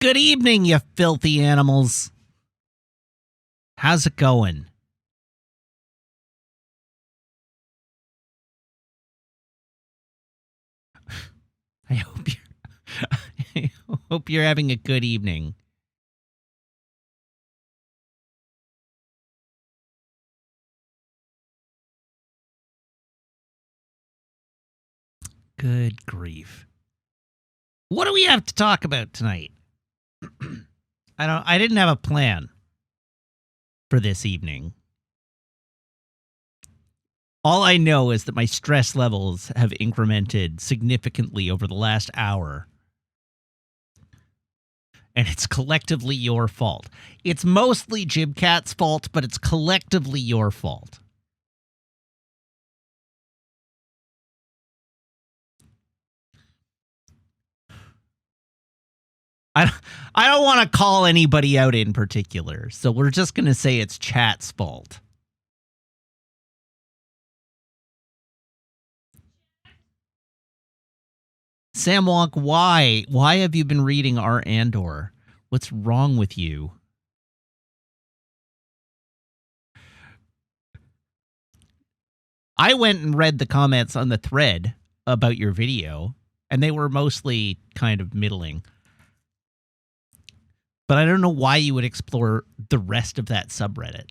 Good evening, you filthy animals. How's it going? I hope I hope you're having a good evening. Good grief. What do we have to talk about tonight? I didn't have a plan for this evening. All I know is that my stress levels have incremented significantly over the last hour. And it's collectively your fault. It's mostly Jim Cat's fault, but it's collectively your fault. I don't want to call anybody out in particular, so we're just going to say it's chat's fault. Sam Wonk, why? Why have you been reading R. Andor? What's wrong with you? I went and read the comments on the thread about your video, and they were mostly kind of middling. But I don't know why you would explore the rest of that subreddit.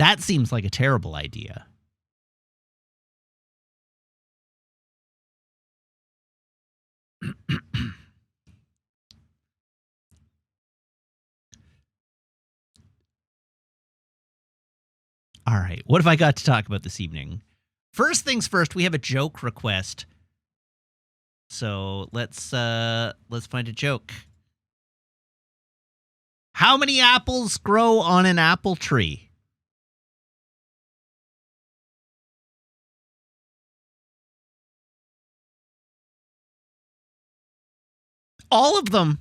That seems like a terrible idea. All right, what have I got to talk about this evening? First things first, we have a joke request. So let's find a joke. How many apples grow on an apple tree? All of them.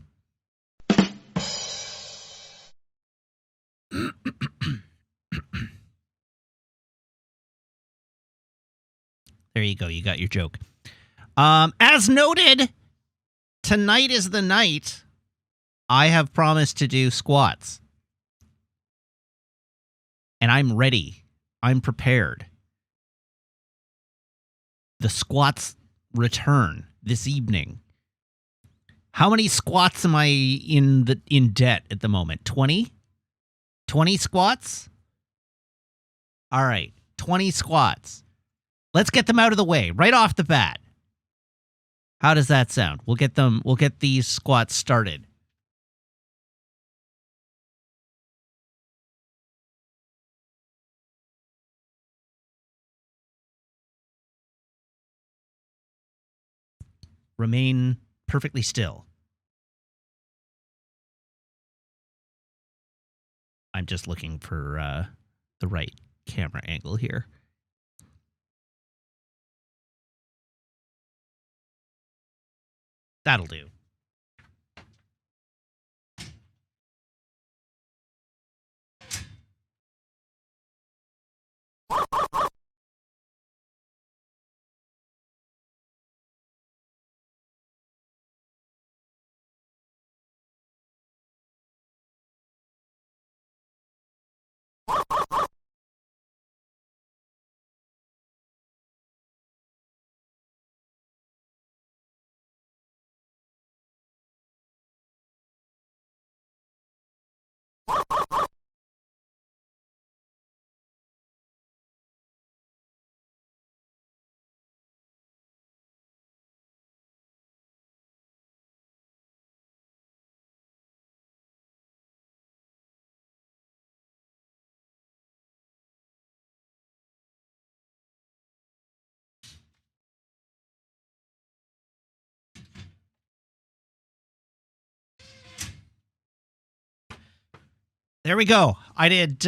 There you go. You got your joke. As noted, tonight is the night I have promised to do squats. And I'm ready. I'm prepared. The squats return this evening. How many squats am I in debt at the moment? 20? 20 squats? All right, 20 squats. Let's get them out of the way right off the bat. How does that sound? We'll get these squats started. Remain perfectly still. I'm just looking for the right camera angle here. That'll do. There we go. I did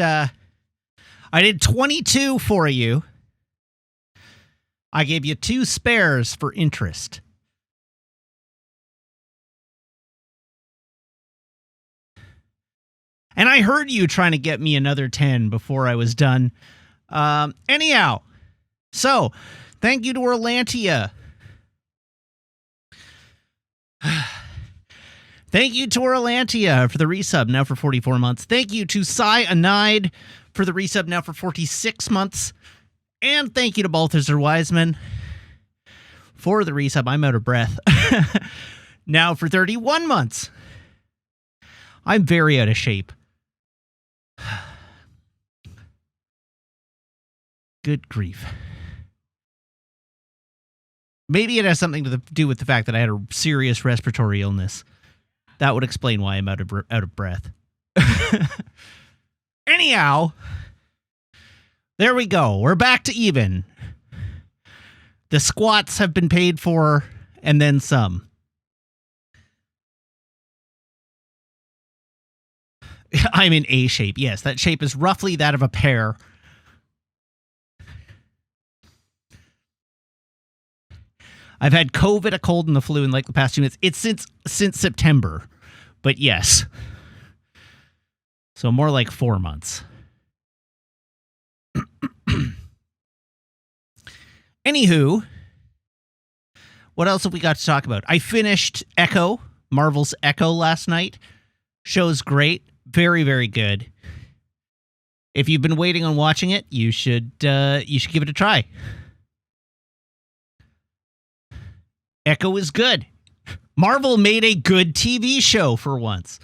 22 for you. I gave you 2 spares for interest. And I heard you trying to get me another 10 before I was done. Anyhow, so thank you to Orlantia. Thank you to Orlantia for the resub, now for 44 months. Thank you to Cyanide for the resub, now for 46 months. And thank you to Balthazar Wiseman for the resub. I'm out of breath. Now for 31 months. I'm very out of shape. Good grief. Maybe it has something to do with the fact that I had a serious respiratory illness. That would explain why I'm out of breath. Anyhow, there we go. We're back to even. The squats have been paid for, and then some. I'm in A shape. Yes, that shape is roughly that of a pear. I've had COVID, a cold, and the flu in like the past 2 minutes. It's since September, but yes. So more like 4 months. Anywho, what else have we got to talk about? I finished Echo, Marvel's Echo last night. Show's great. Very, very good. If you've been waiting on watching it, you should give it a try. Echo is good. Marvel made a good TV show for once.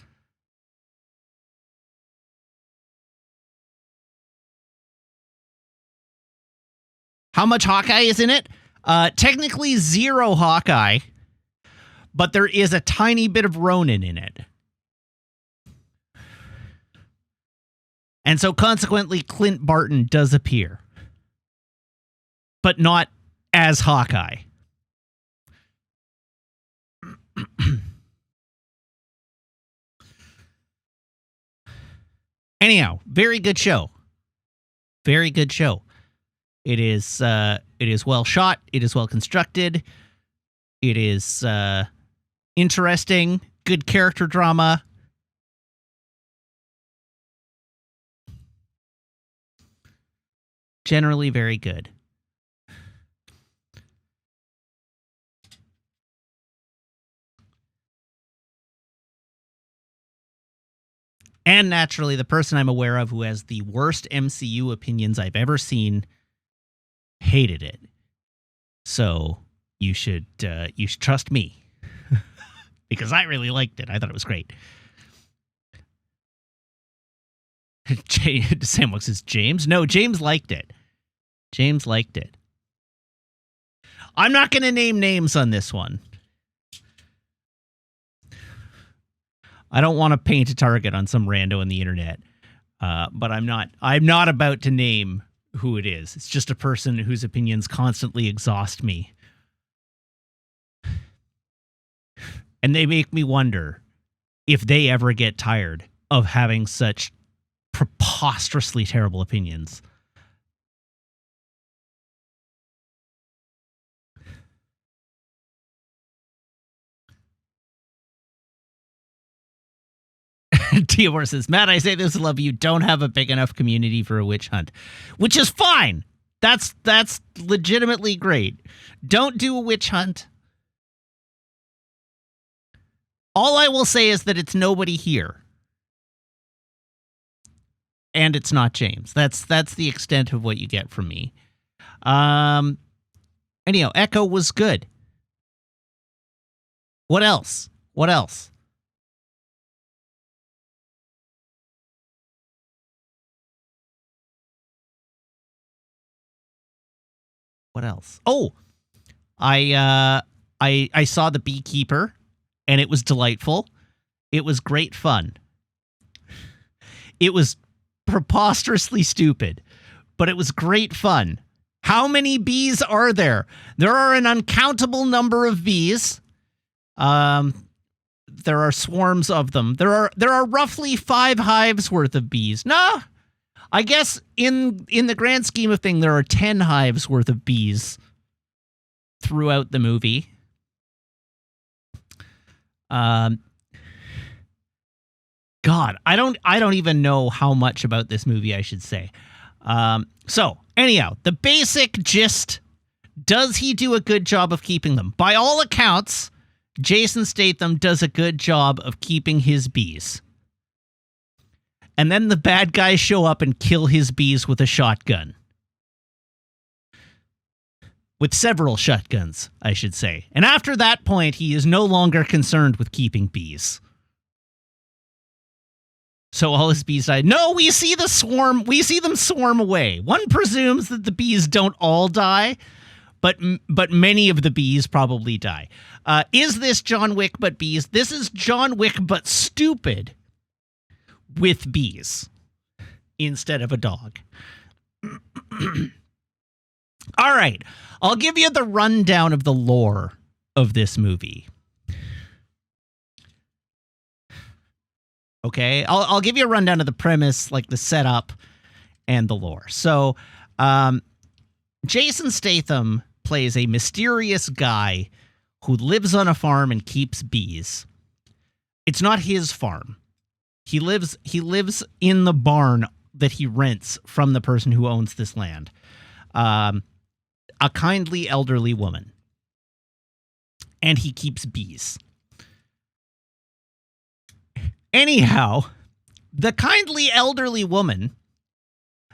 How much Hawkeye is in it? Technically 0 Hawkeye, but there is a tiny bit of Ronin in it. And so consequently, Clint Barton does appear, but not as Hawkeye. Anyhow, very good show. Very good show. It is well shot. It is well constructed. It is interesting. Good character drama. Generally very good. And naturally, the person I'm aware of who has the worst MCU opinions I've ever seen hated it. So you should trust me because I really liked it. I thought it was great. Sam looks as James. No, James liked it. James liked it. I'm not going to name names on this one. I don't want to paint a target on some rando on the internet, but I'm not about to name who it is. It's just a person whose opinions constantly exhaust me. And they make me wonder if they ever get tired of having such preposterously terrible opinions. Tiamor says, Matt, I say this to love you. Don't have a big enough community for a witch hunt, which is fine. That's legitimately great. Don't do a witch hunt. All I will say is that it's nobody here. And it's not James. That's the extent of what you get from me. Anyhow, Echo was good. What else? What else? What else? Oh, I saw The Beekeeper, and it was delightful. It was great fun. It was preposterously stupid, but it was great fun. How many bees are there? There are an uncountable number of bees. There are swarms of them. There are roughly 5 hives worth of bees. No. I guess in the grand scheme of things, there are 10 hives worth of bees throughout the movie. God, I don't even know how much about this movie I should say. So anyhow, the basic gist: does he do a good job of keeping them? By all accounts, Jason Statham does a good job of keeping his bees. And then the bad guys show up and kill his bees with a shotgun. With several shotguns, I should say. And after that point, he is no longer concerned with keeping bees. So all his bees die. No, we see the swarm. We see them swarm away. One presumes that the bees don't all die, but many of the bees probably die. Is this John Wick but bees? This is John Wick but stupid with bees instead of a dog. All right, I'll give you the rundown of the lore of this movie. Okay, I'll give you a rundown of the premise, like the setup and the lore. So, Jason Statham plays a mysterious guy who lives on a farm and keeps bees. It's not his farm. He lives in the barn that he rents from the person who owns this land. A kindly elderly woman. And he keeps bees. Anyhow, the kindly elderly woman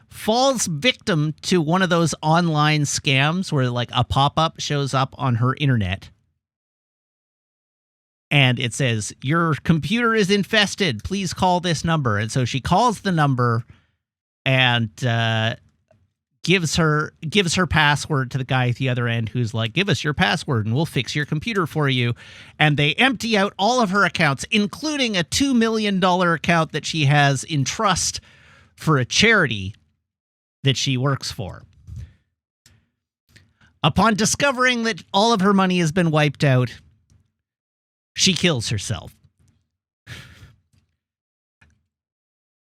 falls victim to one of those online scams where like a pop-up shows up on her internet. And it says, your computer is infested. Please call this number. And so she calls the number and gives her password to the guy at the other end who's like, give us your password and we'll fix your computer for you. And they empty out all of her accounts, including a $2 million account that she has in trust for a charity that she works for. Upon discovering that all of her money has been wiped out, she kills herself.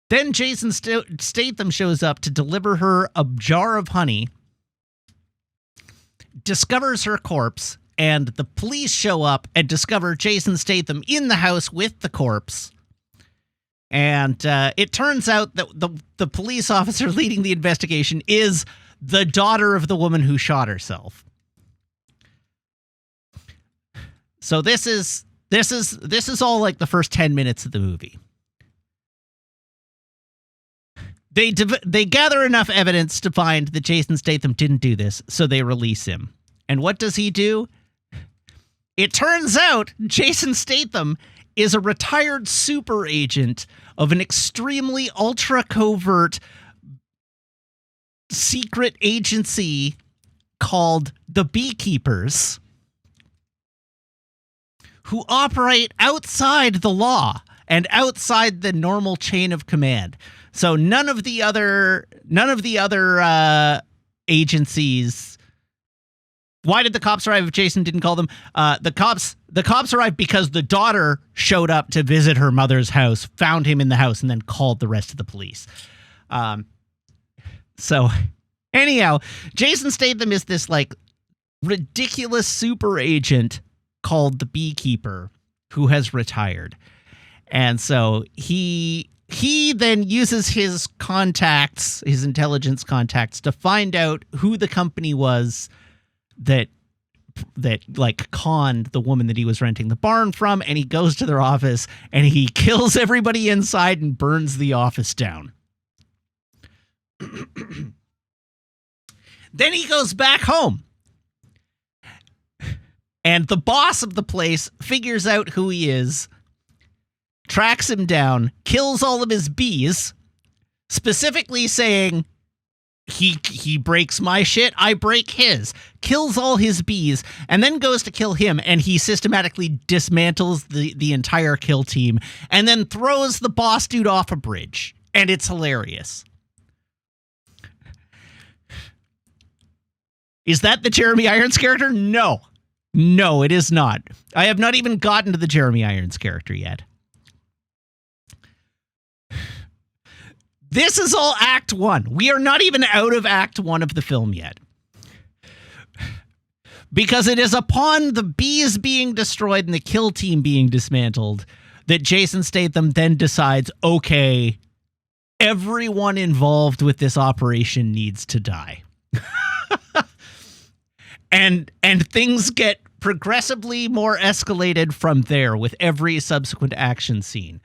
Then Jason Statham shows up to deliver her a jar of honey, discovers her corpse, and the police show up and discover Jason Statham in the house with the corpse. And it turns out that the police officer leading the investigation is the daughter of the woman who shot herself. So this is all like the first 10 minutes of the movie. They gather enough evidence to find that Jason Statham didn't do this, so they release him. And what does he do? It turns out Jason Statham is a retired super agent of an extremely ultra-covert secret agency called the Beekeepers, who operate outside the law and outside the normal chain of command. So none of the other agencies. Why did the cops arrive if Jason didn't call them? The cops arrived because the daughter showed up to visit her mother's house, found him in the house, and then called the rest of the police. So anyhow, Jason Statham is this like ridiculous super agent called the Beekeeper who has retired. And so he then uses his contacts, his intelligence contacts, to find out who the company was that like conned the woman that he was renting the barn from, and he goes to their office and he kills everybody inside and burns the office down. Then he goes back home. And the boss of the place figures out who he is, tracks him down, kills all of his bees, specifically saying, he breaks my shit, I break his, kills all his bees, and then goes to kill him, and he systematically dismantles the entire kill team, and then throws the boss dude off a bridge. And it's hilarious. Is that the Jeremy Irons character? No. No, it is not. I have not even gotten to the Jeremy Irons character yet. This is all Act 1. We are not even out of Act 1 of the film yet. Because it is upon the bees being destroyed and the kill team being dismantled that Jason Statham then decides, okay, everyone involved with this operation needs to die. And things get progressively more escalated from there with every subsequent action scene.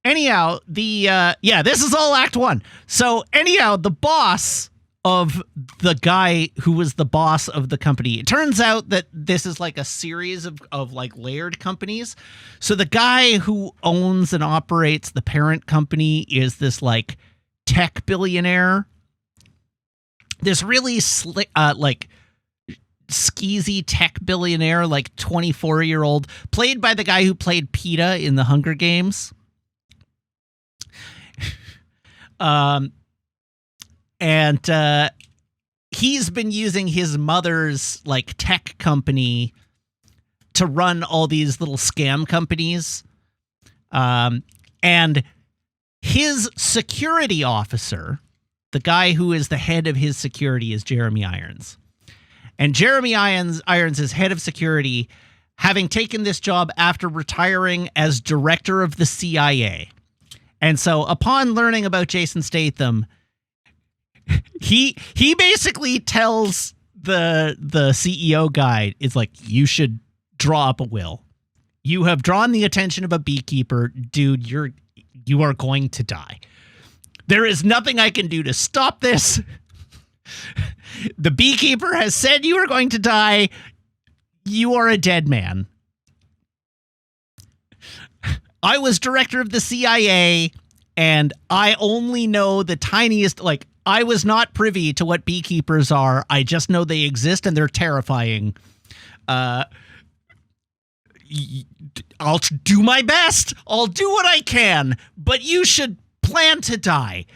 Anyhow, this is all Act 1. So anyhow, the boss of the guy who was the boss of the company, it turns out that this is like a series of like layered companies. So the guy who owns and operates the parent company is this like tech billionaire, this really slick, like skeezy tech billionaire, like 24-year-old, played by the guy who played PETA in the Hunger Games. And he's been using his mother's like tech company to run all these little scam companies. And his security officer, the guy who is the head of his security, is Jeremy Irons. And Jeremy Irons is head of security, having taken this job after retiring as director of the CIA. And so upon learning about Jason Statham, he basically tells the CEO guy, it's like, you should draw up a will. You have drawn the attention of a beekeeper. Dude, you are going to die. There is nothing I can do to stop this. The beekeeper has said you are going to die. You are a dead man. I was director of the CIA, and I only know the tiniest, like, I was not privy to what beekeepers are. I just know they exist, and they're terrifying. I'll do my best. I'll do what I can, but you should plan to die.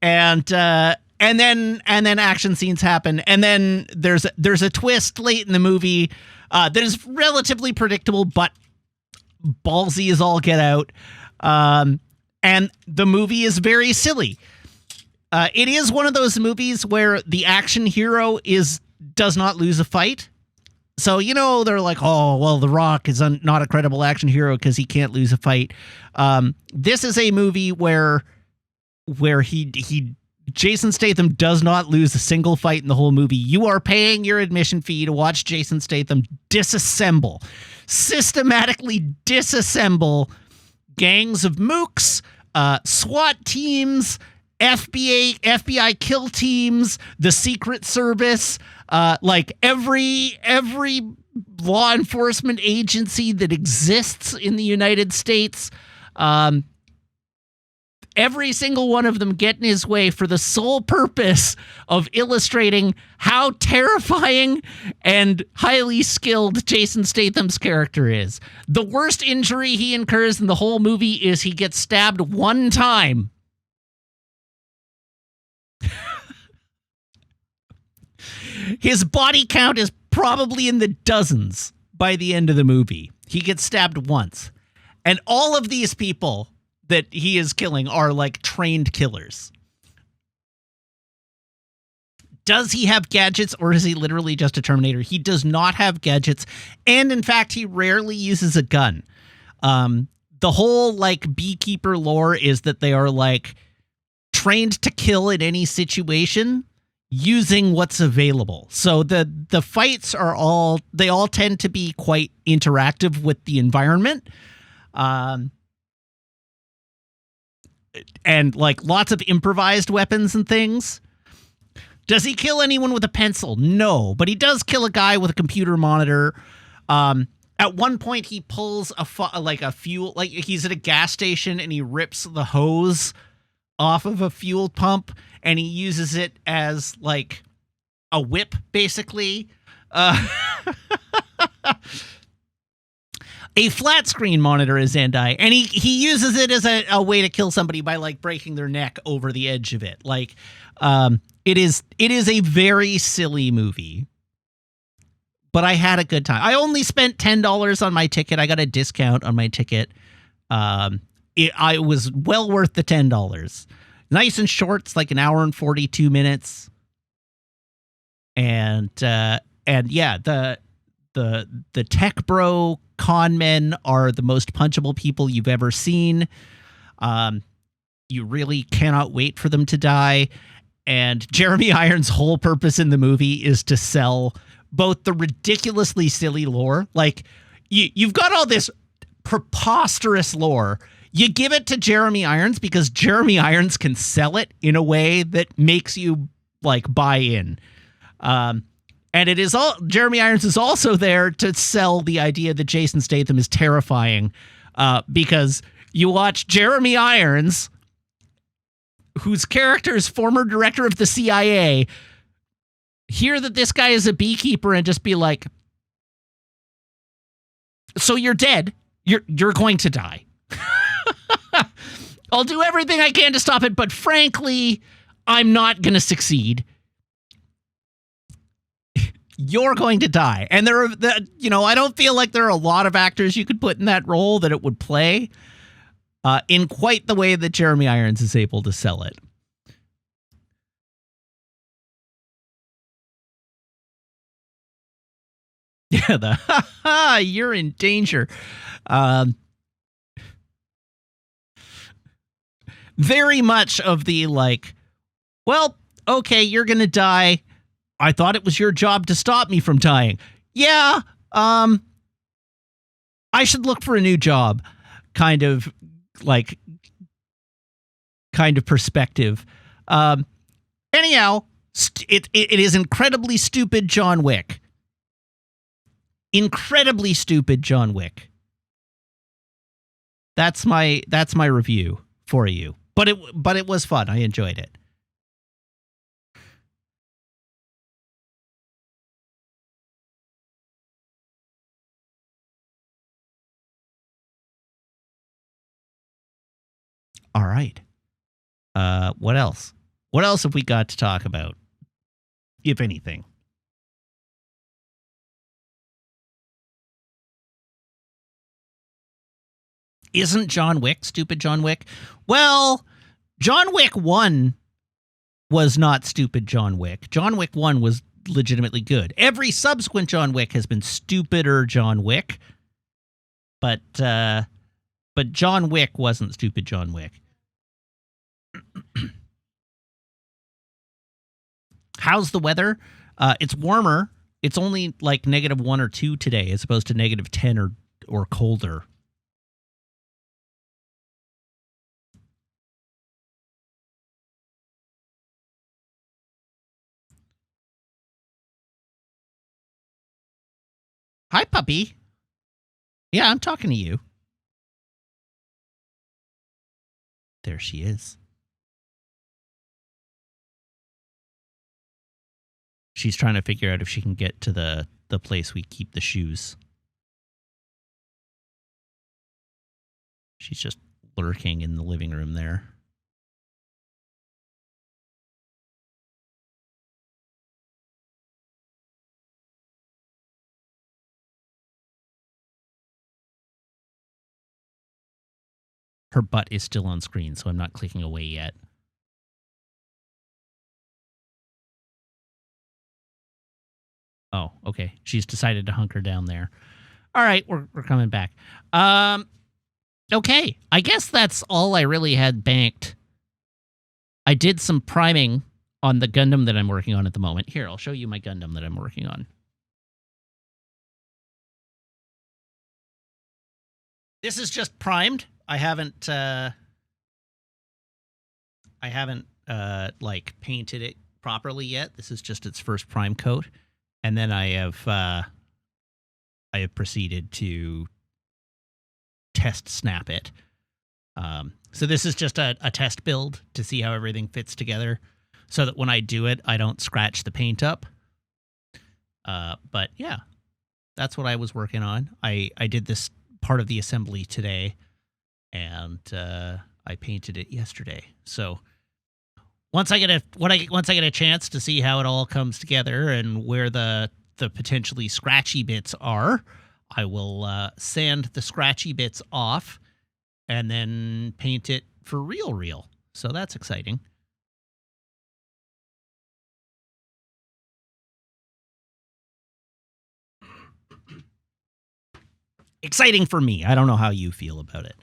And then action scenes happen, and then there's a twist late in the movie that is relatively predictable, but ballsy as all get out. And the movie is very silly. It is one of those movies where the action hero does not lose a fight. So, you know, they're like, oh, well, The Rock is not a credible action hero because he can't lose a fight. This is a movie where Jason Statham does not lose a single fight in the whole movie. You are paying your admission fee to watch Jason Statham systematically disassemble gangs of mooks, SWAT teams, FBI kill teams, the Secret Service, like every law enforcement agency that exists in the United States. Every single one of them get in his way for the sole purpose of illustrating how terrifying and highly skilled Jason Statham's character is. The worst injury he incurs in the whole movie is he gets stabbed one time. His body count is probably in the dozens by the end of the movie. He gets stabbed once. And all of these people that he is killing are like trained killers. Does he have gadgets, or is he literally just a Terminator? He does not have gadgets. And in fact, he rarely uses a gun. The whole like beekeeper lore is that they are like trained to kill in any situation using what's available. So the fights are all tend to be quite interactive with the environment. And like lots of improvised weapons and things. Does he kill anyone with a pencil? No, but he does kill a guy with a computer monitor. At one point, he pulls a fuel, like he's at a gas station and he rips the hose off of a fuel pump and he uses it as like a whip, basically. A flat screen monitor is Zendai, and he uses it as a way to kill somebody by like breaking their neck over the edge of it. Like, it is a very silly movie, but I had a good time. I only spent $10 on my ticket. I got a discount on my ticket. I was well worth the $10. Nice and short. It's like an hour and 42 minutes. And yeah, the tech bro con men are the most punchable people you've ever seen. You really cannot wait for them to die. And Jeremy Irons' whole purpose in the movie is to sell both the ridiculously silly lore, like you've got all this preposterous lore. You give it to Jeremy Irons because Jeremy Irons can sell it in a way that makes you like buy in. And it is all Jeremy Irons is also there to sell the idea that Jason Statham is terrifying, because you watch Jeremy Irons, whose character is former director of the CIA, hear that this guy is a beekeeper and just be like, so you're dead. You're going to die. I'll do everything I can to stop it, but frankly, I'm not going to succeed. You're going to die. And I don't feel like there are a lot of actors you could put in that role that it would play in quite the way that Jeremy Irons is able to sell it. Yeah, you're in danger. Very much of the like, well, okay, you're going to die. I thought it was your job to stop me from dying. Yeah, I should look for a new job. Kind of perspective. Anyhow, it is incredibly stupid John Wick. Incredibly stupid John Wick. That's my review for you. But it was fun. I enjoyed it. All right. What else? What else have we got to talk about, if anything? Isn't John Wick stupid John Wick? Well, John Wick 1 was not stupid John Wick. John Wick 1 was legitimately good. Every subsequent John Wick has been stupider John Wick. But John Wick wasn't stupid John Wick. How's the weather? It's warmer. It's only like -1 or 2 today as opposed to -10 or colder. Hi, puppy. Yeah, I'm talking to you. There she is. She's trying to figure out if she can get to the place we keep the shoes. She's just lurking in the living room there. Her butt is still on screen, so I'm not clicking away yet. Oh, okay. She's decided to hunker down there. All right, we're coming back. Okay, I guess that's all I really had banked. I did some priming on the Gundam that I'm working on at the moment. Here, I'll show you my Gundam that I'm working on. This is just primed. I haven't like painted it properly yet. This is just its first prime coat, and then I have proceeded to test snap it. So this is just a test build to see how everything fits together, so that when I do it, I don't scratch the paint up. But yeah, that's what I was working on. I did this part of the assembly today, and I painted it yesterday. So once I get a chance to see how it all comes together and where the potentially scratchy bits are, I will sand the scratchy bits off and then paint it for real. So that's exciting. Exciting for me. I don't know how you feel about it.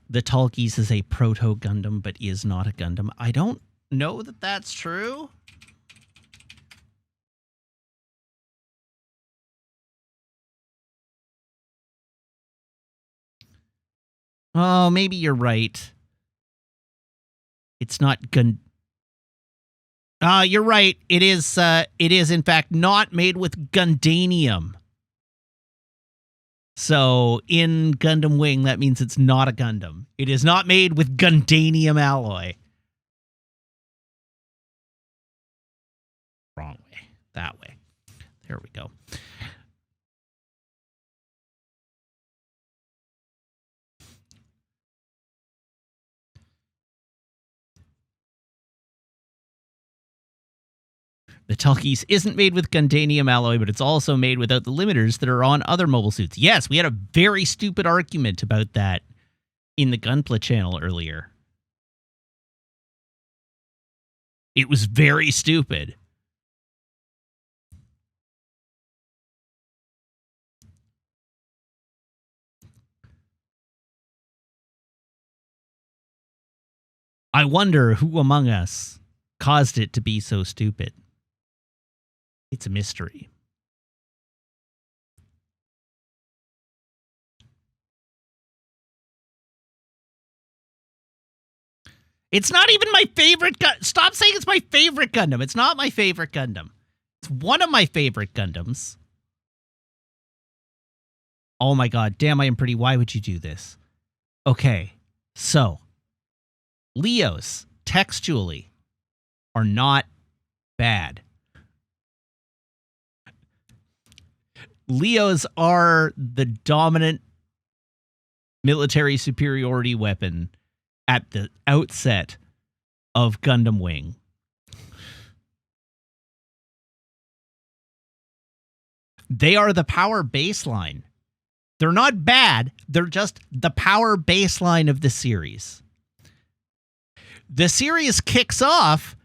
The Tallgeese is a proto Gundam, but is not a Gundam. I don't know that that's true. Oh, maybe you're right. It's not Gun. You're right. It is. It is in fact not made with Gundanium. So in Gundam Wing, that means it's not a Gundam. It is not made with Gundanium alloy. Wrong way. That way. There we go. The Talkies isn't made with Gundanium alloy, but it's also made without the limiters that are on other mobile suits. Yes, we had a very stupid argument about that in the Gunpla channel earlier. It was very stupid. I wonder who among us caused it to be so stupid. It's a mystery. It's not even my favorite Gundam. Stop saying it's my favorite Gundam. It's not my favorite Gundam. It's one of my favorite Gundams. Oh my god, damn, I am pretty. Why would you do this? Okay, so Leos, textually, are not bad. Leos are the dominant military superiority weapon at the outset of Gundam Wing. They are the power baseline. They're not bad. They're just the power baseline of the series. The series kicks off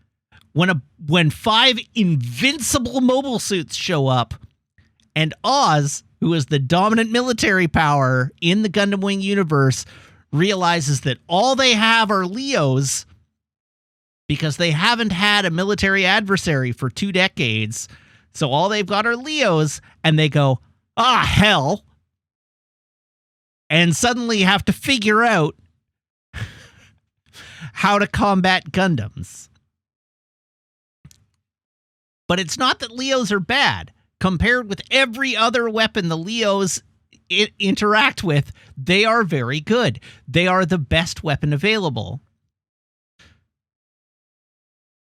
when 5 invincible mobile suits show up, and Oz, who is the dominant military power in the Gundam Wing universe, realizes that all they have are Leos because they haven't had a military adversary for 2 decades. So all they've got are Leos, and they go, ah, hell. And suddenly have to figure out how to combat Gundams. But it's not that Leos are bad. Compared with every other weapon the Leos interact with, they are very good. They are the best weapon available.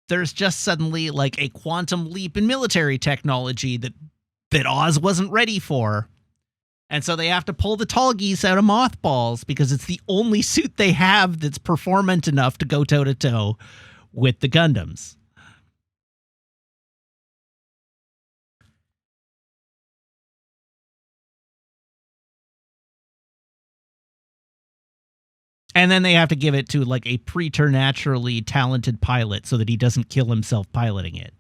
There's just suddenly like a quantum leap in military technology that Oz wasn't ready for. And so they have to pull the tall geese out of mothballs because it's the only suit they have that's performant enough to go toe-to-toe with the Gundams. And then they have to give it to like a preternaturally talented pilot so that he doesn't kill himself piloting it.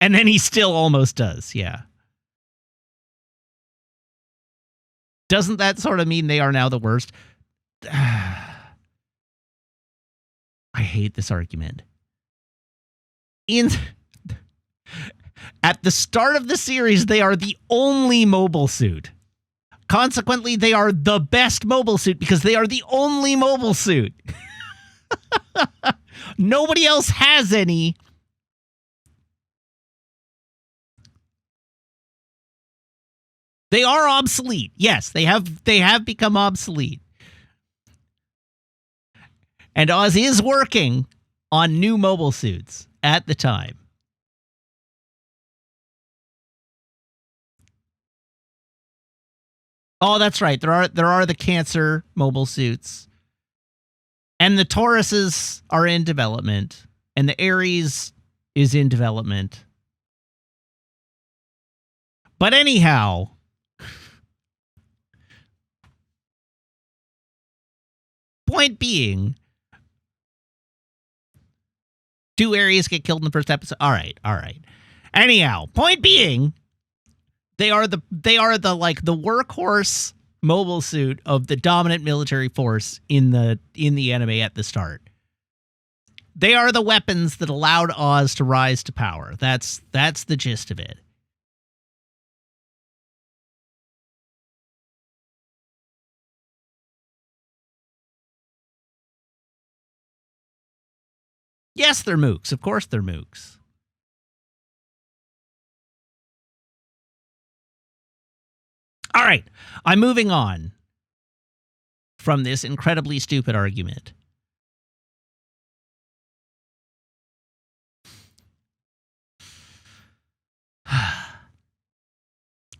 And then he still almost does, yeah. Doesn't that sort of mean they are now the worst? I hate this argument. At the start of the series, they are the only mobile suit. Consequently, they are the best mobile suit because they are the only mobile suit. Nobody else has any. They are obsolete. Yes, they have become obsolete. And Oz is working on new mobile suits at the time. Oh, that's right. There are the Cancer mobile suits. And the Tauruses are in development. And the Ares is in development. But anyhow, point being, do Ares get killed in the first episode? All right. Anyhow, point being, they are the like the workhorse mobile suit of the dominant military force in the anime at the start. They are the weapons that allowed Oz to rise to power. That's the gist of it. Yes, they're mooks. Of course they're mooks. All right. I'm moving on from this incredibly stupid argument.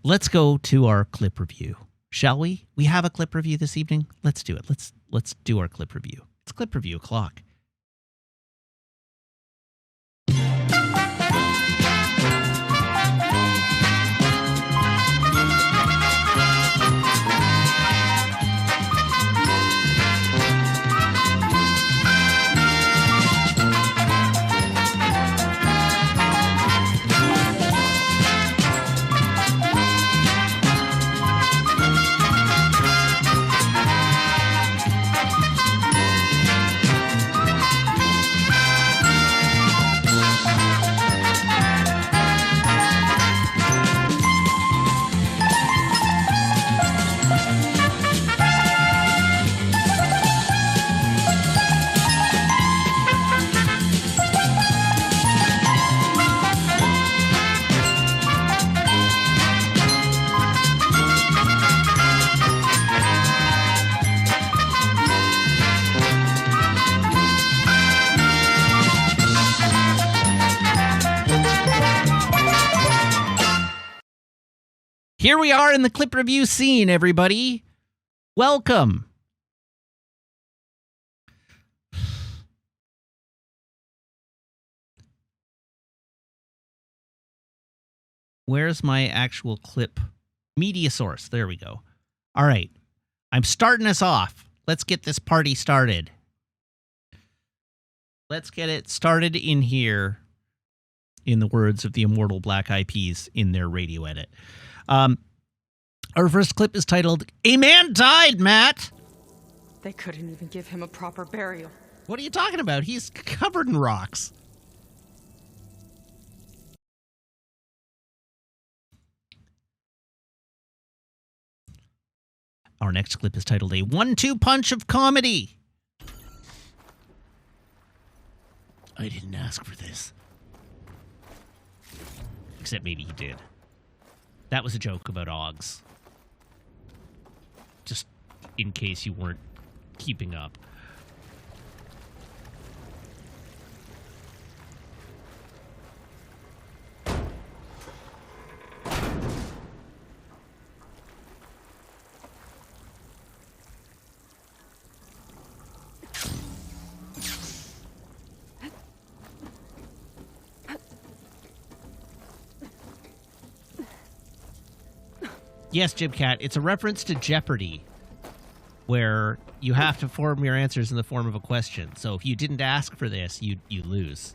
Let's go to our clip review, shall we? We have a clip review this evening. Let's do it. Let's do our clip review. It's clip review o'clock. Here we are in the clip review scene, everybody. Welcome. Where's my actual clip? Media source. There we go. All right. I'm starting us off. Let's get this party started. Let's get it started in here, in the words of the immortal Black Eyed Peas in their radio edit. Our first clip is titled, "A Man Died, Matt." They couldn't even give him a proper burial. What are you talking about? He's covered in rocks. Our next clip is titled, "A 1-2 punch of comedy." I didn't ask for this. Except maybe he did. That was a joke about Oggs. Just in case you weren't keeping up. Yes, Jibcat, it's a reference to Jeopardy, where you have to form your answers in the form of a question. So if you didn't ask for this, you lose.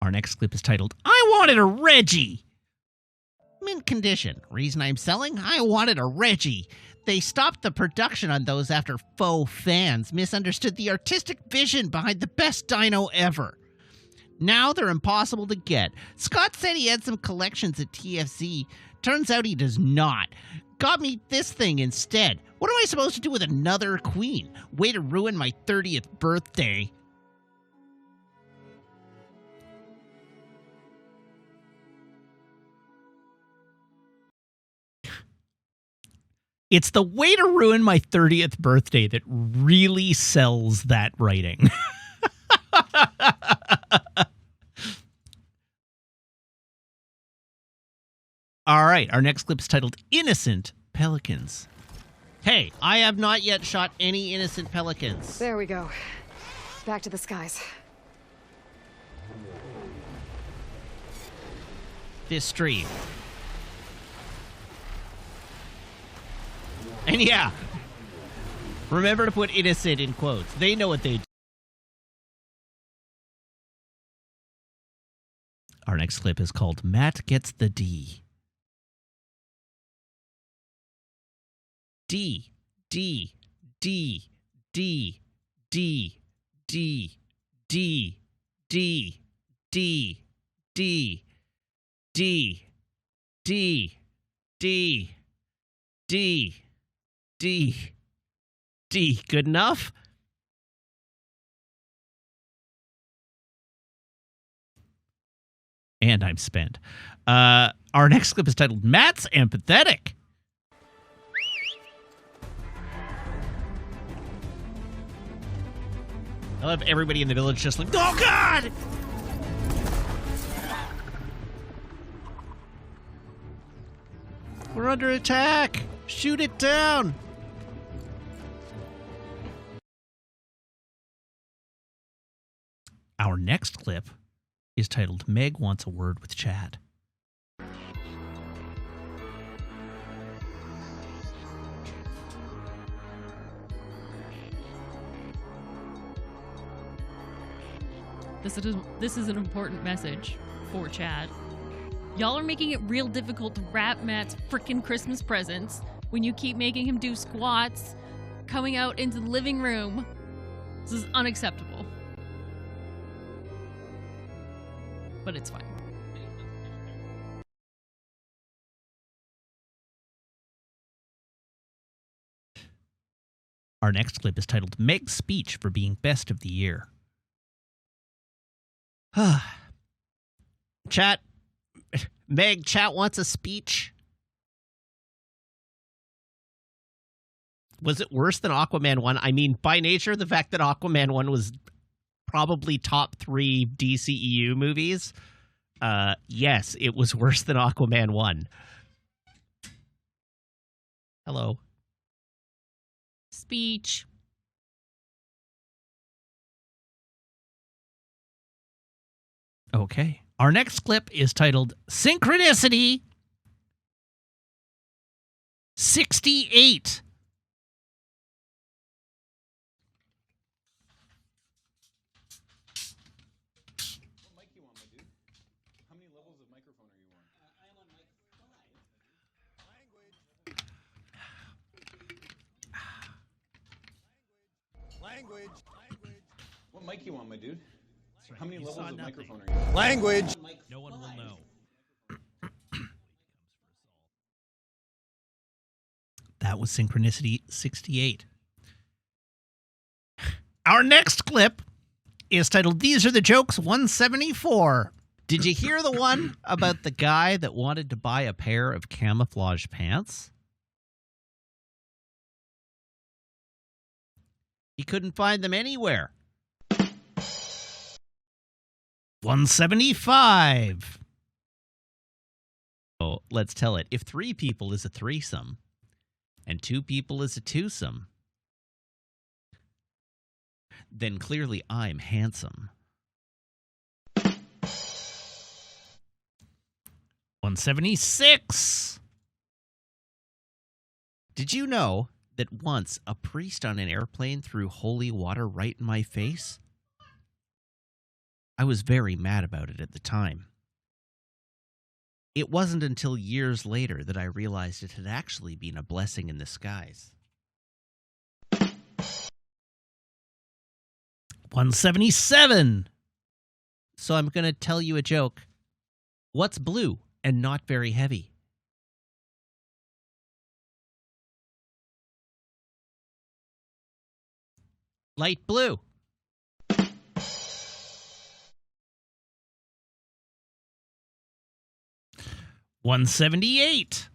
Our next clip is titled, "I Wanted a Reggie." Mint condition. Reason I'm selling? I wanted a Reggie. They stopped the production on those after faux fans misunderstood the artistic vision behind the best dino ever. Now they're impossible to get. Scott said he had some collections at TFC. Turns out he does not. Got me this thing instead. What am I supposed to do with another queen? Way to ruin my 30th birthday. It's the way to ruin my 30th birthday that really sells that writing. All right, our next clip is titled, "Innocent Pelicans." Hey, I have not yet shot any innocent pelicans. There we go. Back to the skies. This stream. And yeah, remember to put innocent in quotes. They know what they do. Our next clip is called, "Matt Gets the D." D, D, D, D, D, D, D, D, D, D, D, D, D, D, D, D. Good enough? And I'm spent. Our next clip is titled Matt's Empathetic. I love everybody in the village just like, oh God! We're under attack! Shoot it down! Our next clip is titled Meg Wants a Word with Chad. This is an important message for Chad. Y'all are making it real difficult to wrap Matt's frickin' Christmas presents when you keep making him do squats, coming out into the living room. This is unacceptable. But it's fine. Our next clip is titled Meg's Speech for Being Best of the Year. Chat wants a speech. Was it worse than Aquaman 1? I mean, by nature, the fact that Aquaman 1 was probably top 3 DCEU movies, yes, it was worse than Aquaman 1. Hello. Speech. Okay. Our next clip is titled Synchronicity 68. What mic you on, my dude? How many levels of microphone are you on? I am on mic 5. Language. What mic you on, my dude? How many levels of microphone are you on? Language. No one will know. That was Synchronicity 68. Our next clip is titled These Are the Jokes 174. Did you hear the one about the guy that wanted to buy a pair of camouflage pants? He couldn't find them anywhere. 175. Oh, let's tell it. If 3 people is a threesome and 2 people is a twosome, then clearly I'm handsome. 176. Did you know that once a priest on an airplane threw holy water right in my face? I was very mad about it at the time. It wasn't until years later that I realized it had actually been a blessing in disguise. 177. So I'm going to tell you a joke. What's blue and not very heavy? Light blue. 178.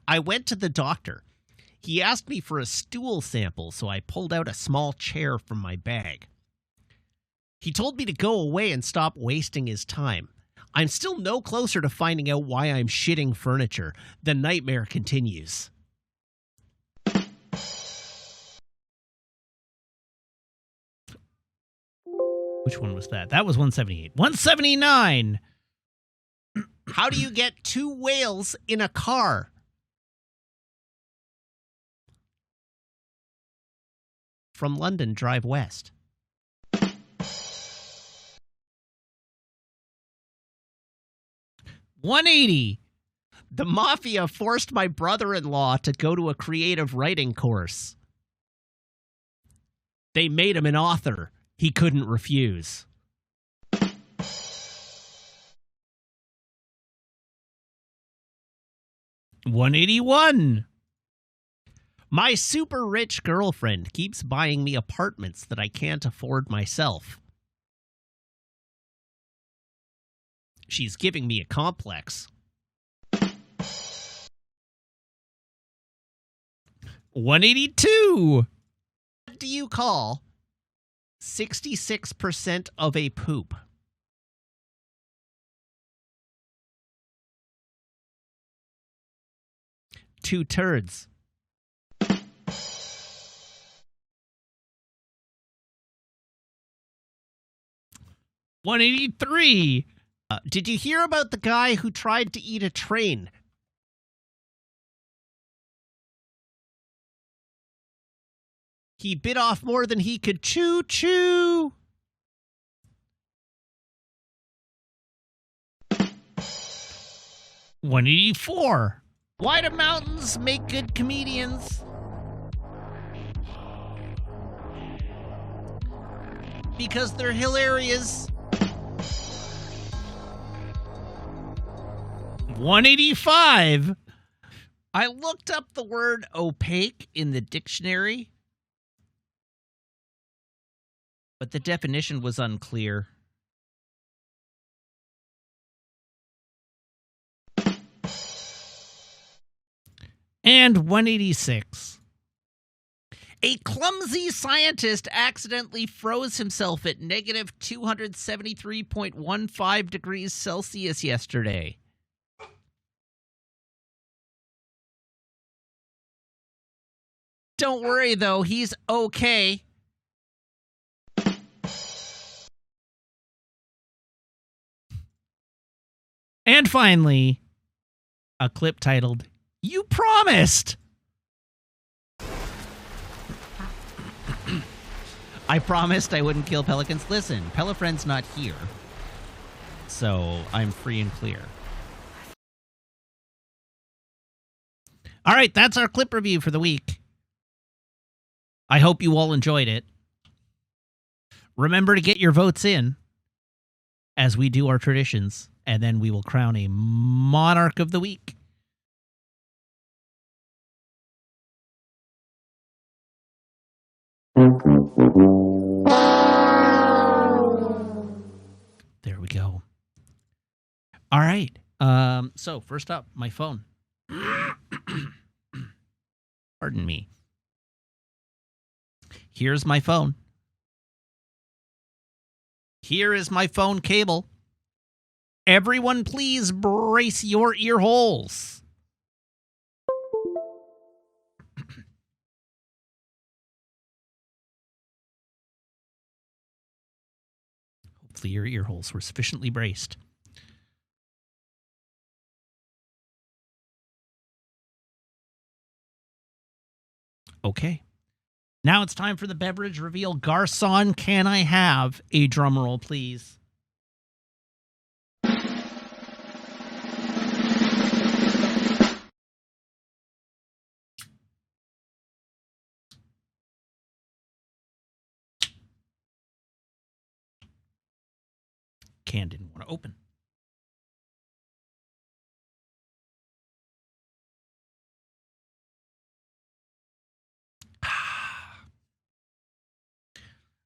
I went to the doctor. He asked me for a stool sample, so I pulled out a small chair from my bag. He told me to go away and stop wasting his time. I'm still no closer to finding out why I'm shitting furniture. The nightmare continues. Which one was that? That was 178. 179. How do you get 2 whales in a car? From London, drive west. 180. The mafia forced my brother-in-law to go to a creative writing course. They made him an author. He couldn't refuse. $181. My super rich girlfriend keeps buying me apartments that I can't afford myself. She's giving me a complex. $182. What do you call 66% of a poop? Two turds. $183. Did you hear about the guy who tried to eat a train? He bit off more than he could chew. $184. Why do mountains make good comedians? Because they're hilarious. $185. I looked up the word opaque in the dictionary, but the definition was unclear. And $186. A clumsy scientist accidentally froze himself at negative 273.15 degrees Celsius yesterday. Don't worry, though. He's okay. And finally, a clip titled, "You Promised!" I promised I wouldn't kill pelicans. Listen, Pelifriend's not here, so I'm free and clear. All right, that's our clip review for the week. I hope you all enjoyed it. Remember to get your votes in as we do our traditions, and then we will crown a Monarch of the Week. There we go. All right. So first up, my phone. Pardon me. Here's my phone. Here is my phone cable. Everyone, please brace your ear holes. Hopefully your ear holes were sufficiently braced. Okay. Now it's time for the beverage reveal. Garçon, can I have a drum roll, please? Can didn't want to open.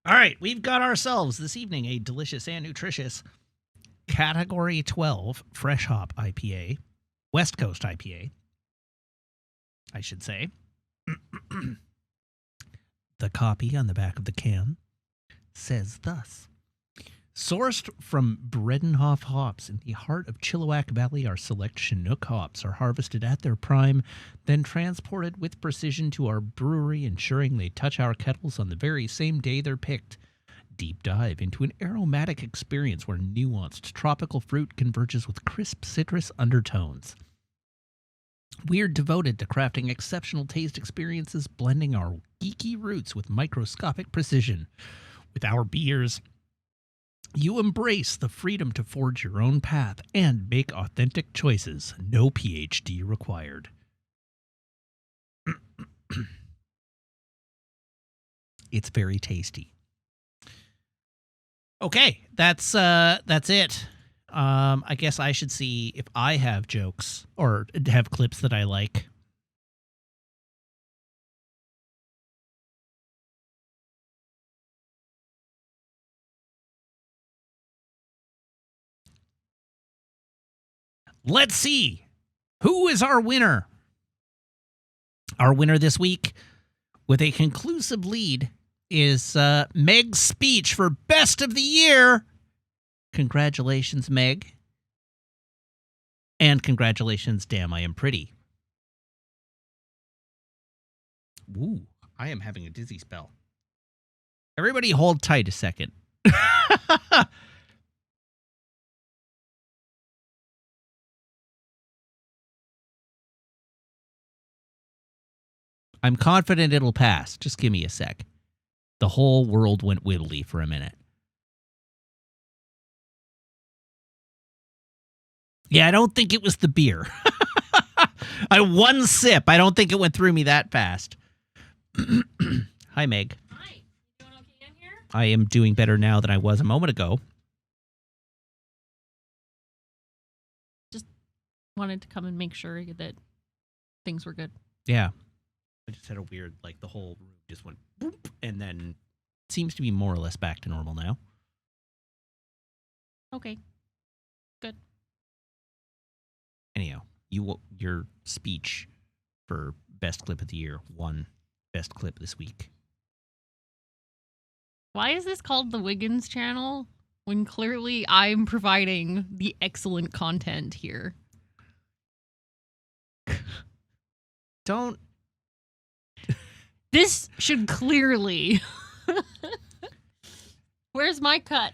All right, we've got ourselves this evening a delicious and nutritious Category 12 Fresh Hop IPA, West Coast IPA, I should say. The copy on the back of the can says thus. Sourced from Bredenhof hops in the heart of Chilliwack Valley, our select Chinook hops are harvested at their prime, then transported with precision to our brewery, ensuring they touch our kettles on the very same day they're picked. Deep dive into an aromatic experience where nuanced tropical fruit converges with crisp citrus undertones. We're devoted to crafting exceptional taste experiences, blending our geeky roots with microscopic precision. With our beers, You embrace the freedom to forge your own path and make authentic choices. No PhD required. It's very tasty. Okay, that's it. I guess I should see if I have jokes or have clips that I like. Let's see. Who is our winner? Our winner this week, with a conclusive lead, is Meg's speech for Best of the Year. Congratulations, Meg. And congratulations, Damn, I Am Pretty. Ooh, I am having a dizzy spell. Everybody hold tight a second. I'm confident it'll pass. Just give me a sec. The whole world went wibbly for a minute. Yeah, I don't think it was the beer. One sip. I don't think it went through me that fast. Hi, Meg. Hi. You doing okay in here? I am doing better now than I was a moment ago. Just wanted to come and make sure that things were good. Yeah. I just had a weird, like, the whole room just went boop, and then seems to be more or less back to normal now. Okay. Good. Anyhow, your speech for Best Clip of the Year won Best Clip this week. Why is this called the Wiggins channel when clearly I'm providing the excellent content here? Don't. This should clearly... Where's my cut?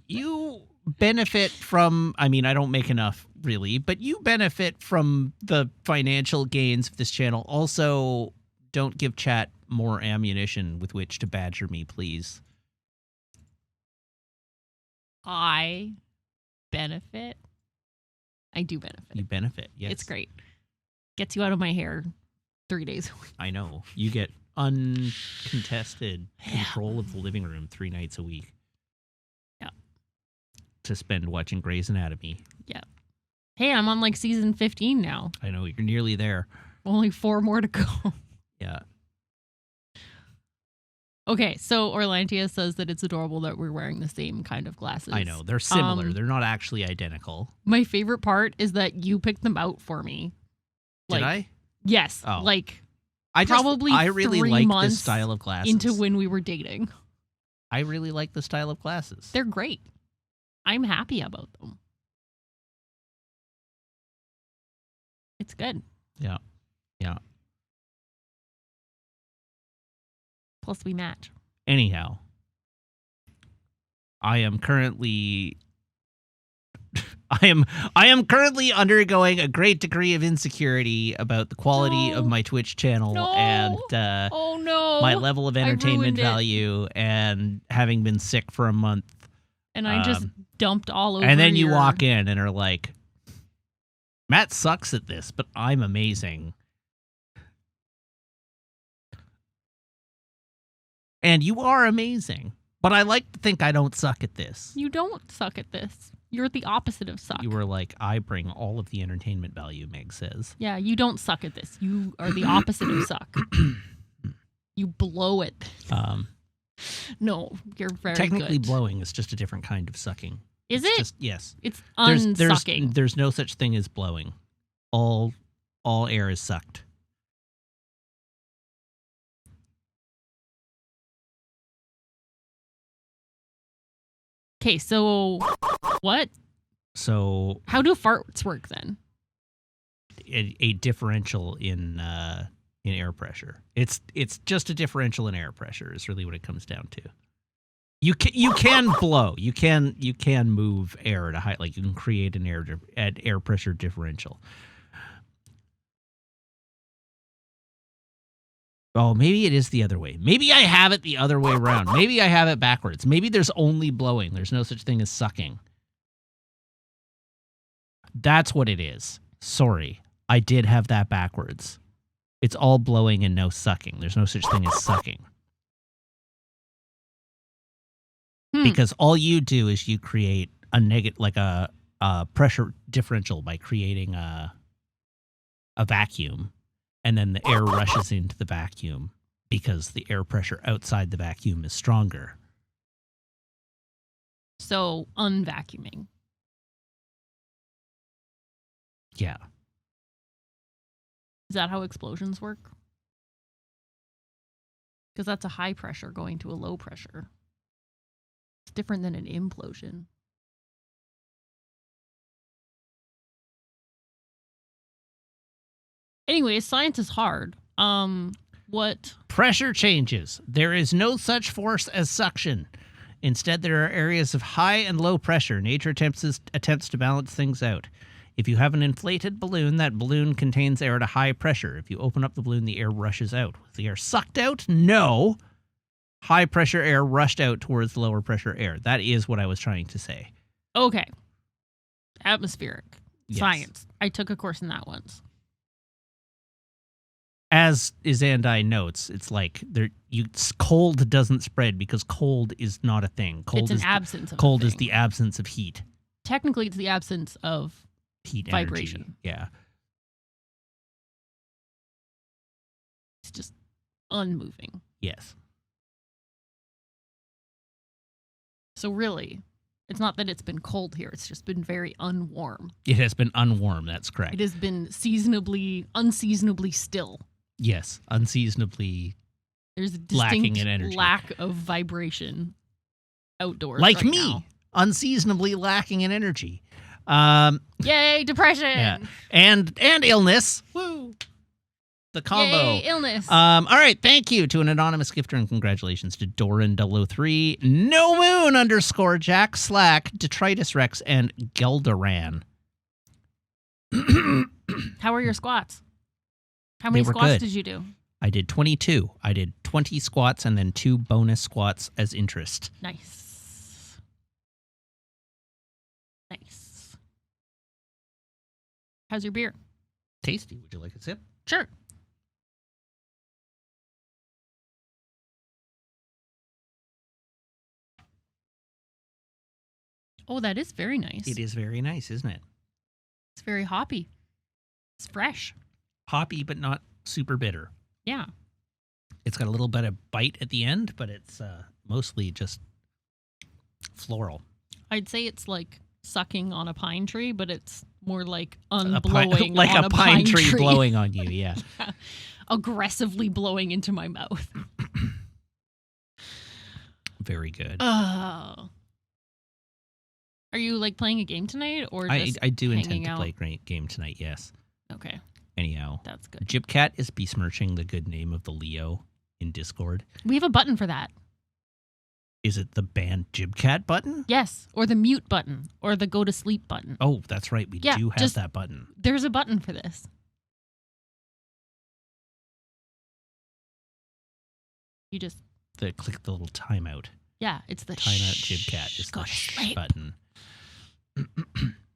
You benefit from, I mean, I don't make enough, really, but you benefit from the financial gains of this channel. Also, don't give chat more ammunition with which to badger me, please. I benefit? I do benefit. You benefit, yes. It's great. Gets you out of my hair 3 days a week. I know. You get uncontested control of the living room 3 nights a week. Yeah. To spend watching Grey's Anatomy. Yeah. Hey, I'm on like season 15 now. I know, you're nearly there. Only 4 more to go. Yeah. Okay, so Orlantia says that it's adorable that we're wearing the same kind of glasses. I know. They're similar. They're not actually identical. My favorite part is that you picked them out for me. Did I? Yes. Oh. Like, I really 3 like months this style of glasses. into when we were dating. I really like the style of glasses. They're great. I'm happy about them. It's good. Yeah. Yeah. Plus, we match. Anyhow, I am currently currently undergoing a great degree of insecurity about the quality of my Twitch channel and oh no, my level of entertainment value, and having been sick for a month. And I just dumped all over. And then you walk in and are like, Matt sucks at this, but I'm amazing. And you are amazing. But I like to think I don't suck at this. You don't suck at this. You're the opposite of suck. You were like, I bring all of the entertainment value, Meg says. Yeah, you don't suck at this. You are the opposite of suck. You blow it. No, you're very technically good. Blowing is just a different kind of sucking. Is it's it? Just, yes. It's unsucking. There's no such thing as blowing. All air is sucked. Okay, so what? So how do farts work then? A differential in air pressure. It's just a differential in air pressure is really what it comes down to. You can blow. You can move air at a height, like you can create an air pressure differential. Oh, maybe it is the other way. Maybe I have it the other way around. Maybe I have it backwards. Maybe there's only blowing. There's no such thing as sucking. That's what it is. Sorry. I did have that backwards. It's all blowing and no sucking. There's no such thing as sucking. Because all you do is you create a negative, like a pressure differential by creating a vacuum, and then the air rushes into the vacuum because the air pressure outside the vacuum is stronger. So unvacuuming. Yeah. Is that how explosions work? Because that's a high pressure going to a low pressure. It's different than an implosion. Anyway, science is hard. What? Pressure changes. There is no such force as suction. Instead, there are areas of high and low pressure. Nature attempts to balance things out. If you have an inflated balloon, that balloon contains air at a high pressure. If you open up the balloon, the air rushes out. Was the air sucked out? No. High pressure air rushed out towards the lower pressure air. That is what I was trying to say. Okay. Atmospheric. Yes. Science. I took a course in that once. As Izandai notes, it's like cold doesn't spread because cold is not a thing. It's an absence of cold a is thing. the absence of heat. Technically, it's the absence of Heat vibration. Energy. Yeah. It's just unmoving. Yes. So really, it's not that it's been cold here. It's just been very unwarm. It has been unwarm. That's correct. It has been unseasonably still. Yes. Unseasonably There's a lacking distinct in energy. lack of vibration outdoors. Like right me. now. Unseasonably lacking in energy. Yay, depression. Yeah. And illness. Woo. The combo. Yay, illness. All right. Thank you to an anonymous gifter and congratulations to Doran003, No Moon _ Jack Slack, Detritus Rex, and Gelderan. How were your squats? How many They were squats good. did you do? I did 22. I did 20 squats and then 2 bonus squats as interest. Nice. Nice. How's your beer? Tasty. Would you like a sip? Sure. Oh, that is very nice. It is very nice, isn't it? It's very hoppy. It's fresh. Hoppy, but not super bitter. Yeah. It's got a little bit of bite at the end, but it's mostly just floral. I'd say it's like sucking on a pine tree, but it's more like Like unblowing on a pine tree tree. blowing on you, yeah. Yeah. Aggressively blowing into my mouth. Very good. Oh. Are you like playing a game tonight or just I do intend hanging to out? play a great game tonight, yes. Okay, Anyhow, that's good. Jibcat is besmirching the good name of the Leo in Discord. We have a button for that. Is it the ban Jibcat button? Yes, or the mute button, or the go to sleep button. Oh, that's right. We Yeah, do have just- that button. There's a button for this. You just, Click the little timeout. yeah, it's the Timeout Jibcat is go the to shh sleep. button.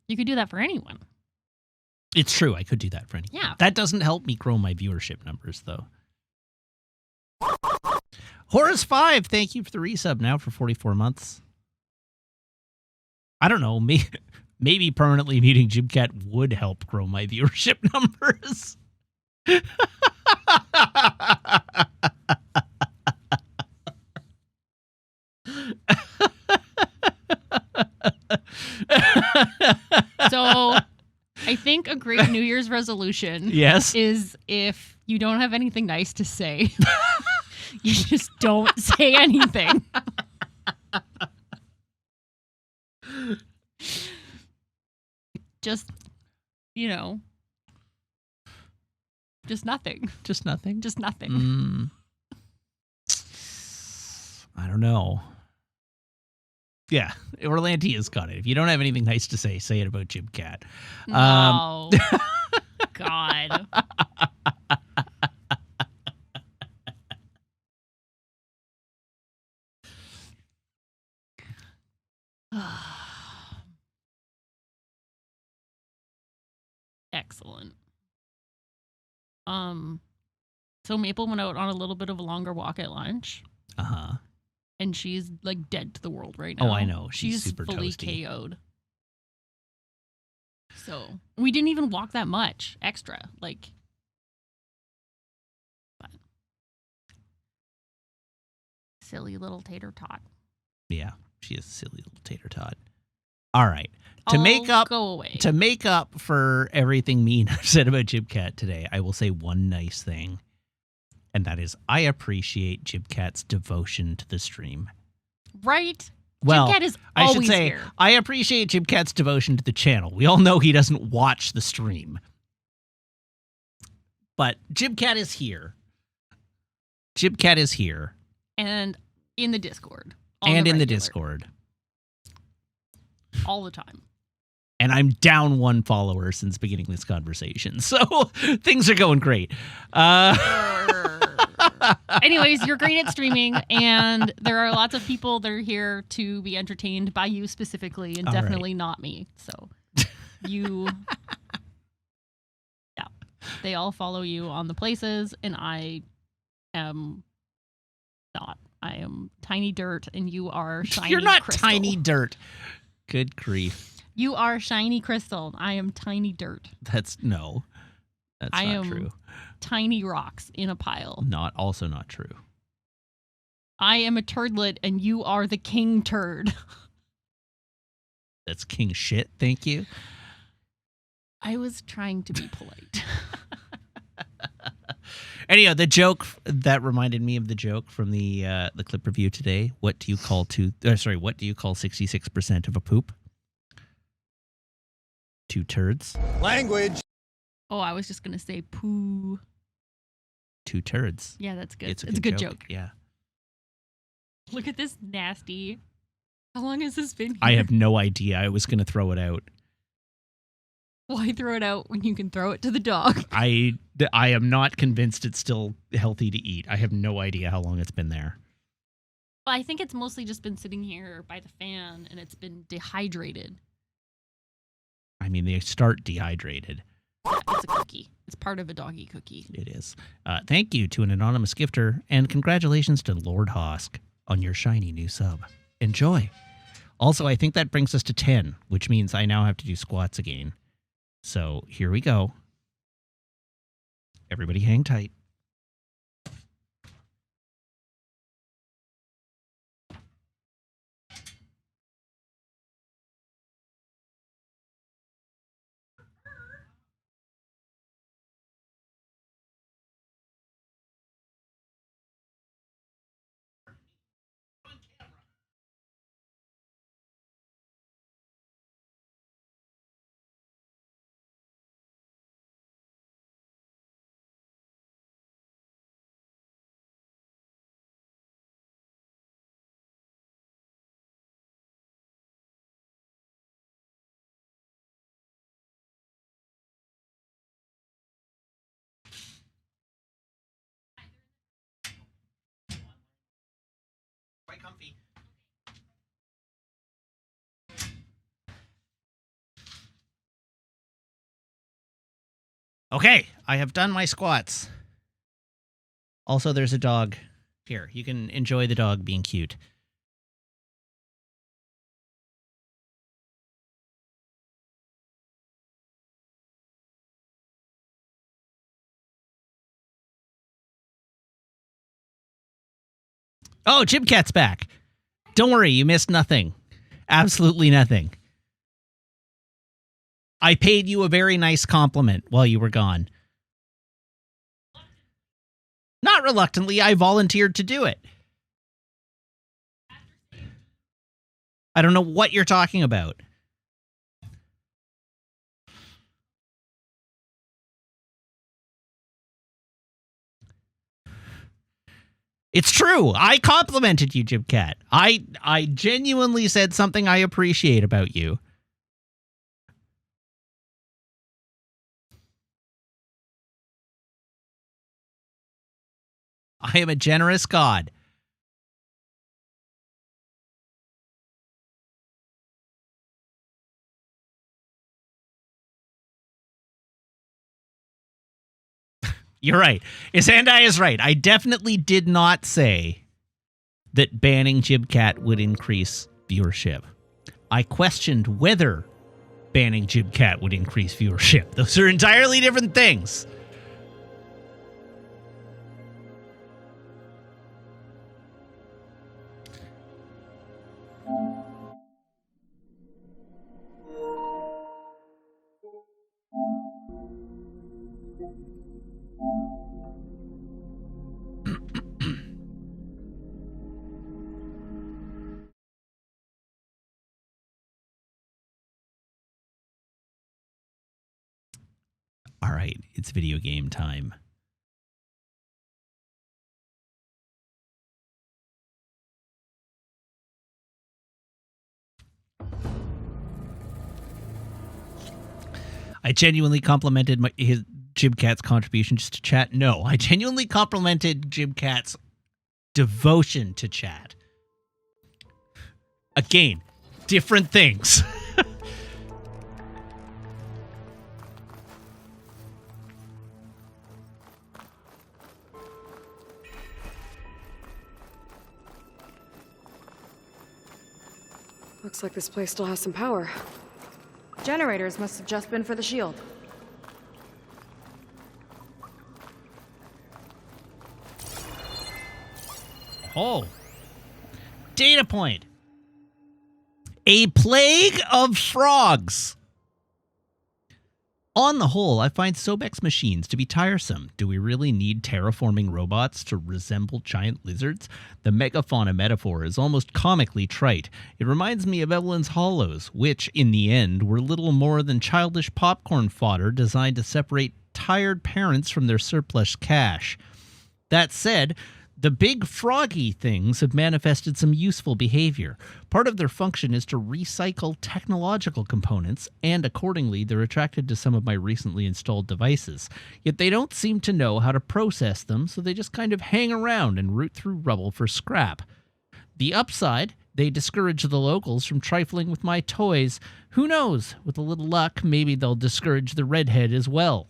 You could do that for anyone. It's true. I could do that for anyone. Yeah. That doesn't help me grow my viewership numbers, though. Horus5, thank you for the resub now for 44 months. I don't know. Maybe permanently muting Jibcat would help grow my viewership numbers. So I think a great New Year's resolution Yes. is if you don't have anything nice to say, you just don't say anything. Just, just nothing. Just nothing. Just nothing. I don't know. Yeah, Orlanti has got it. If you don't have anything nice to say it about Jibcat. No. God. So Maple went out on a little bit of a longer walk at lunch. Uh-huh. And she's like dead to the world right now. Oh, I know. She's super fully toasty. KO'd. So we didn't even walk that much extra. Like, but silly little tater tot. Yeah, she is a silly little tater tot. All right. To make up for everything mean I've said about Jib Cat today, I will say one nice thing. And that is, I appreciate Jib Cat's devotion to the stream. Right? Well, Jib Cat is always I should say, here. I appreciate Jib Cat's devotion to the channel. We all know he doesn't watch the stream. But Jib Cat is here. Jib Cat is here. And in the Discord. And in the Discord. All the time. And I'm down 1 follower since beginning this conversation. So things are going great. Anyways, you're great at streaming, and there are lots of people that are here to be entertained by you specifically, and definitely not me. So you, yeah, they all follow you on the places, and I am not. I am tiny dirt, and you are shiny. You're not crystal. tiny dirt. Good grief. You are shiny crystal. I am tiny dirt. That's not true. Tiny rocks in a pile. Also not true. I am a turdlet, and you are the king turd. That's king shit. Thank you. I was trying to be polite. Anyhow, the joke that reminded me of the joke from the clip review today. What do you call 66% of a poop? 2 turds. Language. Oh, I was just gonna say poo. 2 turds. Yeah, that's good. It's a good joke. Yeah. Look at this nasty. How long has this been here? I have no idea. I was going to throw it out. Why throw it out when you can throw it to the dog? I am not convinced it's still healthy to eat. I have no idea how long it's been there. Well, I think it's mostly just been sitting here by the fan, and it's been dehydrated. I mean, they start dehydrated. Yeah, it's a cookie. It's part of a doggy cookie. It is. Thank you to an anonymous gifter, and congratulations to Lord Hosk on your shiny new sub. Enjoy. Also, I think that brings us to 10, which means I now have to do squats again. So here we go. Everybody hang tight. Quite comfy. Okay, I have done my squats. Also, there's a dog. Here, you can enjoy the dog being cute. Oh, Jib Cat's back. Don't worry, you missed nothing. Absolutely nothing. I paid you a very nice compliment while you were gone. Not reluctantly, I volunteered to do it. I don't know what you're talking about. It's true. I complimented you, Jib Cat. I genuinely said something I appreciate about you. I am a generous God. You're right. Isandai is right. I definitely did not say that banning Jibcat would increase viewership. I questioned whether banning Jibcat would increase viewership. Those are entirely different things. All right, it's video game time. I genuinely complimented his Jibcat's contribution just to chat. No, I genuinely complimented Jibcat's devotion to chat. Again, different things. Looks like this place still has some power. Generators must have just been for the shield. Oh. Data point. A plague of frogs. On the whole, I find Sobek's machines to be tiresome. Do we really need terraforming robots to resemble giant lizards? The megafauna metaphor is almost comically trite. It reminds me of Evelyn's Hollows, which, in the end, were little more than childish popcorn fodder designed to separate tired parents from their surplus cash. That said, the big froggy things have manifested some useful behavior. Part of their function is to recycle technological components, and accordingly, they're attracted to some of my recently installed devices. Yet they don't seem to know how to process them, so they just kind of hang around and root through rubble for scrap. The upside, they discourage the locals from trifling with my toys. Who knows? With a little luck, maybe they'll discourage the redhead as well.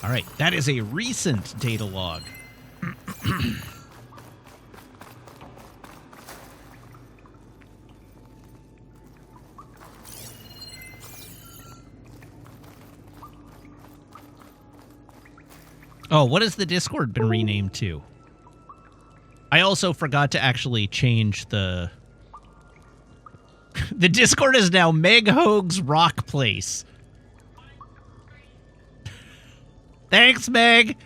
All right, that is a recent data log. Oh, what has the Discord been renamed to? I also forgot to actually change the... The Discord is now Meg Hoag's Rock Place. Thanks, Meg.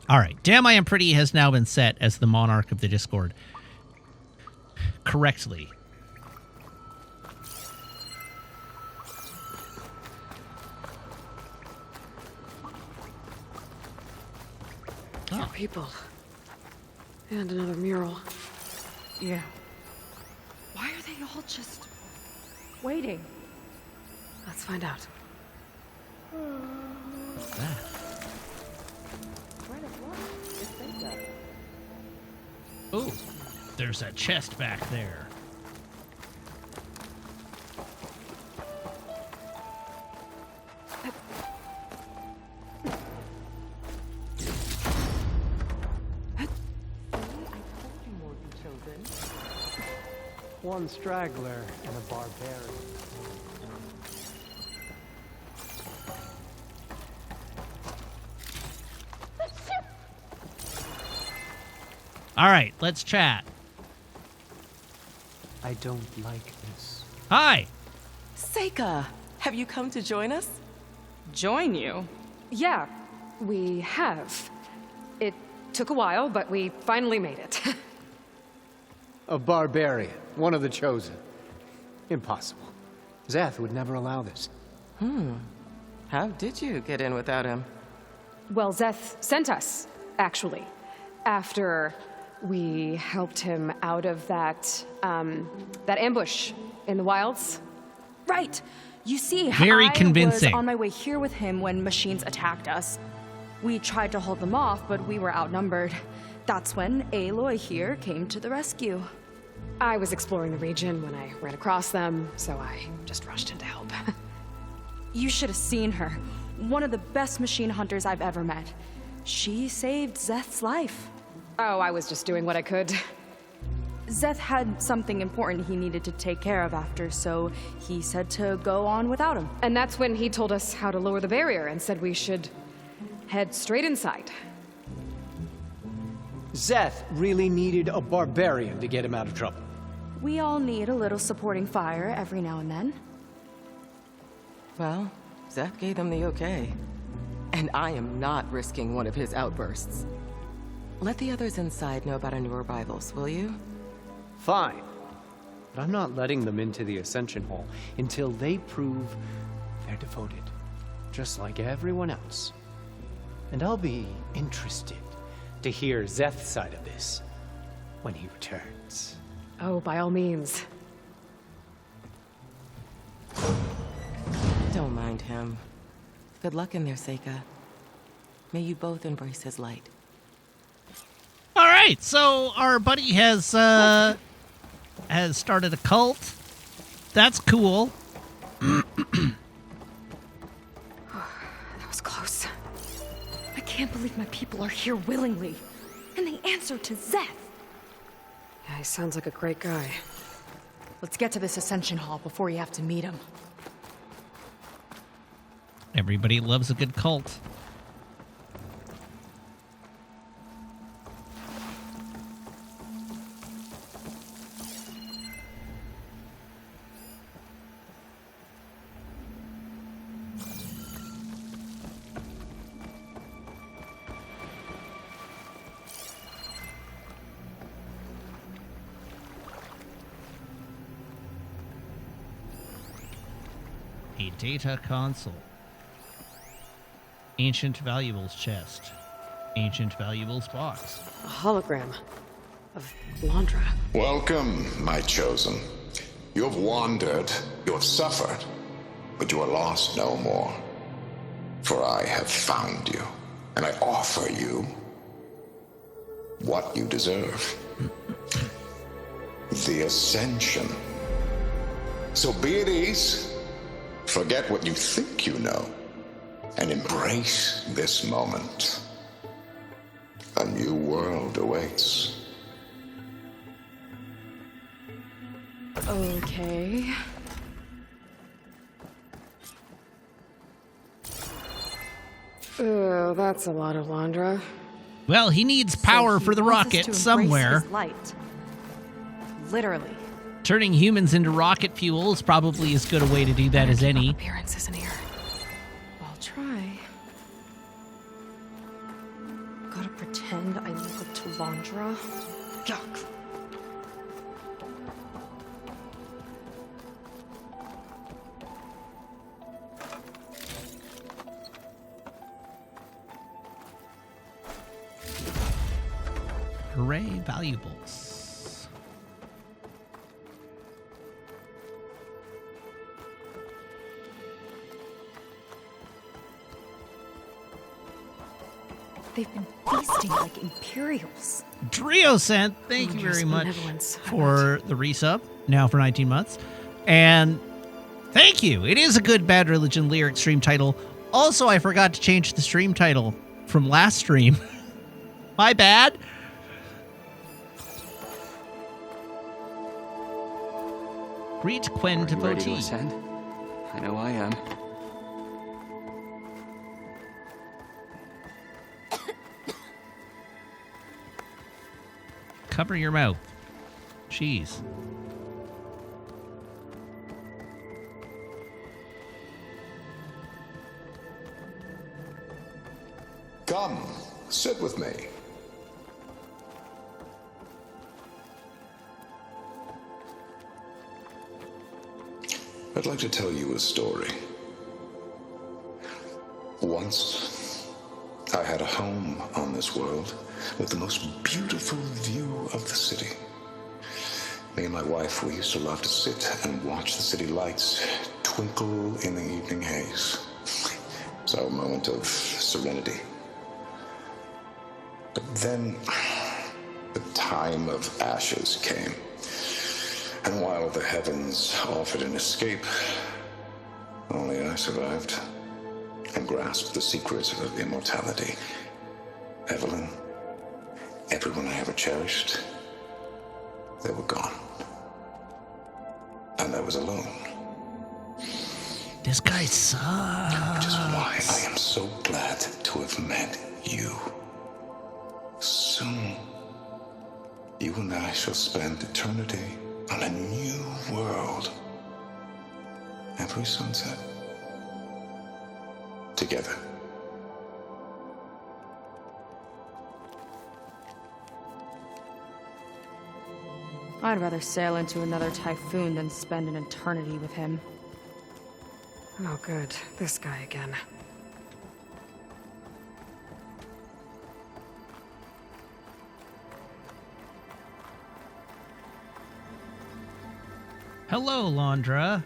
All right. Damn, I Am Pretty has now been set as the monarch of the Discord. Correctly. More people. And another mural. Yeah. Why are they all just waiting? Let's find out. What's that? Oh, there's a chest back there. One straggler and a barbarian. All right, let's chat. I don't like this. Hi. Seika, have you come to join us? Join you? Yeah, we have. It took a while, but we finally made it. A barbarian, one of the chosen. Impossible. Zeth would never allow this. How did you get in without him? Well, Zeth sent us, actually. After we helped him out of that ambush in the wilds. Right! You see, Very convincing. I was on my way here with him when machines attacked us. We tried to hold them off, but we were outnumbered. That's when Aloy here came to the rescue. I was exploring the region when I ran across them, so I just rushed in to help. You should have seen her. One of the best machine hunters I've ever met. She saved Zeth's life. Oh, I was just doing what I could. Zeth had something important he needed to take care of after, so he said to go on without him. And that's when he told us how to lower the barrier and said we should head straight inside. Zeth really needed a barbarian to get him out of trouble. We all need a little supporting fire every now and then. Well, Zeth gave them the okay. And I am not risking one of his outbursts. Let the others inside know about our new arrivals, will you? Fine. But I'm not letting them into the Ascension Hall until they prove they're devoted. Just like everyone else. And I'll be interested to hear Zeth's side of this when he returns. Oh, by all means. Don't mind him. Good luck in there, Seika. May you both embrace his light. All right, so our buddy has started a cult. That's cool. That was close. I can't believe my people are here willingly. And they answer to Zeth. Yeah, he sounds like a great guy. Let's get to this Ascension Hall before you have to meet him. Everybody loves a good cult. A data console. Ancient valuables chest. Ancient valuables box. A hologram of Londra. Welcome, my chosen. You have wandered, you have suffered, but you are lost no more. For I have found you, and I offer you what you deserve. The Ascension. So be at ease. Forget what you think you know, and embrace this moment. A new world awaits. Okay. Oh, that's a lot of Londra. Well, he needs power So for he the wants us rocket to embrace somewhere. his light. Literally. Turning humans into rocket fuel is probably as good a way to do that as any. Appearance isn't here. I'll try. Gotta pretend I look up to Londra. Yuck. Hooray, valuables. They've been feasting like Imperials. Driosent, thank you Wondrous very much benevolence, I for the resub, now for 19 months. And thank you. It is a good Bad Religion lyric stream title. Also, I forgot to change the stream title from last stream. My bad. Greet Quen Are you ready to devotee. ascend? I know I am. Cover your mouth. Jeez. Come, sit with me. I'd like to tell you a story. Once, I had a home on this world with the most beautiful view of the city. Me and my wife, we used to love to sit and watch the city lights twinkle in the evening haze. So a moment of serenity. But then the time of ashes came. And while the heavens offered an escape, only I survived and grasped the secrets of immortality. Evelyn, everyone I ever cherished, they were gone. And I was alone. This guy sucks. Which is why I am so glad to have met you. Soon, you and I shall spend eternity on a new world. Every sunset. Together. I'd rather sail into another typhoon than spend an eternity with him. Oh, good. This guy again. Hello, Londra.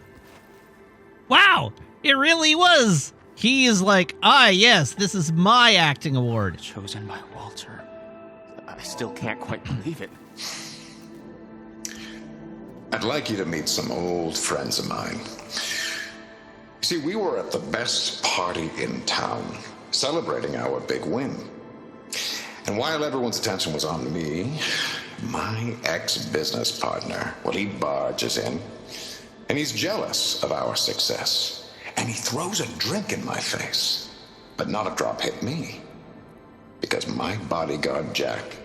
Wow, it really was. He is like, yes, this is my acting award. Chosen by Walter. I still can't quite believe it. I'd like you to meet some old friends of mine. See, we were at the best party in town, celebrating our big win. And while everyone's attention was on me, my ex-business partner, well, he barges in, and he's jealous of our success. And he throws a drink in my face, but not a drop hit me. Because my bodyguard, Jack,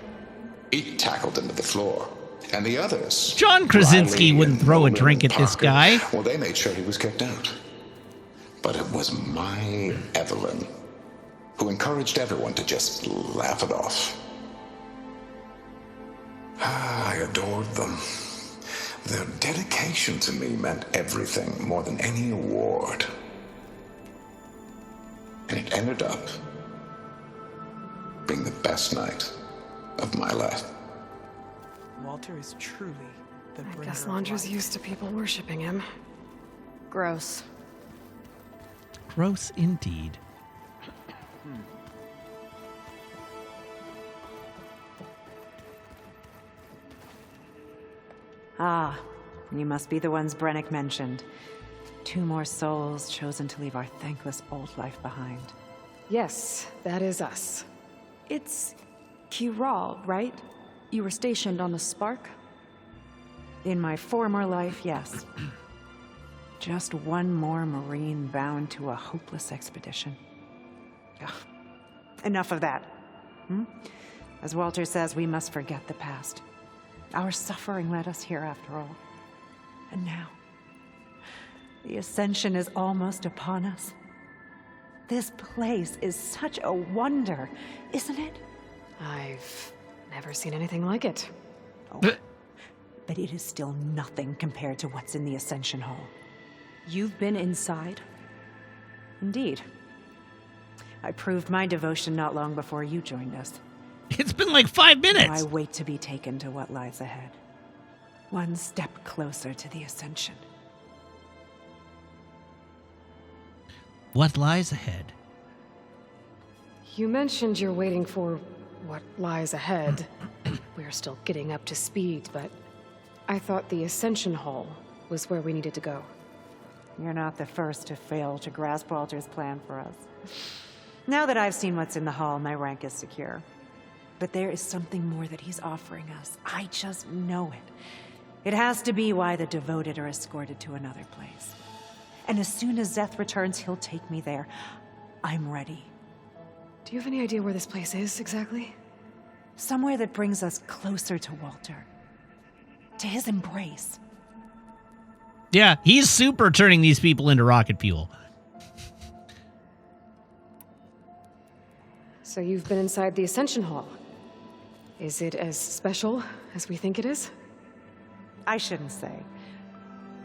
he tackled him to the floor. And the others... John Krasinski Riley wouldn't and throw a Nolan drink at this Parker, guy. Well, they made sure he was kicked out. But it was my Evelyn who encouraged everyone to just laugh it off. I adored them. Their dedication to me meant everything, more than any award. And it ended up being the best night of my life. Walter is truly the bringer I guess of Londra's light. used to people worshipping him. Gross. Gross indeed. Ah, you must be the ones Brennick mentioned. 2 more souls chosen to leave our thankless old life behind. Yes, that is us. It's Kiral, right? You were stationed on the Spark? In my former life, yes. Just one more Marine bound to a hopeless expedition. Ugh. Enough of that. As Walter says, we must forget the past. Our suffering led us here after all. And now, the ascension is almost upon us. This place is such a wonder, isn't it? I've never seen anything like it. Oh, but it is still nothing compared to what's in the Ascension Hall. You've been inside? Indeed. I proved my devotion not long before you joined us. It's been like 5 minutes. Now I wait to be taken to what lies ahead. One step closer to the Ascension. What lies ahead? You mentioned you're waiting for what lies ahead. We're still getting up to speed, but I thought the Ascension Hall was where we needed to go. You're not the first to fail to grasp Walter's plan for us. Now that I've seen what's in the hall, my rank is secure. But there is something more that he's offering us. I just know it. It has to be why the devoted are escorted to another place. And as soon as Zeth returns, he'll take me there. I'm ready. Do you have any idea where this place is, exactly? Somewhere that brings us closer to Walter. To his embrace. Yeah, he's super turning these people into rocket fuel. So you've been inside the Ascension Hall. Is it as special as we think it is? I shouldn't say.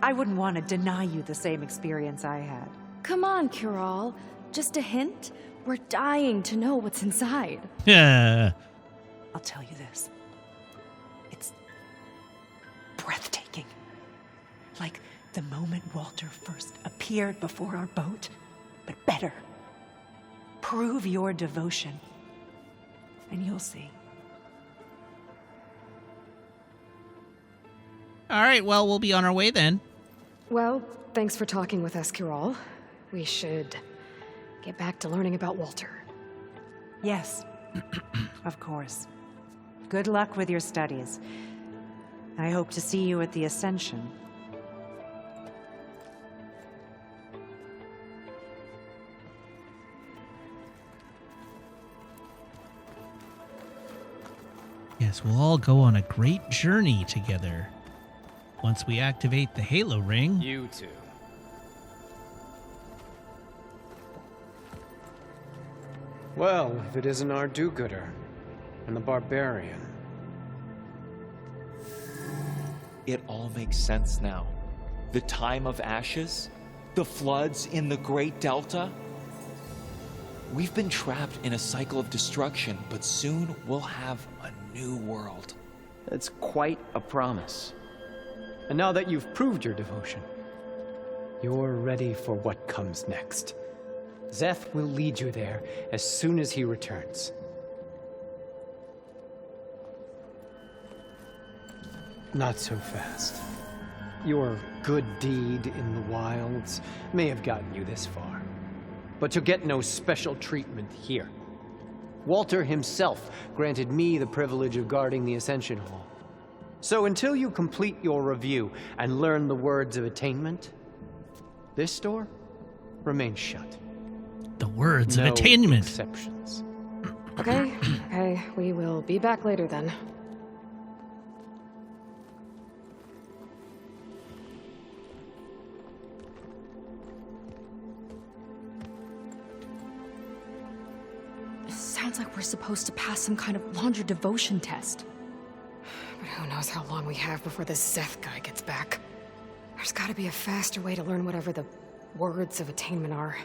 I wouldn't want to deny you the same experience I had. Come on, Kiral. Just a hint? We're dying to know what's inside. Yeah. I'll tell you this. It's breathtaking. Like the moment Walter first appeared before our boat, but better. Prove your devotion, and you'll see. All right, well, we'll be on our way then. Well, thanks for talking with us, Kiral. We should get back to learning about Walter. Yes, of course. Good luck with your studies. I hope to see you at the Ascension. Yes, we'll all go on a great journey together. Once we activate the Halo ring. You too. Well, if it isn't our do-gooder and the barbarian. It all makes sense now. The time of ashes, the floods in the Great Delta. We've been trapped in a cycle of destruction, but soon we'll have a new world. That's quite a promise. And now that you've proved your devotion, you're ready for what comes next. Zeth will lead you there as soon as he returns. Not so fast. Your good deed in the wilds may have gotten you this far, but you'll get no special treatment here. Walter himself granted me the privilege of guarding the Ascension Hall. So until you complete your review and learn the words of attainment, this door remains shut. The words of No attainment. exceptions. Okay, we will be back later then. It sounds like we're supposed to pass some kind of Laundra devotion test. But who knows how long we have before this Zeth guy gets back. There's gotta be a faster way to learn whatever the words of attainment are.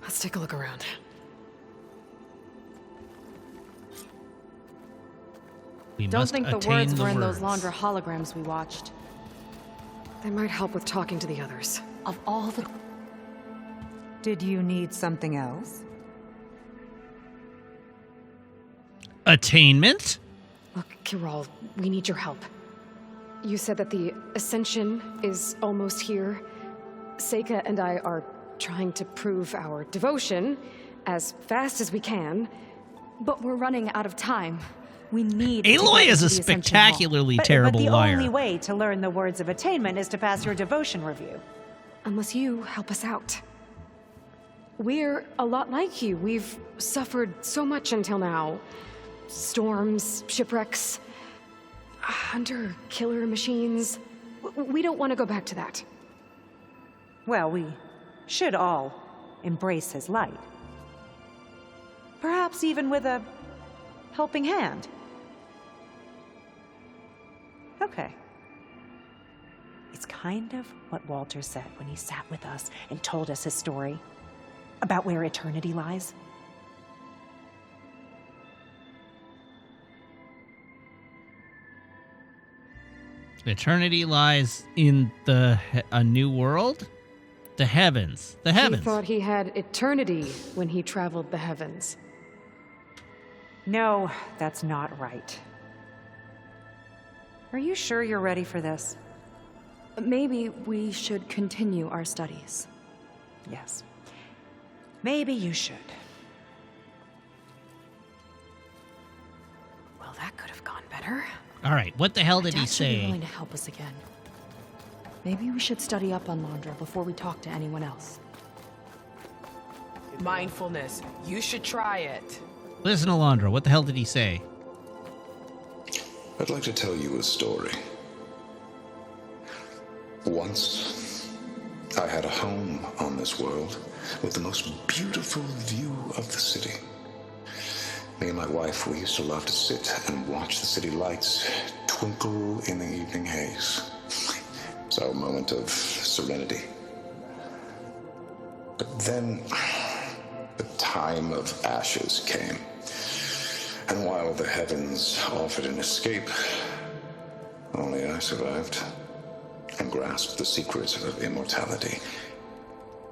Let's take a look around. We Don't must think the attain words the were in those words. Laundra holograms we watched. They might help with talking to the others. Of all the... Did you need something else? Attainment? Look, Kiral, we need your help. You said that the Ascension is almost here. Seika and I are trying to prove our devotion as fast as we can. But we're running out of time. We need to Aloy get is to a the Ascension spectacularly But terrible the liar. only way to learn the words of attainment is to pass your devotion review. Unless you help us out. We're a lot like you. We've suffered so much until now. Storms, shipwrecks, hunter-killer machines. We don't want to go back to that. Well, we should all embrace his light. Perhaps even with a helping hand. Okay. It's kind of what Walter said when he sat with us and told us his story about where eternity lies. Eternity lies in a new world? The heavens. The heavens. He thought he had eternity when he traveled the heavens. No, that's not right. Are you sure you're ready for this? Maybe we should continue our studies. Yes. Maybe you should. Well, that could have gone better. All right, what the hell did he Dad should be say? willing to help us again. Maybe we should study up on Laundra before we talk to anyone else. Mindfulness. You should try it. Listen, Alondra, what the hell did he say? I'd like to tell you a story. Once, I had a home on this world with the most beautiful view of the city. Me and my wife, we used to love to sit and watch the city lights twinkle in the evening haze. It's our moment of serenity. But then, the time of ashes came. And while the heavens offered an escape, only I survived. and grasped the secrets of immortality.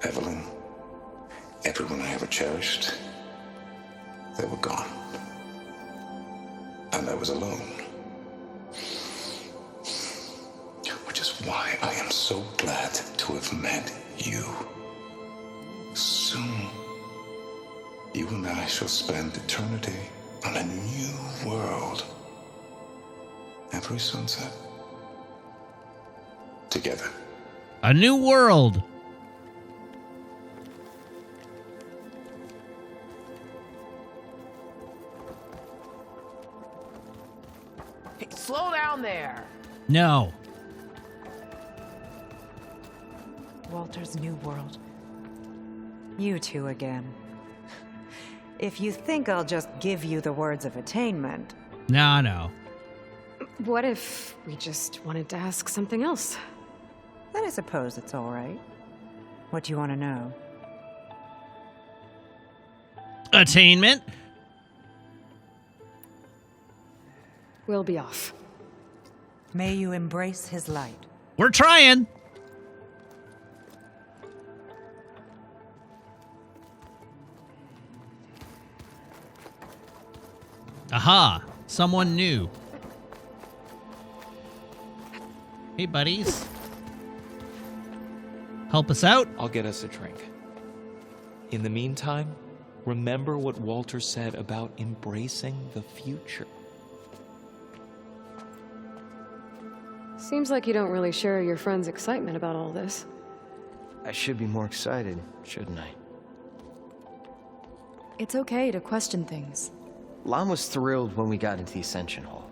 Evelyn, everyone I ever cherished, they were gone. And I was alone. Which is why I am so glad to have met you. Soon, you and I shall spend eternity on a new world. Every sunset. Together. A new world. Hey, slow down there. No. Walter's new world. You two again. If you think I'll just give you the words of attainment... No. What if we just wanted to ask something else? Then I suppose it's all right. What do you want to know? Attainment? We'll be off. May you embrace his light. We're trying. Aha! Someone new. Hey, buddies. Help us out? I'll get us a drink. In the meantime, remember what Walter said about embracing the future. Seems like you don't really share your friend's excitement about all this. I should be more excited, shouldn't I? It's okay to question things. Lon was thrilled when we got into the Ascension Hall.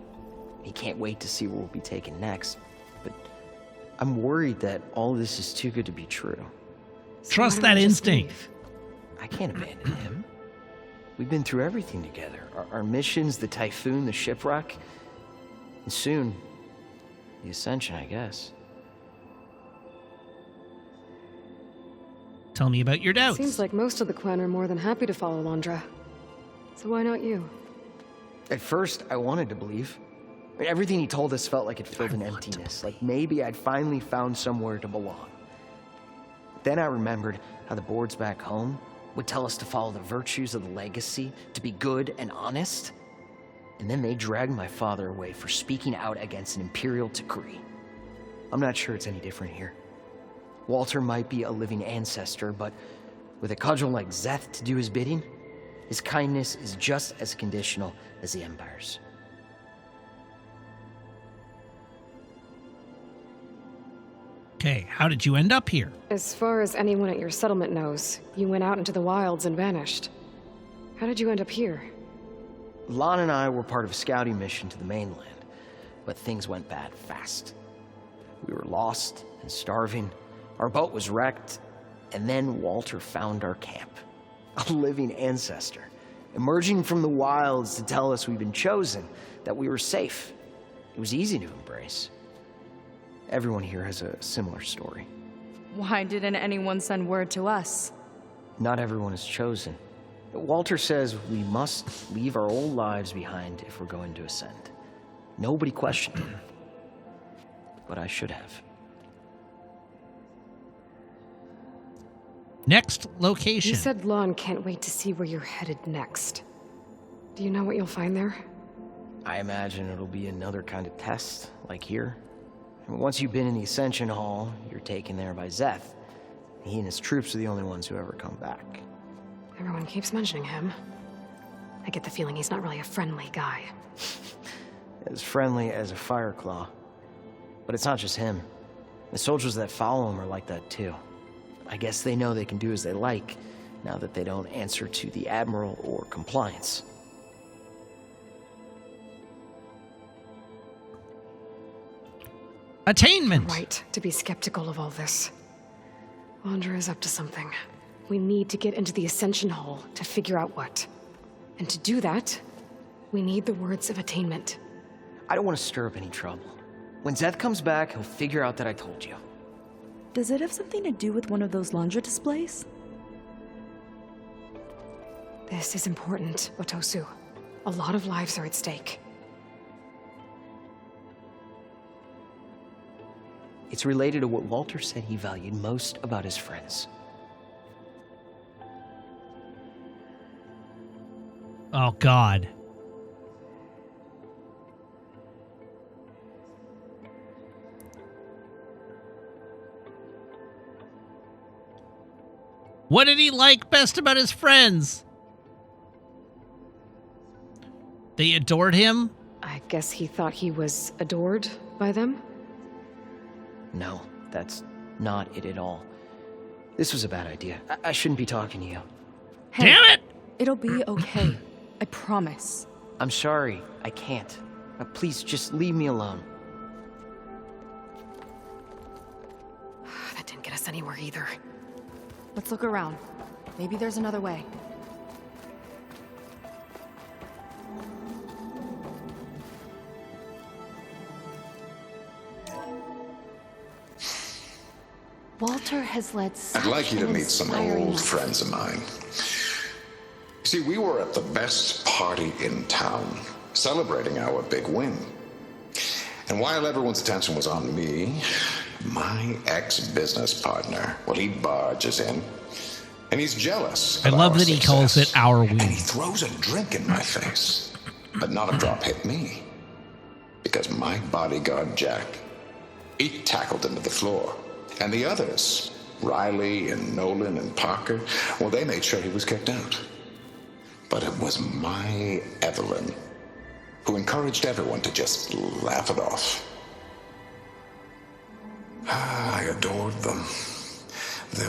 He can't wait to see where we'll be taken next, but I'm worried that all this is too good to be true. Trust that instinct. I can't abandon him. We've been through everything together. Our missions, the typhoon, the shipwreck, and soon, the Ascension, I guess. Tell me about your doubts. Seems like most of the clan are more than happy to follow Londra. So why not you? At first, I wanted to believe. I mean, everything he told us felt like it filled an emptiness. Like maybe I'd finally found somewhere to belong. Then I remembered how the boards back home would tell us to follow the virtues of the legacy, to be good and honest. And then they dragged my father away for speaking out against an imperial decree. I'm not sure it's any different here. Walter might be a living ancestor, but with a cudgel like Szeth to do his bidding, his kindness is just as conditional as the Empire's. Okay, how did you end up here? As far as anyone at your settlement knows, you went out into the wilds and vanished. How did you end up here? Lon and I were part of a scouting mission to the mainland, but things went bad fast. We were lost and starving, our boat was wrecked, and then Walter found our camp. A living ancestor, emerging from the wilds to tell us we'd been chosen, that we were safe. It was easy to embrace. Everyone here has a similar story. Why didn't anyone send word to us? Not everyone is chosen. Walter says we must leave our old lives behind if we're going to ascend. Nobody questioned him. But I should have. Next location. You said Lon can't wait to see where you're headed next. Do you know what you'll find there? I imagine it'll be another kind of test, like here. And once you've been in the Ascension Hall, you're taken there by Szeth. He and his troops are the only ones who ever come back. Everyone keeps mentioning him. I get the feeling he's not really a friendly guy. As friendly as a Fireclaw. But it's not just him. The soldiers that follow him are like that too. I guess they know they can do as they like, now that they don't answer to the Admiral or compliance. Attainment! Right, to be skeptical of all this. Londra is up to something. We need to get into the Ascension Hall to figure out what. And to do that, we need the words of attainment. I don't want to stir up any trouble. When Szeth comes back, he'll figure out that I told you. Does it have something to do with one of those Londra displays? This is important, Otosu. A lot of lives are at stake. It's related to what Walter said he valued most about his friends. Oh, God. What did he like best about his friends? They adored him? I guess he thought he was adored by them? No, that's not it at all. This was a bad idea. I shouldn't be talking to you. Hey, Damn it! It'll be okay. I promise. I'm sorry, I can't. Please, just leave me alone. That didn't get us anywhere either. Let's look around. Maybe there's another way. Walter has led such I'd like you to an meet some inspiring old life. friends of mine. See, we were at the best party in town, celebrating our big win. And while everyone's attention was on me, my ex-business partner, well, he barges in, and he's jealous. I of love our that he calls success. it our win. And he throws a drink in my face, but not a drop hit me, because my bodyguard, Jack, he tackled him to the floor. And the others, Riley and Nolan and Parker, well, they made sure he was kicked out. But it was my Evelyn who encouraged everyone to just laugh it off. I adored them.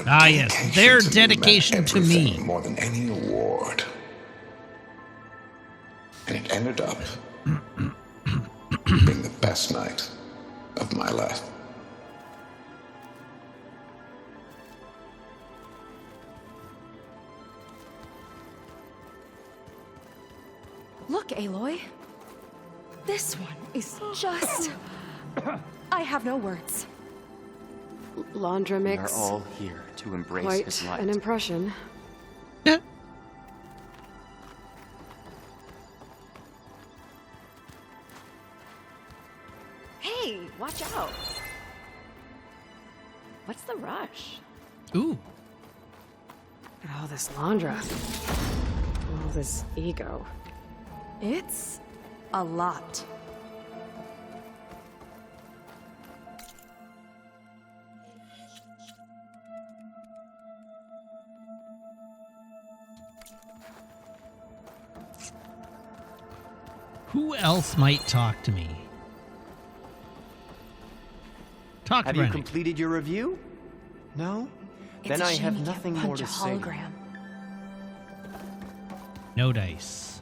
Yes, their dedication to me. More than any award. And it ended up being the best night of my life. Look, Aloy. This one is just... I have no words. Laundra We are mix. all here to embrace Quite his light. an impression. Hey, watch out. What's the rush? Ooh. All this Laundra. All this ego. It's a lot. Who else might talk to me? Talk to Have you Brennan. completed your review? No? Then I have nothing more to say. Hologram. No dice.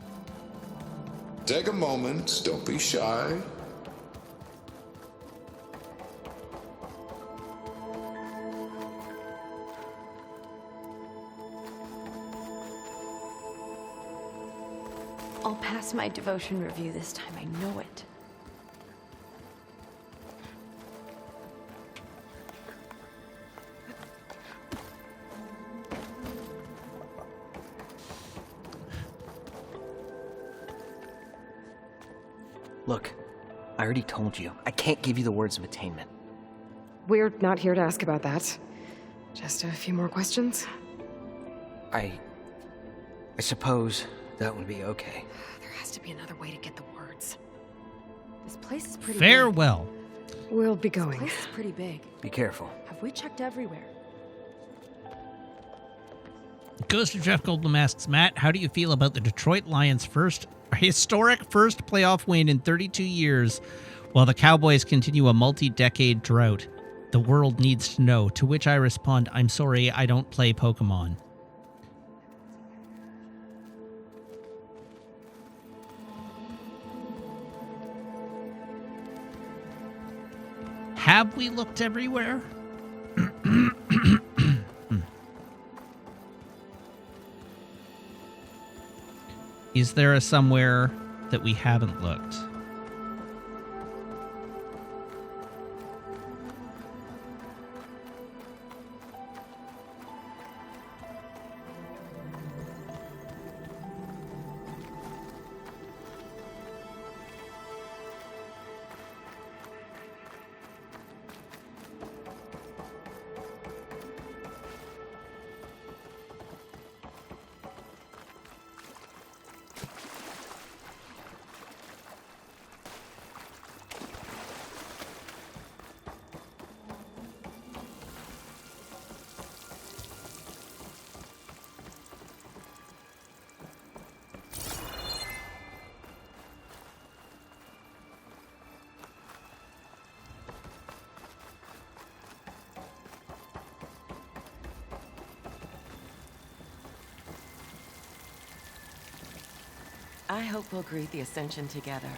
Take a moment, don't be shy. I'll pass my devotion review this time. I know it. Look, I already told you. I can't give you the words of attainment. We're not here to ask about that. Just a few more questions. I suppose that would be okay. There has to be another way to get the words. This place is pretty Farewell. We'll be big. going. This place is pretty big. Be careful. Have we checked everywhere? Ghost of Jeff Goldblum asks, Matt, how do you feel about the Detroit Lions' historic first playoff win in 32 years while the Cowboys continue a multi-decade drought? The world needs to know. To which I respond, I'm sorry, I don't play Pokemon. Have we looked everywhere? Is there a somewhere that we haven't looked? I hope we'll greet the Ascension together.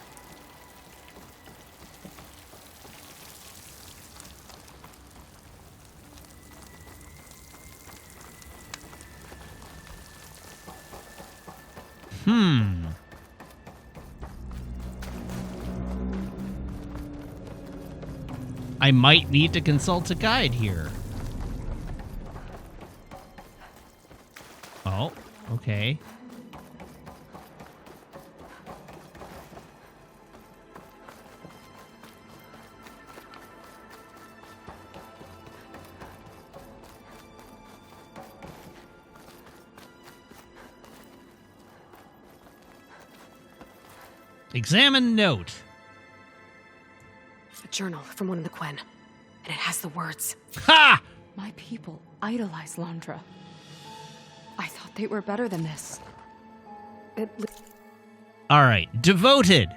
I might need to consult a guide here. Oh, okay. Examine note. A journal from one of the Quen. And it has the words. Ha! My people idolize Londra. I thought they were better than this. All right. Devoted.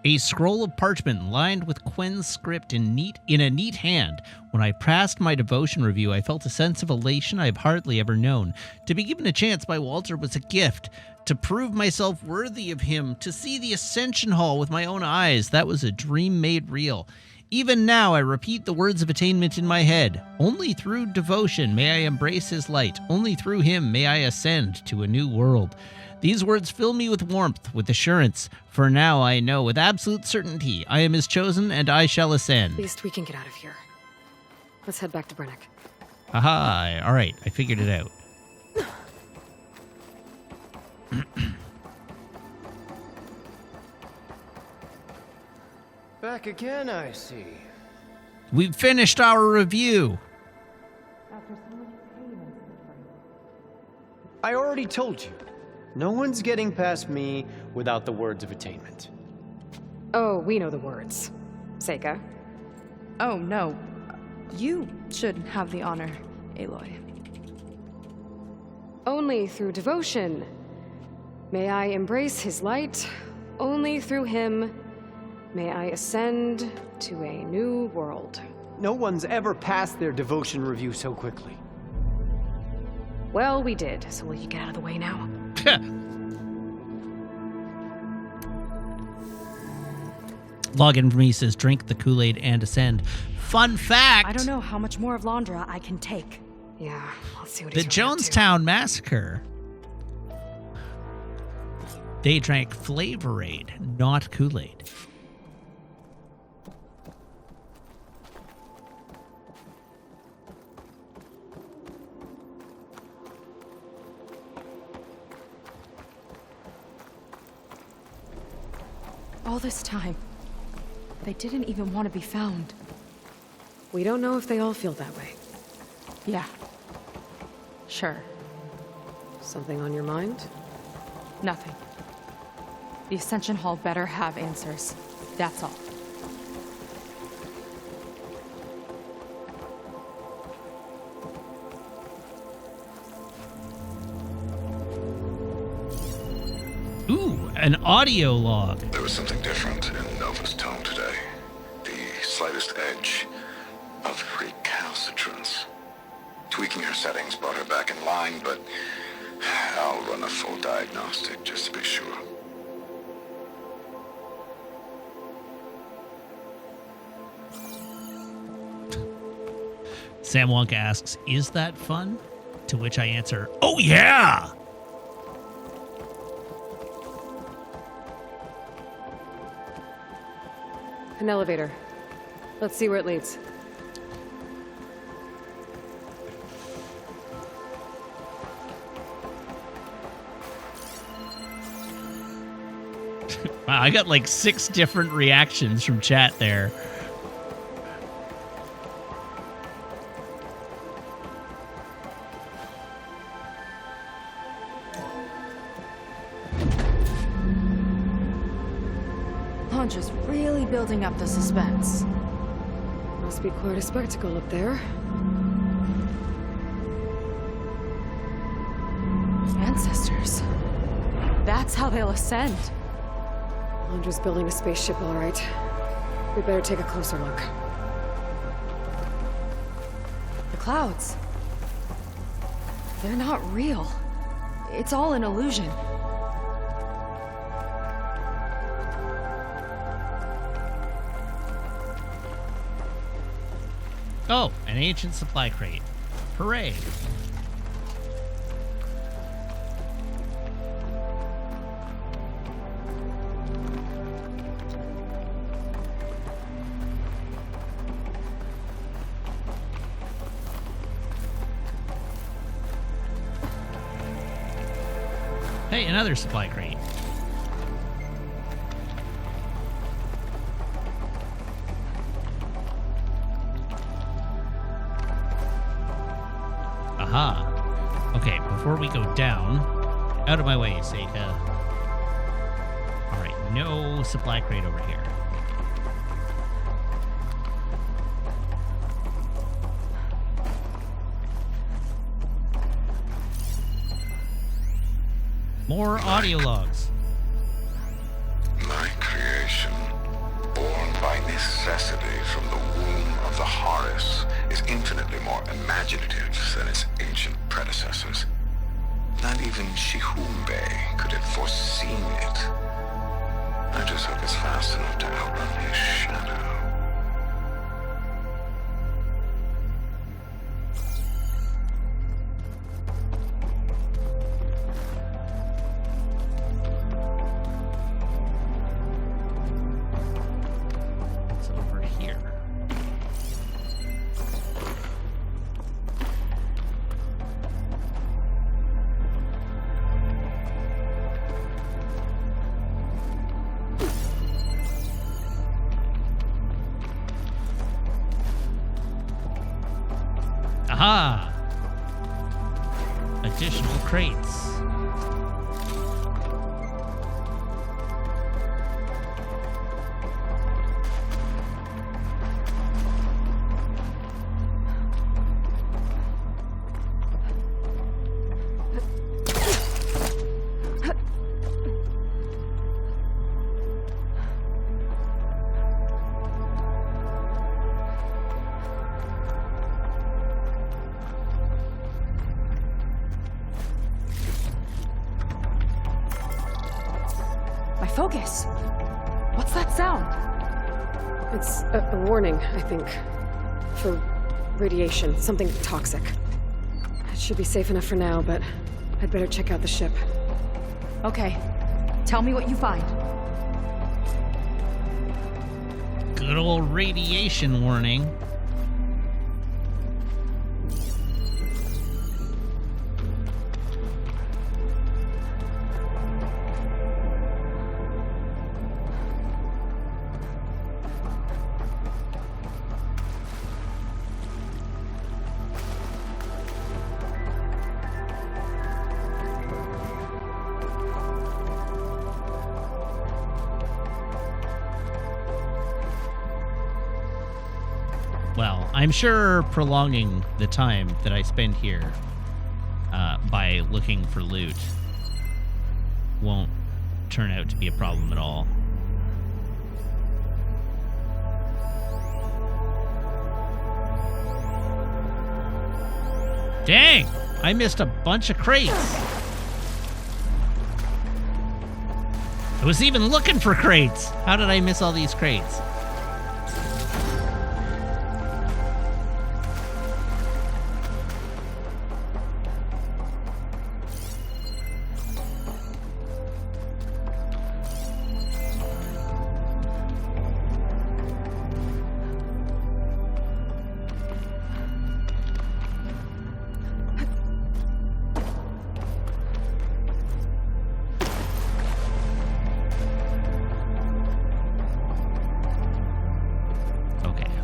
A scroll of parchment lined with Quen's script in a neat hand. When I passed my devotion review, I felt a sense of elation I have hardly ever known. To be given a chance by Walter was a gift. To prove myself worthy of him, to see the Ascension Hall with my own eyes, that was a dream made real. Even now, I repeat the words of attainment in my head. Only through devotion may I embrace his light. Only through him may I ascend to a new world. These words fill me with warmth, with assurance. For now I know with absolute certainty I am his chosen and I shall ascend. At least we can get out of here. Let's head back to Brennick. Aha, all right, I figured it out. Back again, I see. We've finished our review. I already told you. No one's getting past me without the words of attainment. Oh, we know the words. Seika. Oh, no. You should have the honor, Aloy. Only through devotion may I embrace his light. Only through him may I ascend to a new world. No one's ever passed their devotion review so quickly. Well, we did, so will you get out of the way now? Login for me says drink the Kool-Aid and ascend. Fun fact! I don't know how much more of Londra I can take. Yeah, let's see what The he's really up to. Jonestown Massacre. They drank Flavor-Aid, not Kool-Aid. All this time, they didn't even want to be found. We don't know if they all feel that way. Yeah. Sure. Something on your mind? Nothing. The Ascension Hall better have answers. That's all. Ooh, an audio log. There was something different in Nova's tone today. The slightest edge of recalcitrance. Tweaking her settings brought her back in line, but I'll run a full diagnostic just to be sure. Sam Wonka asks, is that fun? To which I answer, oh yeah! An elevator. Let's see where it leads. Wow, I got like 6 different reactions from chat there. Just really building up the suspense. Must be quite a spectacle up there. Ancestors. That's how they'll ascend. Londra's building a spaceship, all right. We better take a closer look. The clouds. They're not real. It's all an illusion. Oh, an ancient supply crate. Hooray. Hey, another supply crate. Aha. Okay, before we go down, out of my way, Seika. Alright, no supply crate over here. More audio logs. My creation, born by necessity from the womb of the Horus, is infinitely more imaginative than its ancient predecessors. Not even Shihumbe could have foreseen it. I just hope it's fast enough to outrun his shadow. It's over here. Aha! Additional crates. My focus. What's that sound? It's a warning, I think. For radiation, something toxic. It should be safe enough for now, but I'd better check out the ship. Okay. Tell me what you find. Good old radiation warning. Well, I'm sure prolonging the time that I spend here by looking for loot won't turn out to be a problem at all. Dang! I missed a bunch of crates. I was even looking for crates. How did I miss all these crates?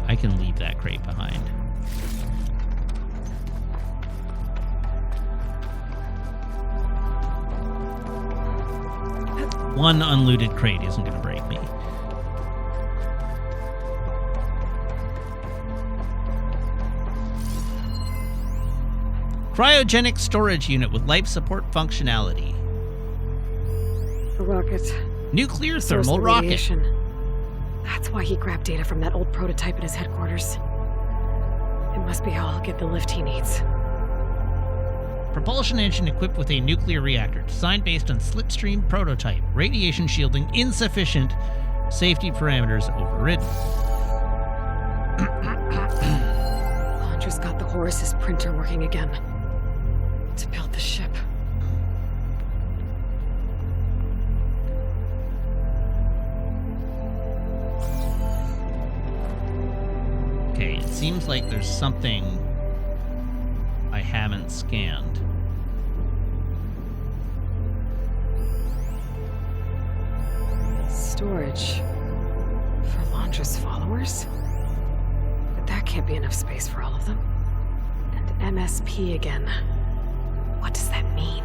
I can leave that crate behind. One unlooted crate isn't going to break me. Cryogenic storage unit with life support functionality. A rocket. Nuclear Source thermal of rocket. radiation. That's why he grabbed data from that old prototype at his headquarters. It must be how I'll get the lift he needs. Propulsion engine equipped with a nuclear reactor, designed based on slipstream prototype. Radiation shielding insufficient. Safety parameters overridden. Horace's printer working again. To build the ship. Okay, it seems like there's something I haven't scanned. Storage. For Londra's followers? But that can't be enough space for all of them. And MSP again. What does that mean?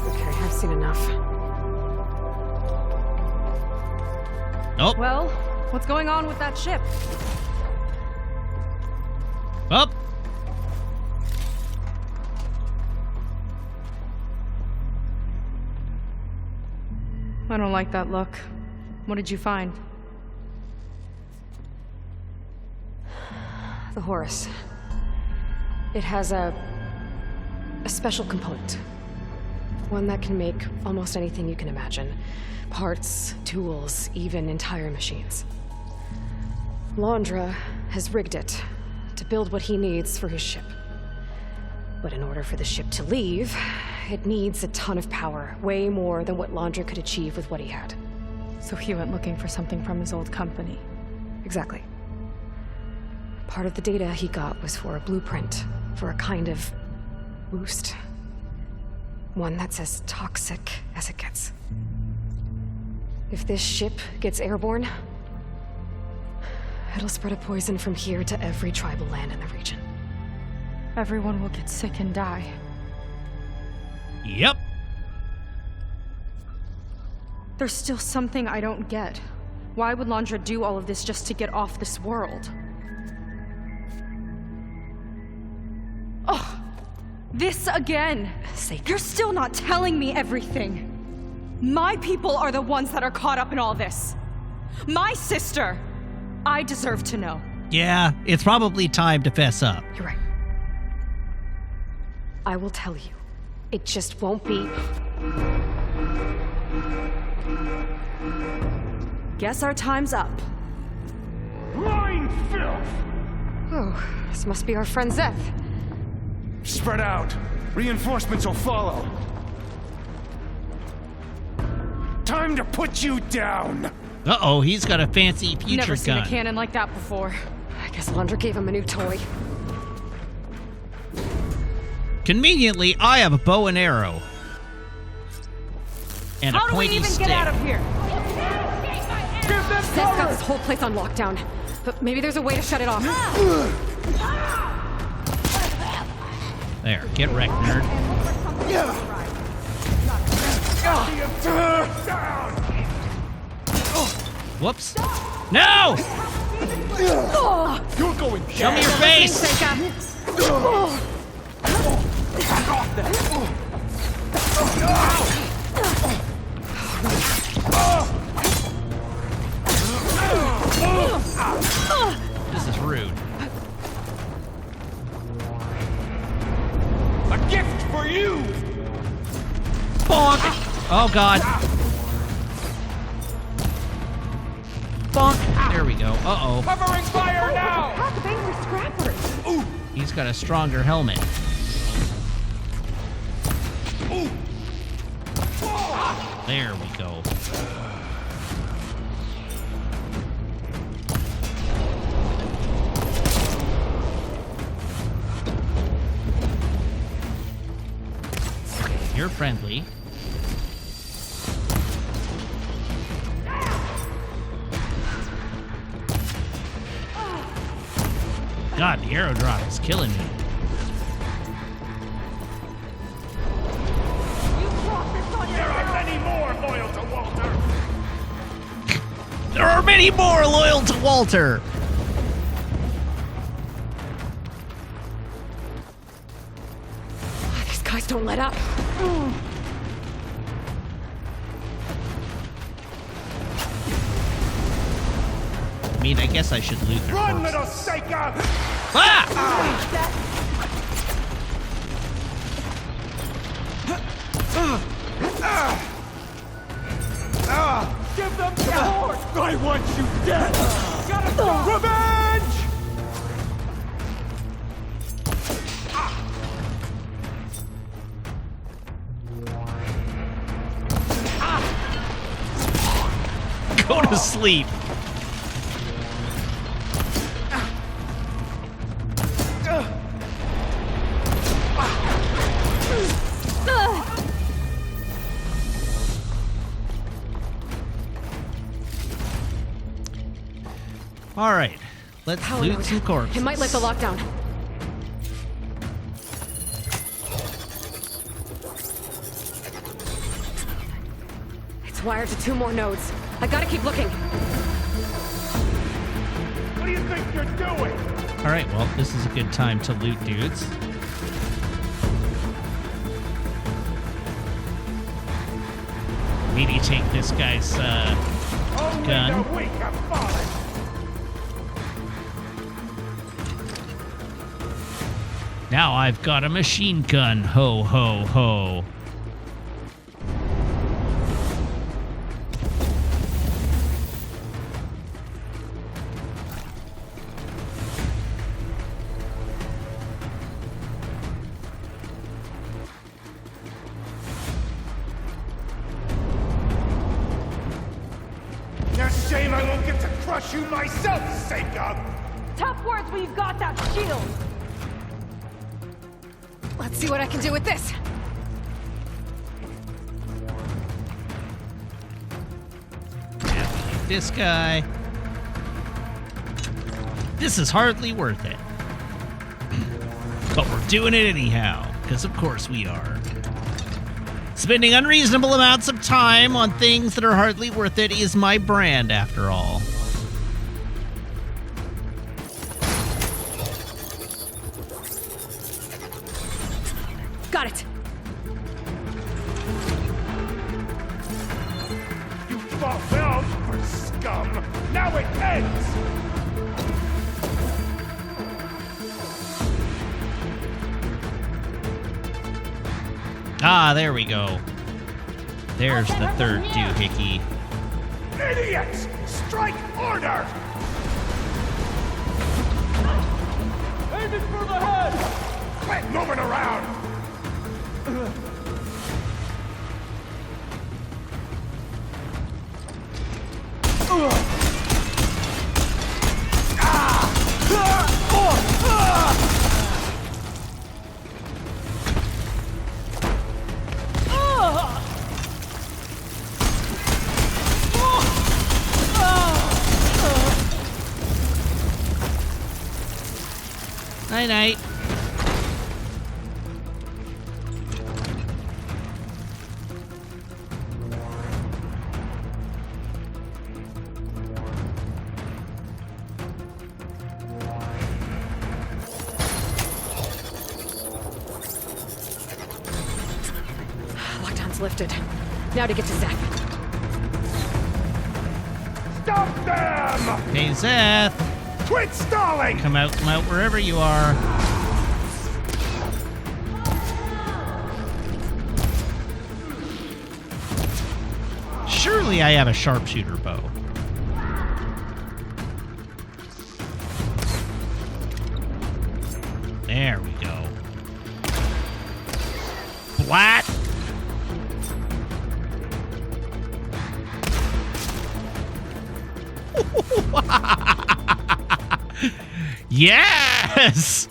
Okay, I've seen enough. Oh. Well, what's going on with that ship? Up. I don't like that look. What did you find? The Horus. It has a special component. One that can make almost anything you can imagine. Parts, tools, even entire machines. Londra has rigged it to build what he needs for his ship. But in order for the ship to leave, it needs a ton of power, way more than what Londra could achieve with what he had. So he went looking for something from his old company. Exactly. Part of the data he got was for a blueprint, for a kind of boost. One that's as toxic as it gets. If this ship gets airborne, it'll spread a poison from here to every tribal land in the region. Everyone will get sick and die. Yep. There's still something I don't get. Why would Londra do all of this just to get off this world? Oh, this again! You're still not telling me everything. My people are the ones that are caught up in all this. My sister! I deserve to know. Yeah, it's probably time to fess up. You're right. I will tell you. It just won't be... Guess our time's up. Lying filth! Oh, this must be our friend Zeth. Spread out. Reinforcements will follow. Time to put you down! Uh-oh, he's got a fancy future Never seen gun. a cannon like that before. I guess Londra gave him a new toy. Conveniently, I have a bow and arrow. And How a do we pointy even stick. get out of here? Zeth's got this whole place on lockdown. But maybe there's a way to shut it off. There, get wrecked, nerd. Whoops. No! You're going down. Show me your face! This is rude. A gift for you! Bonk! Oh, God. Bonk! There we go. Uh-oh. Covering fire now! Ooh. He's got a stronger helmet. Ooh. There we go. You're friendly. God, the arrow drop is killing me. There are many more loyal to Walter! There are many more loyal to Walter! These guys don't let up. I mean, I guess I should loot their Run, corpses. little Seika! Ah! Give them the horse! I want you dead! Revenge! Go to sleep. All right, let's loot some corpses. It might lift the lockdown. It's wired to 2 more nodes. I gotta keep looking. What do you think you're doing? All right, well, this is a good time to loot, dudes. Maybe take this guy's gun. The weak have fallen. Now I've got a machine gun. Ho, ho, ho. It's a shame I won't get to crush you myself, sake of. Tough words when you've got that shield. Let's see what I can do with this. This guy. This is hardly worth it. But we're doing it anyhow, because of course we are. Spending unreasonable amounts of time on things that are hardly worth it is my brand, after all. Got it. You fought well for scum. Now it ends. Ah, there we go. There's the third doohickey. Idiots! Strike order! Aiming for the head! Quit moving around! Night-night. Lockdown's lifted. Now to get to Zeth. Stop them! Hey, Zeth. Quit stalling! Come out wherever you are. Surely I have a sharpshooter bow. There we go. Blat! Yes!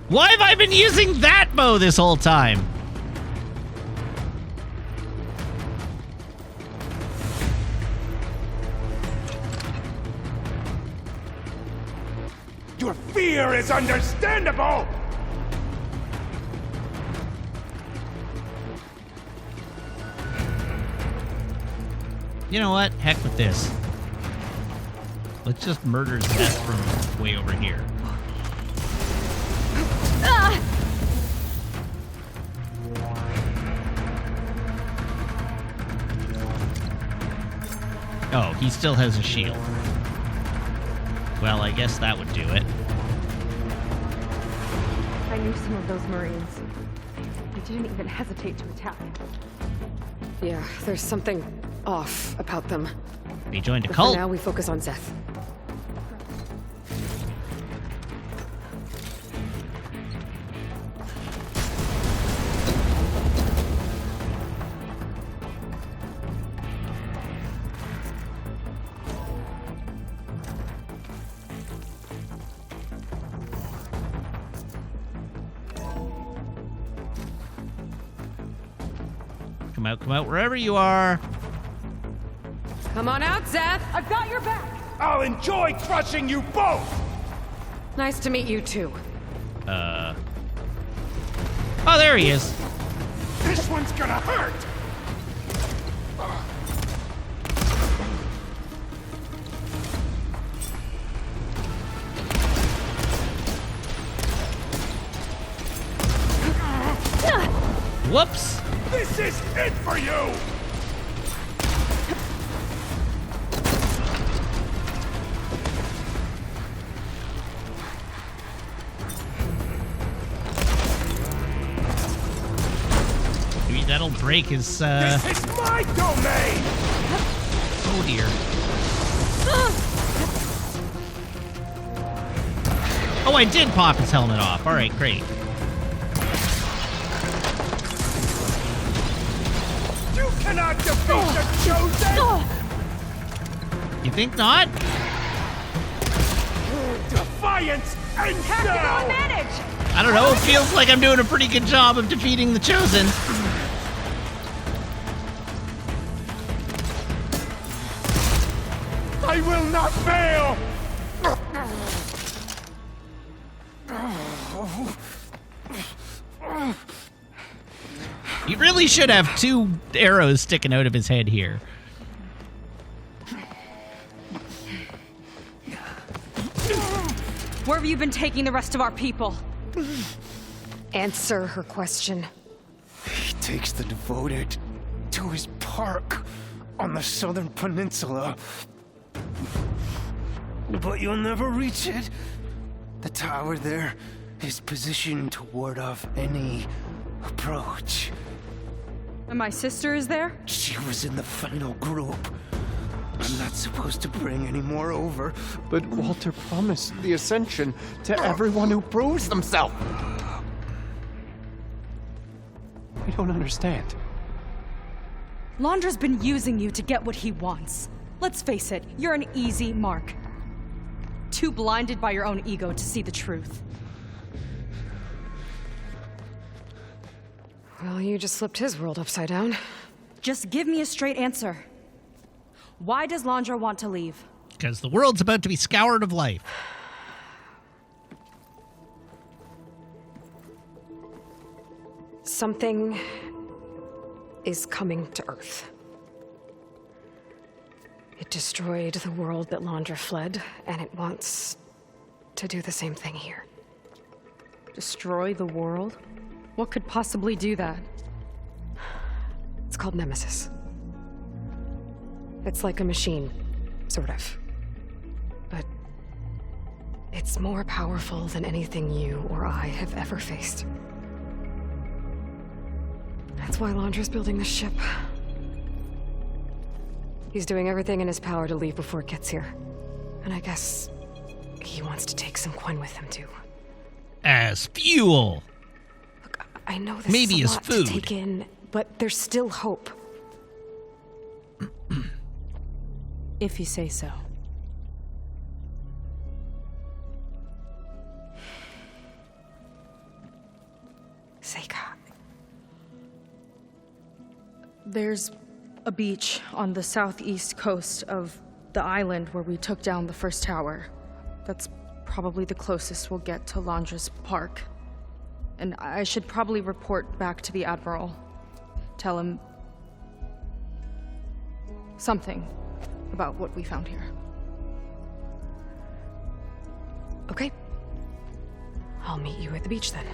Why have I been using that bow this whole time? Your fear is understandable! You know what? Heck with this. Let's just murder Zeth from way over here. Oh, he still has a shield. Well, I guess that would do it. I knew some of those Marines. They didn't even hesitate to attack. Yeah, there's something off about them. He joined a But cult. For now, we focus on Seth. Come out, wherever you are. Come on out, Seth. I've got your back. I'll enjoy crushing you both! Nice to meet you, too. Oh, there he is. This one's gonna hurt! Whoops. This is it for you! Maybe that'll break his, This is my domain! Oh, dear. Oh, I did pop his helmet off. All right, great. You cannot defeat the Chosen! You think not? Defiance and Tactical now! advantage! I don't know. It feels like I'm doing a pretty good job of defeating the Chosen. I will not fail! He really should have 2 arrows sticking out of his head here. Where have you been taking the rest of our people? Answer her question. He takes the devoted to his park on the southern peninsula. But you'll never reach it. The tower there is positioned to ward off any approach. And my sister is there? She was in the final group. I'm not supposed to bring any more over, but Walter promised the Ascension to everyone who proves themselves. I don't understand. Londra's been using you to get what he wants. Let's face it, you're an easy mark. Too blinded by your own ego to see the truth. Well, you just flipped his world upside down. Just give me a straight answer. Why does Londra want to leave? Because the world's about to be scoured of life. Something is coming to Earth. It destroyed the world that Londra fled, and it wants to do the same thing here. Destroy the world? What could possibly do that? It's called Nemesis. It's like a machine, sort of. But it's more powerful than anything you or I have ever faced. That's why Londra's building this ship. He's doing everything in his power to leave before it gets here. And I guess he wants to take some Quen with him, too. As fuel. Look, I know this Maybe is as a lot food. to take in, but there's still hope. If you say so. Seika. There's a beach on the southeast coast of the island where we took down the first tower. That's probably the closest we'll get to Londra's park. And I should probably report back to the Admiral. Tell him something about what we found here. Okay. I'll meet you at the beach then.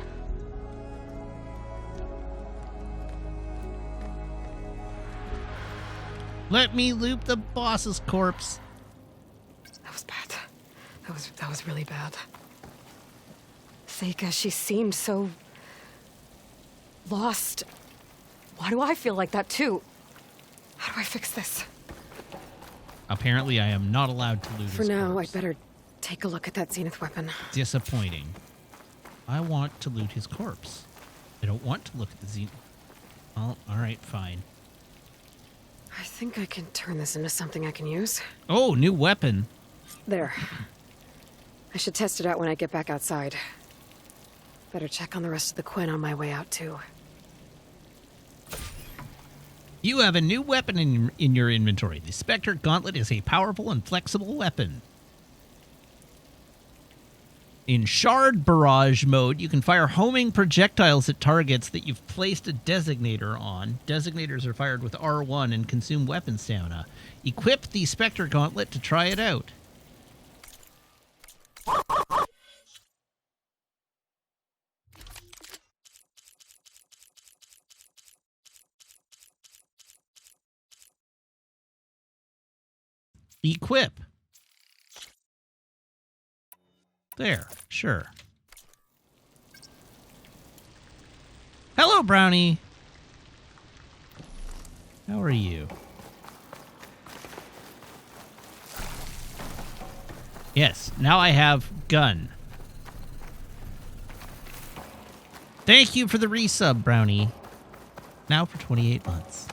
Let me loop the boss's corpse. That was bad. That was really bad. Seika, she seemed so lost. Why do I feel like that too? How do I fix this? Apparently, I am not allowed to loot For his now, corpse. I'd better take a look at that zenith weapon. Disappointing. I want to loot his corpse. I don't want to look at the zenith. Oh, all right, fine. I think I can turn this into something I can use. Oh, new weapon. There. I should test it out when I get back outside. Better check on the rest of the Quinn on my way out, too. You have a new weapon in your inventory. The Spectre Gauntlet is a powerful and flexible weapon. In Shard Barrage mode, you can fire homing projectiles at targets that you've placed a designator on. Designators are fired with R1 and consume weapon stamina. Equip the Spectre Gauntlet to try it out. Equip. There, sure. Hello, Brownie. How are you? Yes, now I have gun. Thank you for the resub, Brownie. Now for 28 months.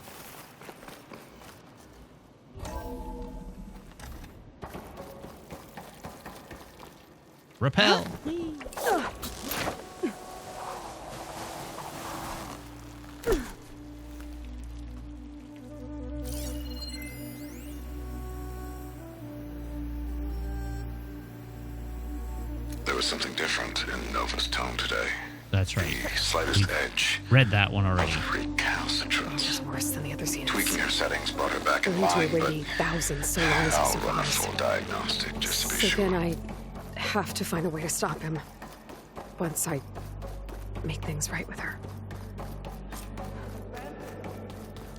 Repel. There was something different in Nova's tone today. That's right. The slightest edge. Read that one already. Recalcitrance. It's worse than the other zeniths. Tweaking her settings brought her back in Going to line, but irradiate thousands so long as I'll he run a survives. full diagnostic just to be So sure. then I have to find a way to stop him. Once I make things right with her.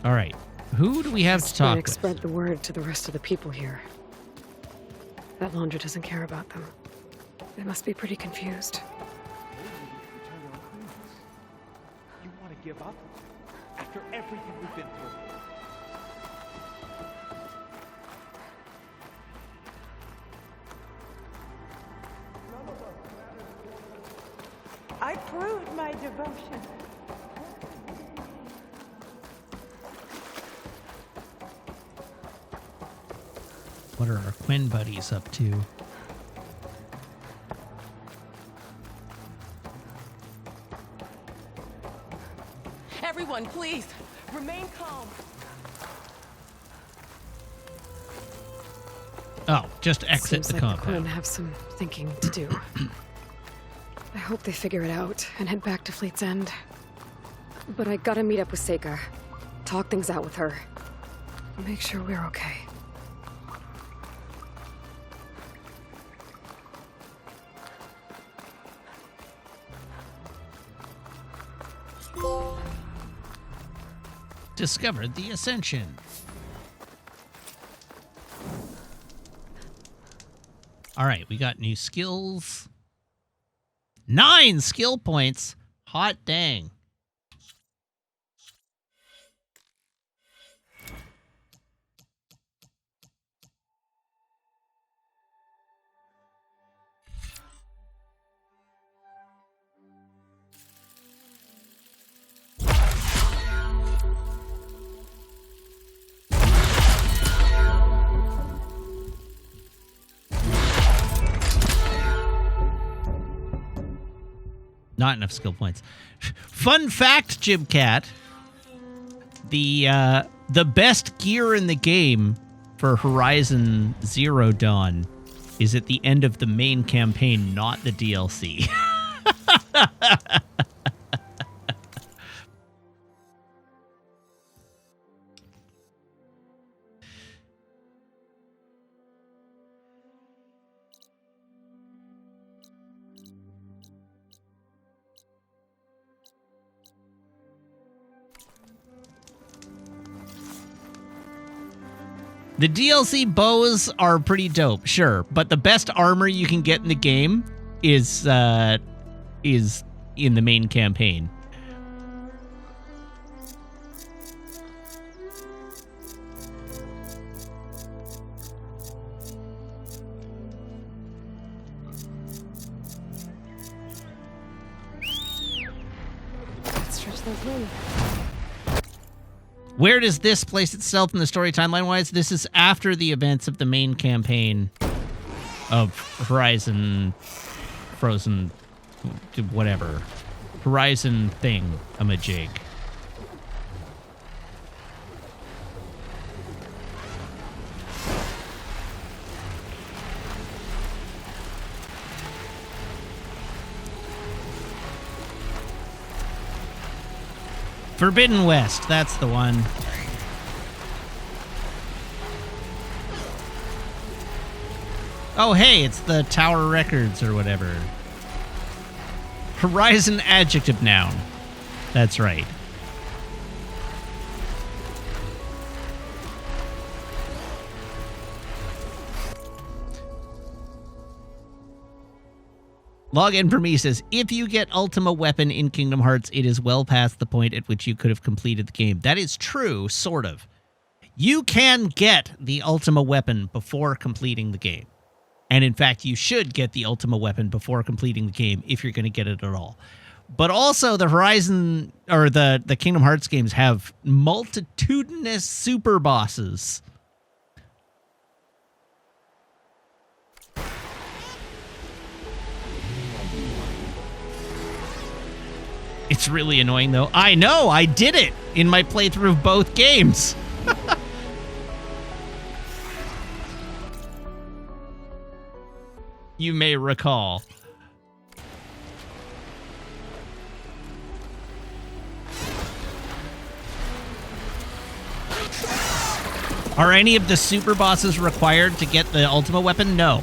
All right. Who do we have to talk Phoenix with? spread the word to the rest of the people here. That Laundra doesn't care about them. They must be pretty confused. You want to give up? After everything we've been through? I proved my devotion. What are our Quinn buddies up to? Everyone, please, remain calm. Oh, just exit Seems the like compound. the Quinn have some thinking to do. I hope they figure it out and head back to Fleet's End. But I gotta meet up with Seika. Talk things out with her. Make sure we're okay. Discovered the Ascension. All right, we got new skills. 9 skill points. Hot dang. Not enough skill points. Fun fact, Jim Cat. The best gear in the game for Horizon Zero Dawn is at the end of the main campaign, not the DLC. The DLC bows are pretty dope, sure, but the best armor you can get in the game is in the main campaign. That's me. Where does this place itself in the story timeline-wise? This is after the events of the main campaign of Horizon Frozen, whatever. Horizon thing, a-majig. Forbidden West, that's the one. Oh, hey, it's the Tower Records or whatever. Horizon adjective noun. That's right. Login for me says, if you get Ultima Weapon in Kingdom Hearts, it is well past the point at which you could have completed the game. That is true, sort of. You can get the Ultima Weapon before completing the game. And in fact, you should get the Ultima Weapon before completing the game if you're going to get it at all. But also, the Horizon, or the Kingdom Hearts games have multitudinous super bosses. It's really annoying, though. I know! I did it in my playthrough of both games! You may recall. Are any of the super bosses required to get the Ultima Weapon? No.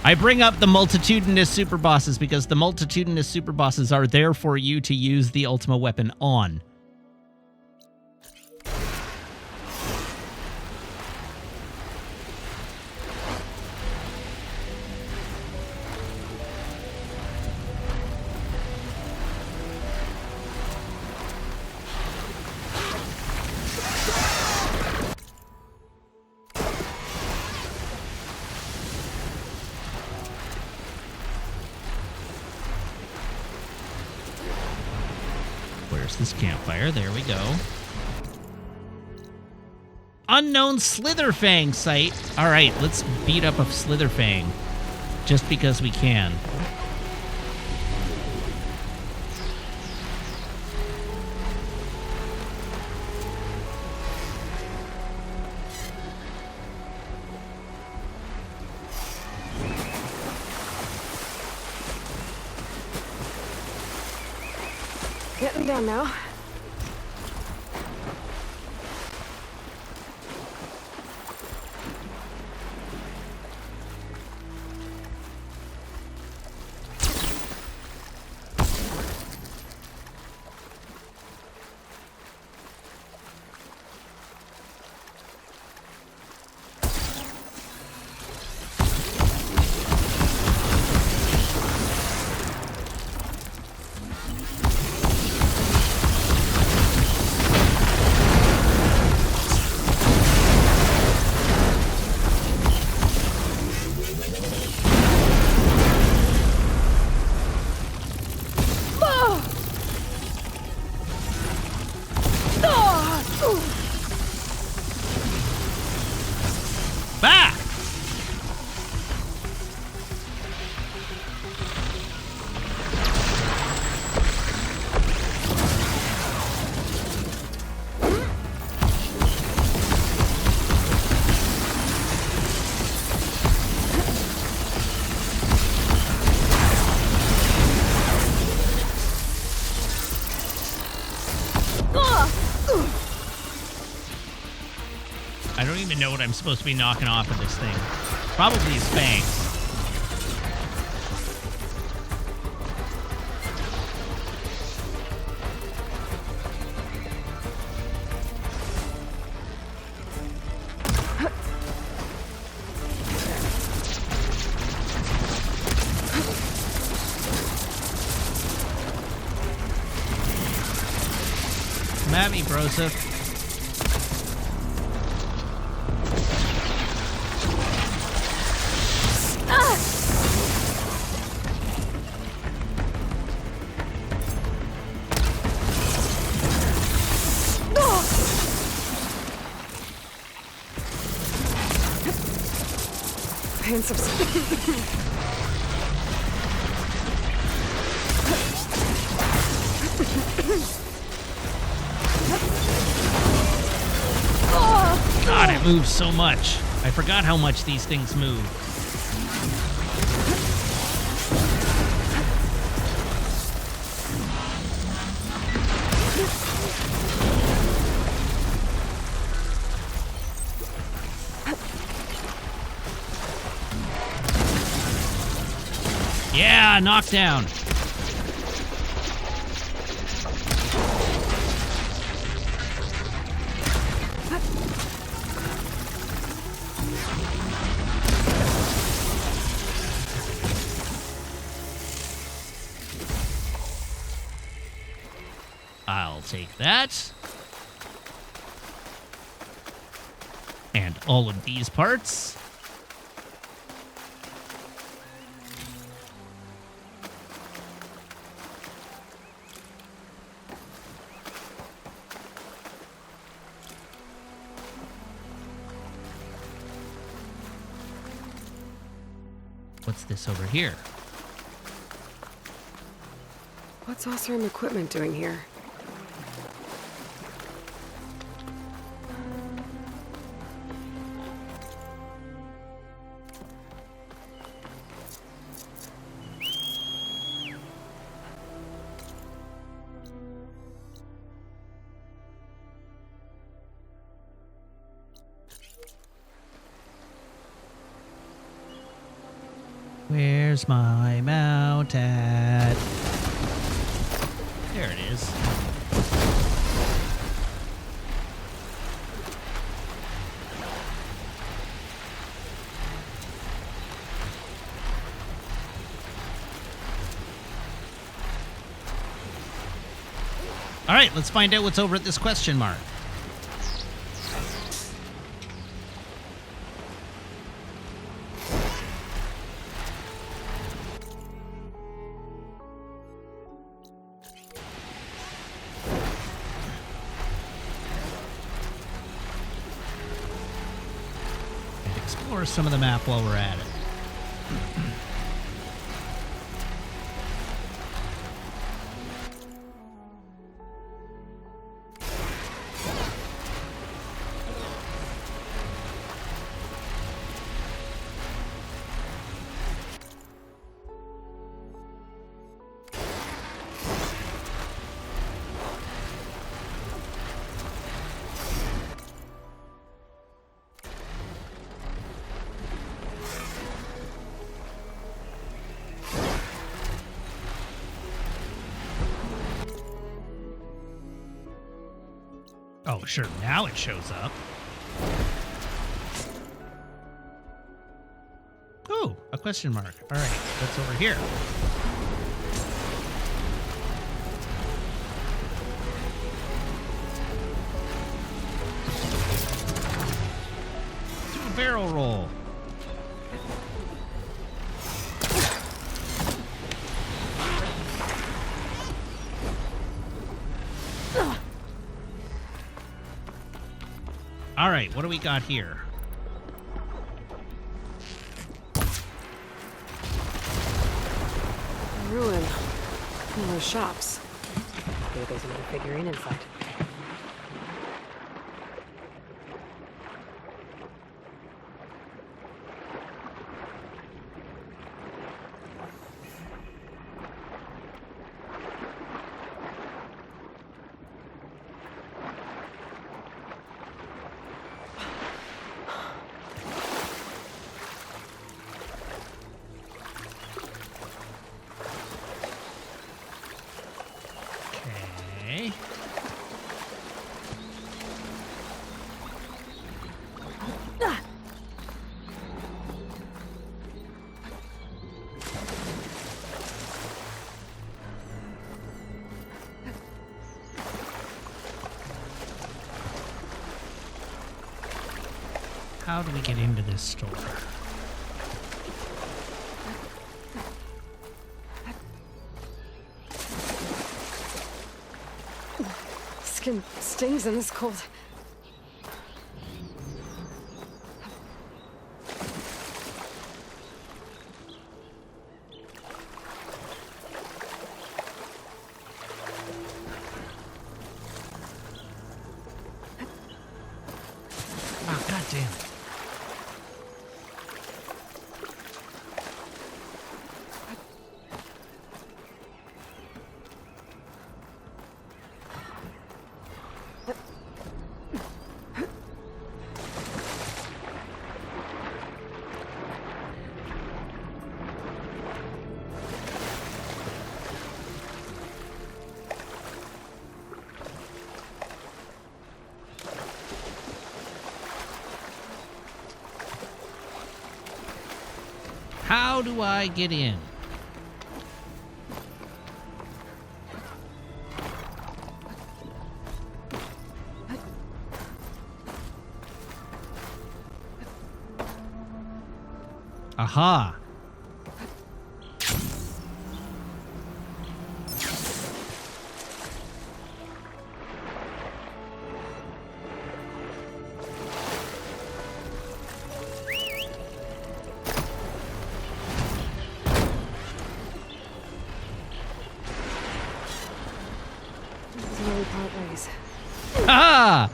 I bring up the multitudinous super bosses because the multitudinous super bosses are there for you to use the Ultima Weapon on. This campfire. There we go. Unknown Slitherfang site. All right, let's beat up a Slitherfang just because we can. Getting down now. I don't even know what I'm supposed to be knocking off of this thing. Probably his fangs. Come at me, Broseph. Pain God, it moves so much. I forgot how much these things move. Yeah, knockdown. I'll take that. And all of these parts. What's this over here? What's Oseram equipment doing here? Where's my mount at? There it is. All right, let's find out what's over at this question mark. Explore some of the map while we're at it. Oh, sure, now it shows up. Oh, a question mark. All right, what's over here? Do a barrel roll. All right, what do we got here? A ruin. One of those shops. Maybe there's another figurine inside. Okay. How do we get into this store? Skin stings in this cold. Oh, goddamn. How do I get in? Aha! This is where we part ways. Ah!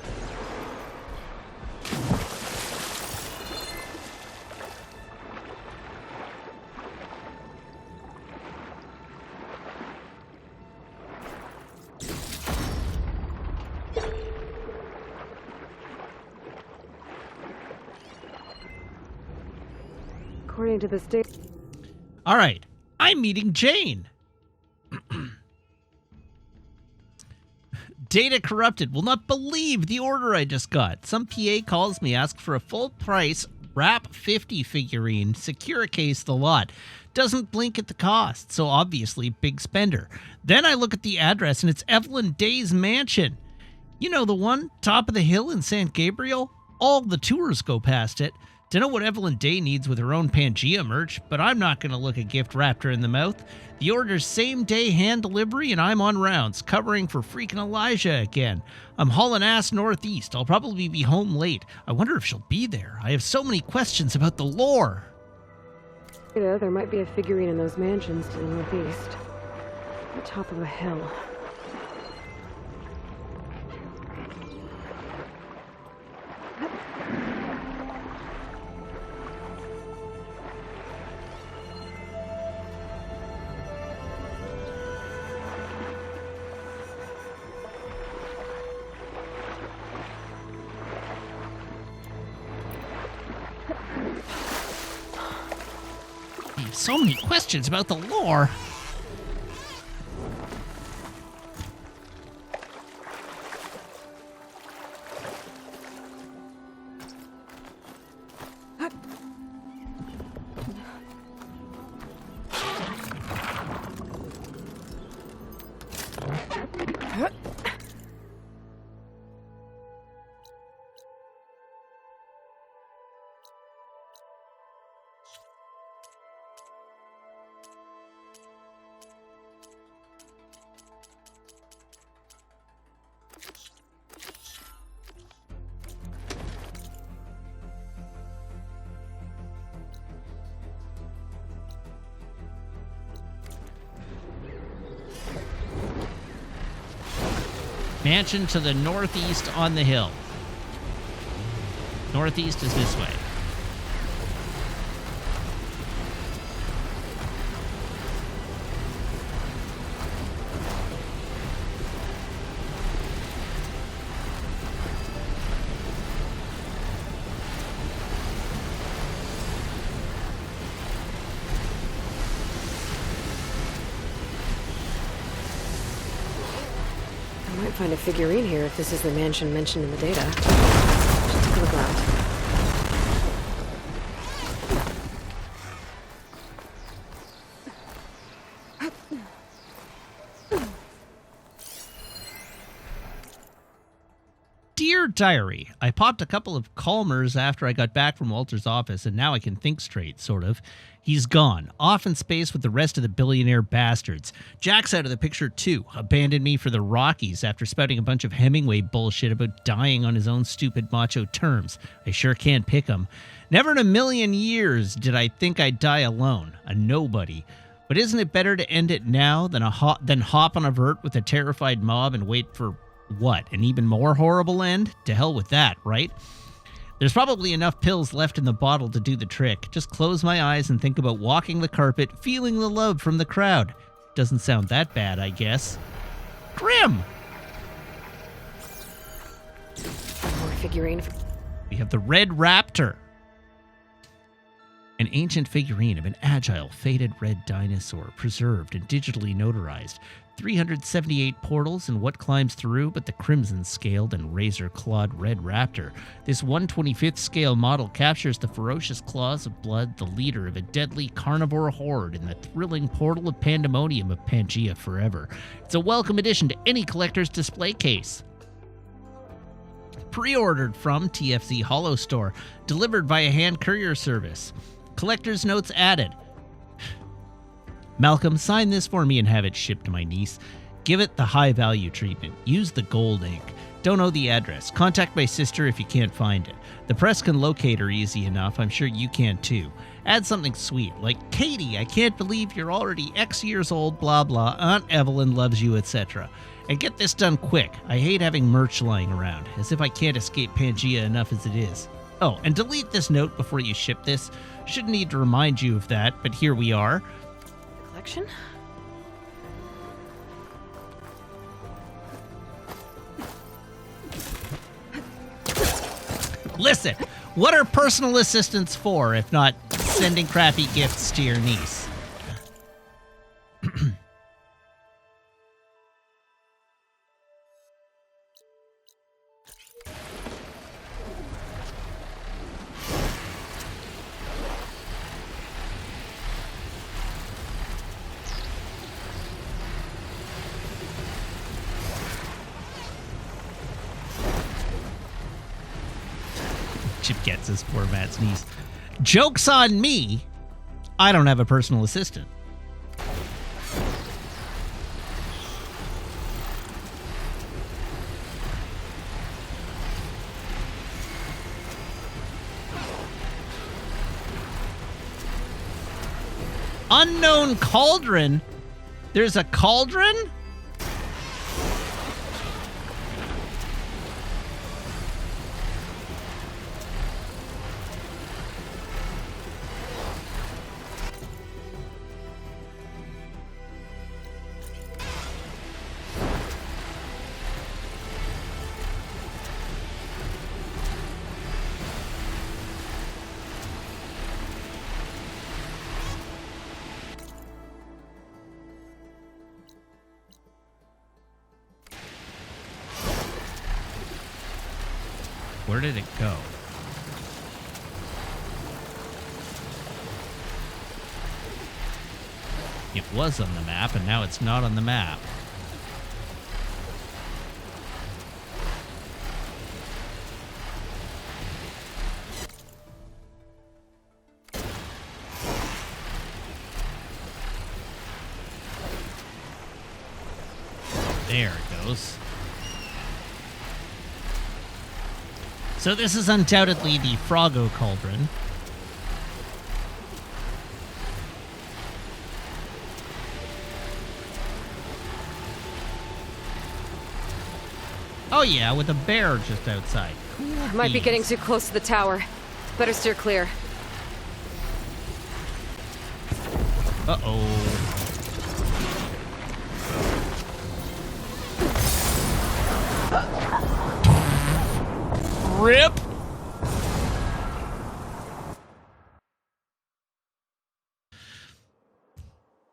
According to the state. All right. I'm meeting Jane. Data corrupted. Will not believe the order I just got. Some PA calls me, asks for a full price Wrap 50 figurine, secure case the lot. Doesn't blink at the cost, so obviously big spender. Then I look at the address and it's Evelyn Day's mansion. You know the one, top of the hill in San Gabriel? All the tours go past it. Dunno what Evelyn Day needs with her own Pangea merch, but I'm not going to look a gift wrapped her in the mouth. The order's same-day hand delivery, and I'm on rounds, covering for freaking Elijah again. I'm hauling ass northeast. I'll probably be home late. I wonder if she'll be there. I have so many questions about the lore. There might be a figurine in those mansions to the northeast. The top of a hill. I have so many questions about the lore. Mansion to the northeast on the hill. Northeast is this way. I might find a figurine here if this is the mansion mentioned in the data. Should take a look around. Dear Diary, I popped a couple of Calmers after I got back from Walter's office, and now I can think straight, sort of. He's gone, off in space with the rest of the billionaire bastards. Jack's out of the picture too, abandoned me for the Rockies after spouting a bunch of Hemingway bullshit about dying on his own stupid macho terms. I sure can't pick him. Never in a million years did I think I'd die alone, a nobody. But isn't it better to end it now than hop on a vert with a terrified mob and wait for, what, an even more horrible end? To hell with that, right? There's probably enough pills left in the bottle to do the trick. Just close my eyes and think about walking the carpet, feeling the love from the crowd. Doesn't sound that bad, I guess. Grim! More figurine. We have the Red Raptor. An ancient figurine of an agile, faded red dinosaur, preserved and digitally notarized. 378 portals, and what climbs through but the crimson-scaled and razor-clawed Red Raptor. This 1/25th scale model captures the ferocious claws of blood, the leader of a deadly carnivore horde in the thrilling portal of pandemonium of Pangea forever. It's a welcome addition to any collector's display case. Pre-ordered from TFC Hollow Store, delivered via hand courier service. Collector's notes added. Malcolm, sign this for me and have it shipped to my niece. Give it the high-value treatment. Use the gold ink. Don't know the address. Contact my sister if you can't find it. The press can locate her easy enough. I'm sure you can too. Add something sweet, like, Katie, I can't believe you're already X years old, blah blah, Aunt Evelyn loves you, etc. And get this done quick. I hate having merch lying around, as if I can't escape Pangea enough as it is. Oh, and delete this note before you ship this. Shouldn't need to remind you of that, but here we are. Collection? Listen, what are personal assistants for if not sending crappy gifts to your niece? Chip gets his poor Matt's niece. Joke's on me. I don't have a personal assistant. Unknown cauldron? There's a cauldron? Where did it go? It was on the map, and now it's not on the map. There it goes. So this is undoubtedly the Froggo Cauldron. Oh yeah, with a bear just outside. Cool. Might be getting too close to the tower. Better steer clear. Uh-oh. Rip!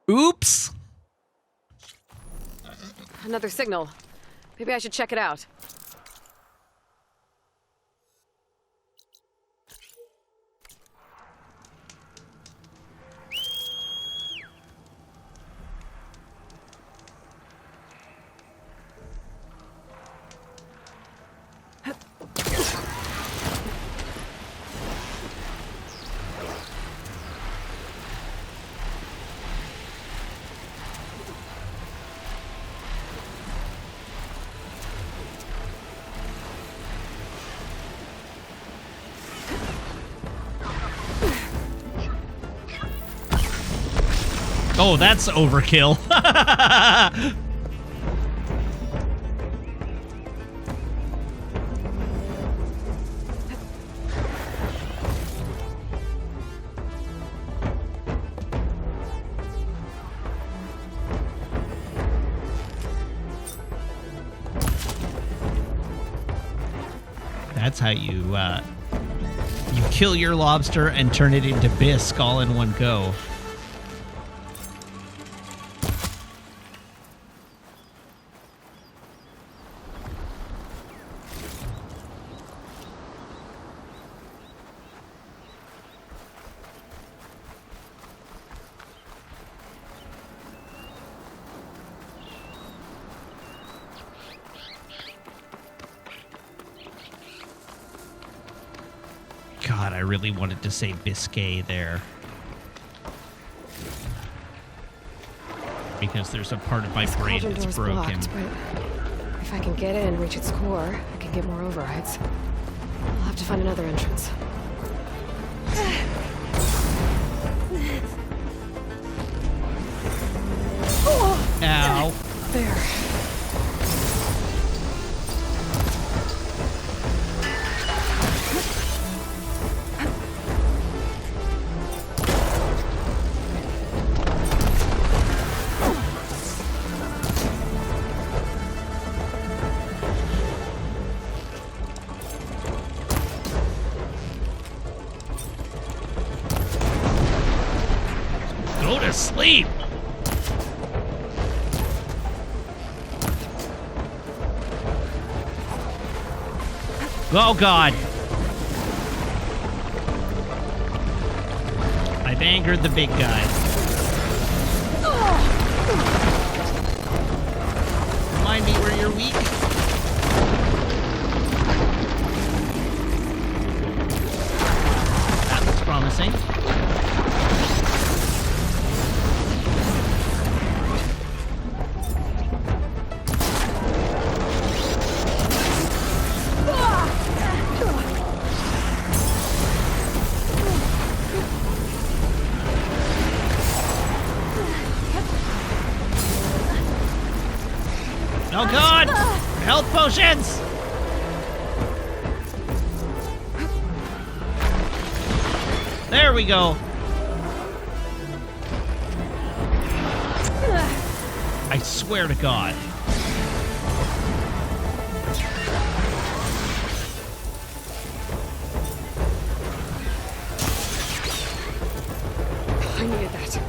Oops! Another signal. Maybe I should check it out. Oh, that's overkill. That's how you kill your lobster and turn it into bisque all in one go. God, I really wanted to say Biscay there. Because there's a part of my brain cauldron that's door's broken. blocked, but if I can get in and reach its core, I can get more overrides. I'll have to find another entrance. Ow. There. Go to sleep. Oh, God. I've angered the big guy. Remind me where you're weak. That looks promising. Oh, God! Health potions! There we go. I swear to God. I needed that.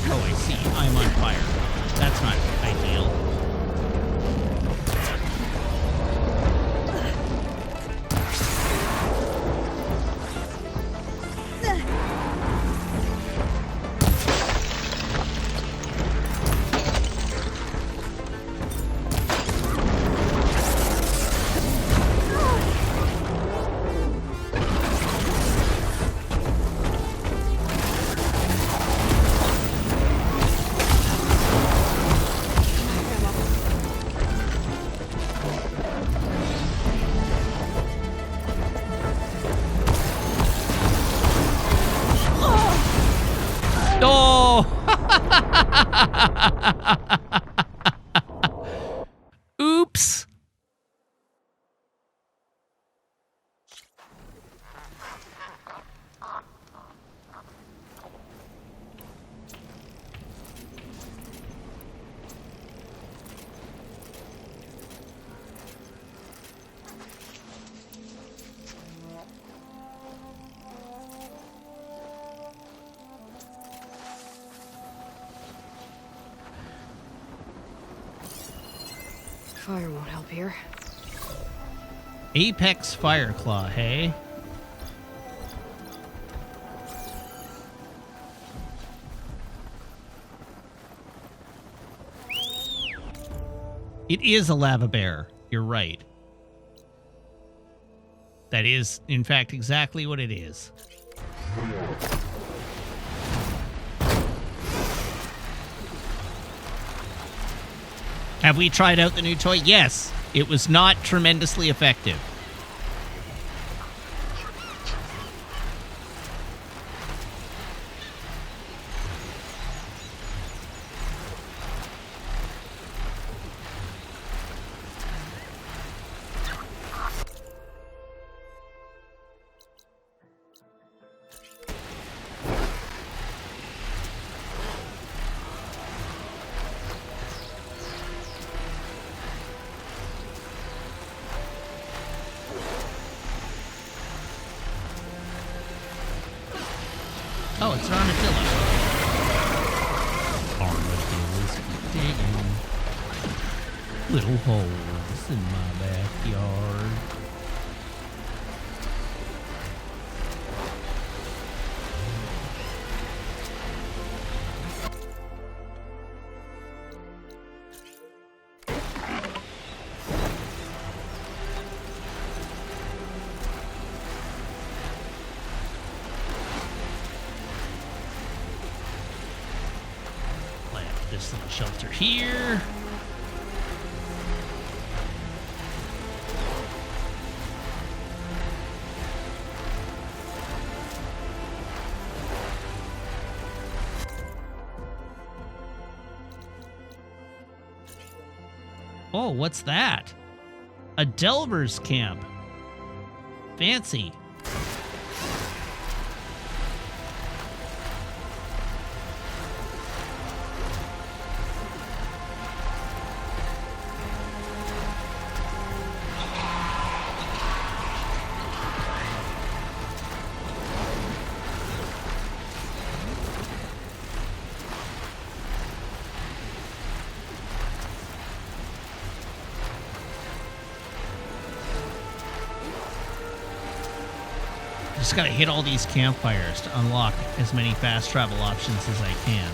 Oh, I see. I'm on fire. That's not ideal. Oh! Oops. Fire won't help here. Apex Fireclaw, hey? It is a lava bear. You're right. That is, in fact, exactly what it is. Have we tried out the new toy? Yes. It was not tremendously effective. Oh, it's an armadillo. Armadillos keep digging little holes in my backyard. This little shelter here. Oh, what's that? A Delver's camp. Fancy. Just gotta hit all these campfires to unlock as many fast travel options as I can.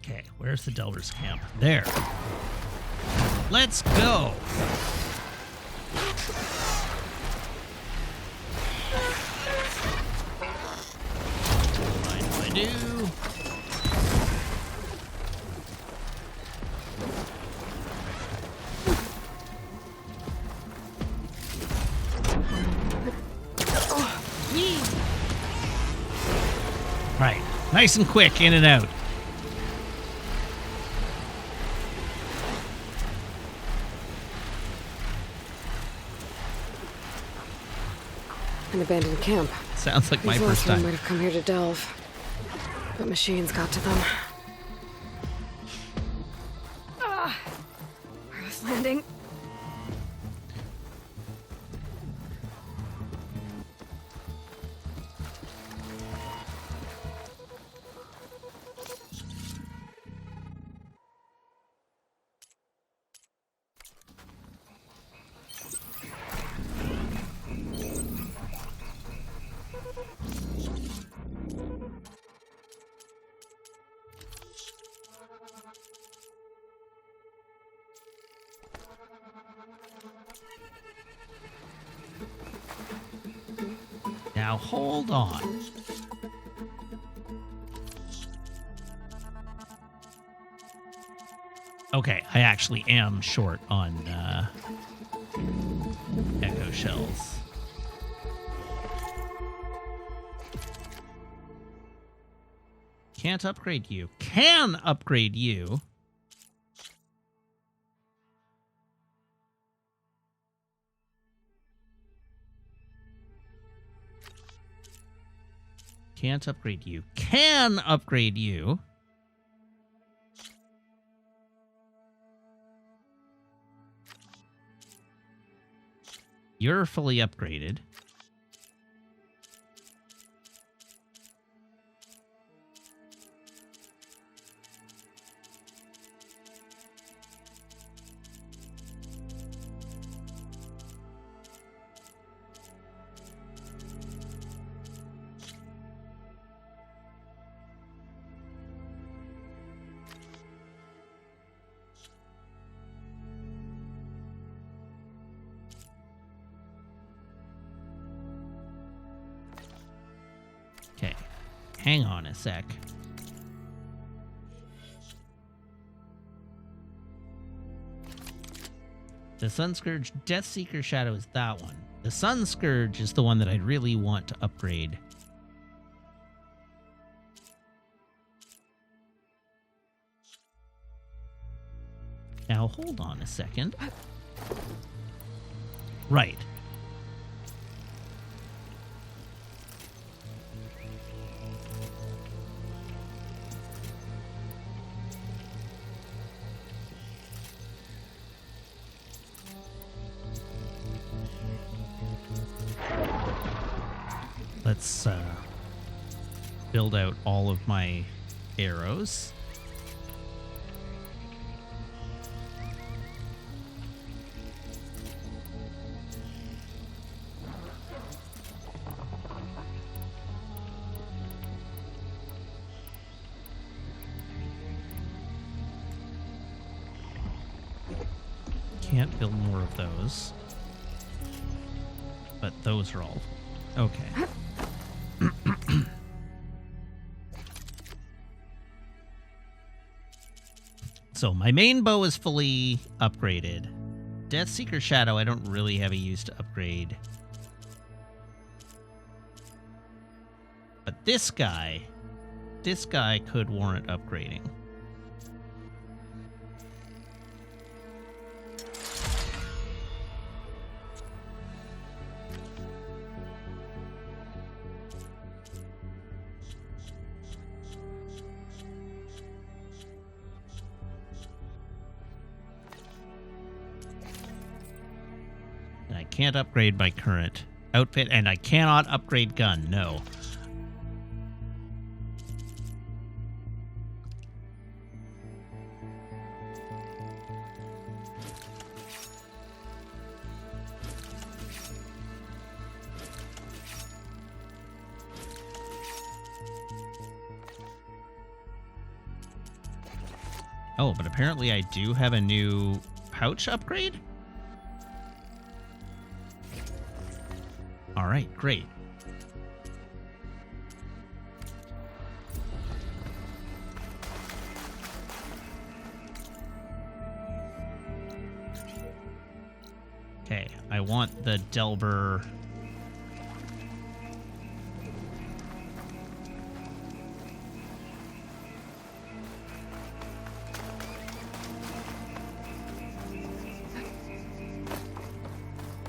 Okay, where's the Delver's camp? There. Let's go. Mind if I do? Right, nice and quick, in and out. An abandoned camp. Sounds like my These first last one time. might have come here to delve, but machines got to them. Wireless landing. Now hold on. Okay, I actually am short on echo shells. Can't upgrade you. Can upgrade you. Can't upgrade you. Can upgrade you. You're fully upgraded. Okay, hang on a sec. The Sun Scourge Death Seeker Shadow is that one. The Sun Scourge is the one that I really want to upgrade. Now, hold on a second. Right. Let's build out all of my arrows. Can't build more of those. But those are all okay. So my main bow is fully upgraded. Death Seeker Shadow, I don't really have a use to upgrade. But this guy could warrant upgrading. Can't upgrade my current outfit, and I cannot upgrade gun, no. Oh, but apparently I do have a new pouch upgrade? All right, great. Okay, I want the Delver.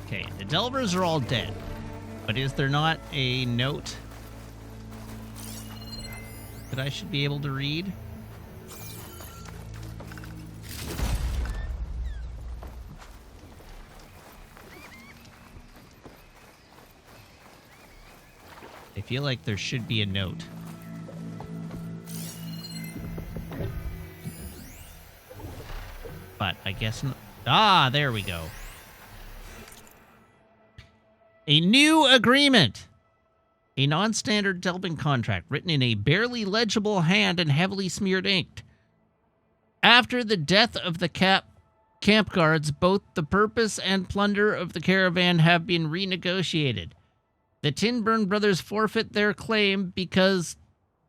Okay, the Delvers are all dead. But is there not a note that I should be able to read? I feel like there should be a note. But I guess not. Ah, there we go. A new agreement. A non-standard delving contract written in a barely legible hand and heavily smeared ink. After the death of the camp guards, both the purpose and plunder of the caravan have been renegotiated. The Tinburn brothers forfeit their claim because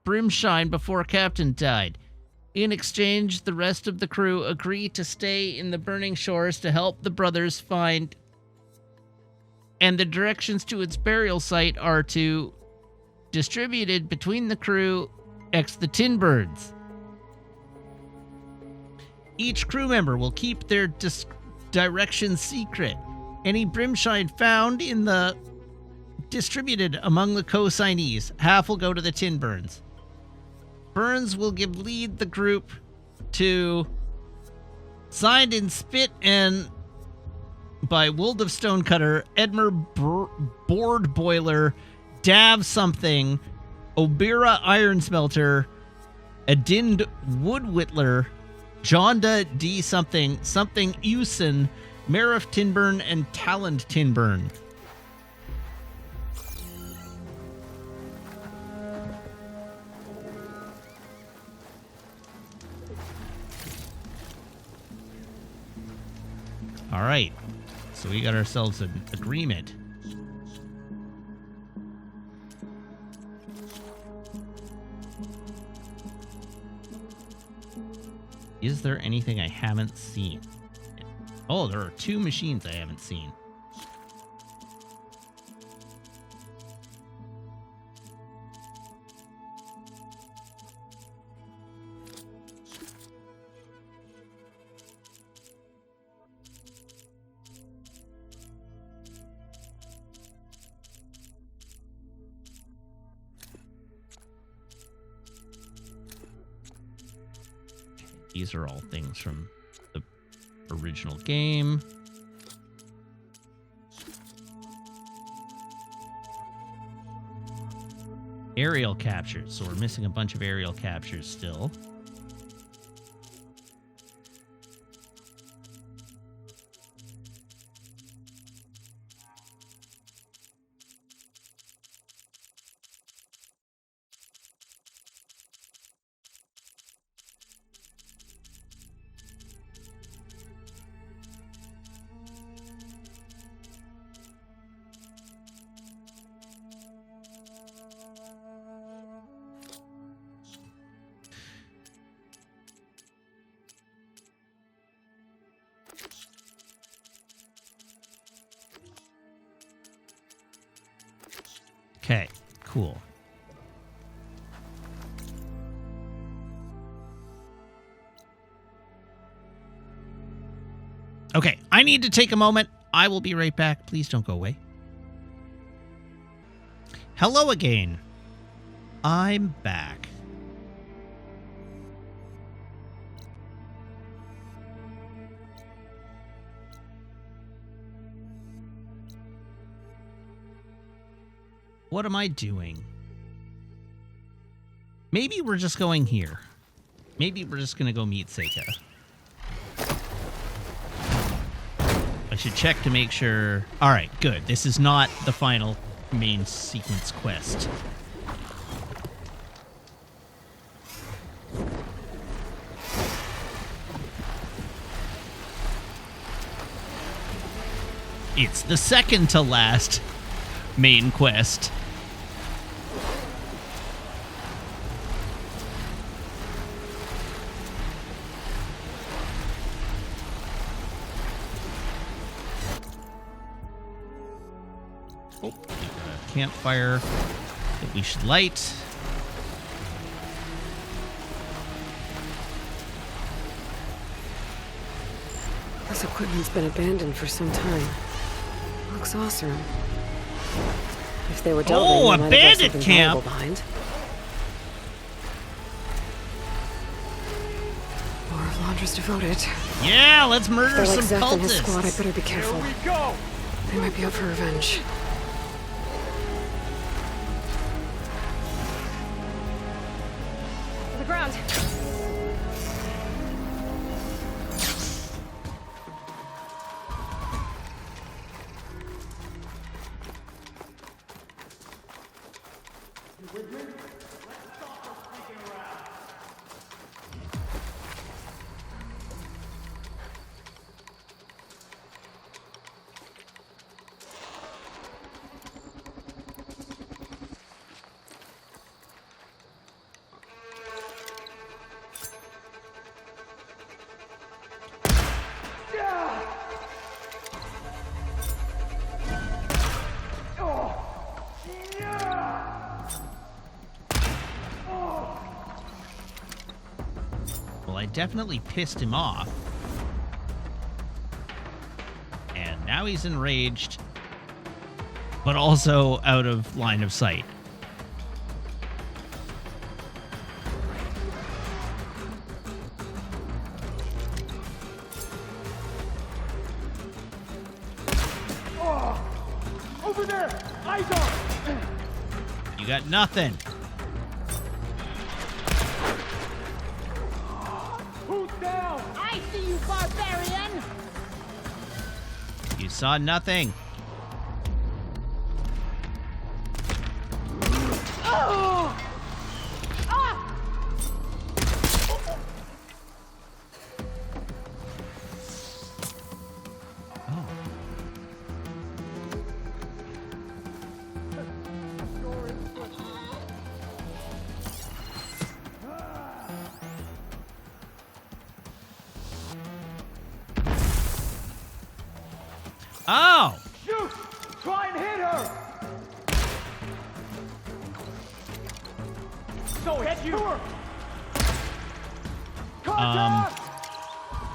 Brimshine before Captain died. In exchange, the rest of the crew agree to stay in the burning shores to help the brothers find, and the directions to its burial site are to distributed between the crew x the Tinbirds. Each crew member will keep their direction secret. Any Brimshine found in the distributed among the co-signees, half will go to the Tinburns. Burns will lead the group to signed in spit and by Wold of Stonecutter, Edmer Board Boiler, Dav Something, Obira Iron Smelter, Adind Wood Whittler, Jonda D Something, Something Usen, Marif Tinburn, and Talent Tinburn. All right, so we got ourselves an agreement. Is there anything I haven't seen? Oh, there are 2 machines I haven't seen. These are all things from the original game. Aerial captures. So we're missing a bunch of aerial captures still. Okay, cool. Okay, I need to take a moment. I will be right back. Please don't go away. Hello again. I'm back. What am I doing? Maybe we're just going here. Maybe we're just going to go meet Seika. I should check to make sure. All right, good. This is not the final main sequence quest. It's the second to last main quest. Oh, we've got a campfire that we should light. This equipment's been abandoned for some time. Looks awesome. If they were delving, they might have left something valuable behind. More of Laundra's devoted. Yeah, let's murder some Zeph cultists. And his squad, I better be careful. Here we go. They might be out for revenge. To the ground. Well, I definitely pissed him off. And now he's enraged, but also out of line of sight. Over there! Eyes on! You got nothing. Who's down? I see you, barbarian! You saw nothing. Oh! Ah! Oh! Shoot! Try and hit her! So hit you!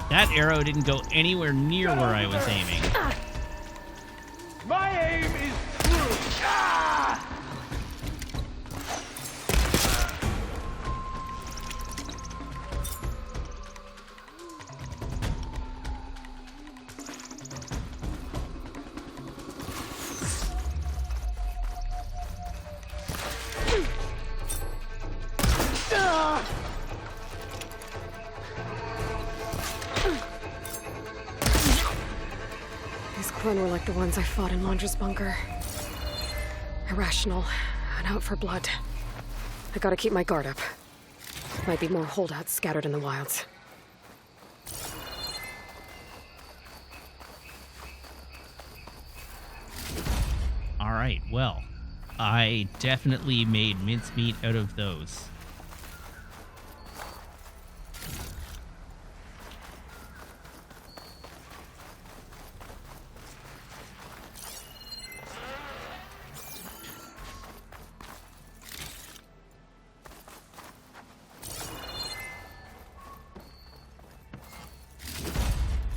That arrow didn't go anywhere near where I was aiming. My aim is true! Ah! These clone were like the ones I fought in Londra's bunker. Irrational and out for blood. I gotta keep my guard up. Might be more holdouts scattered in the wilds. All right, well, I definitely made mincemeat out of those.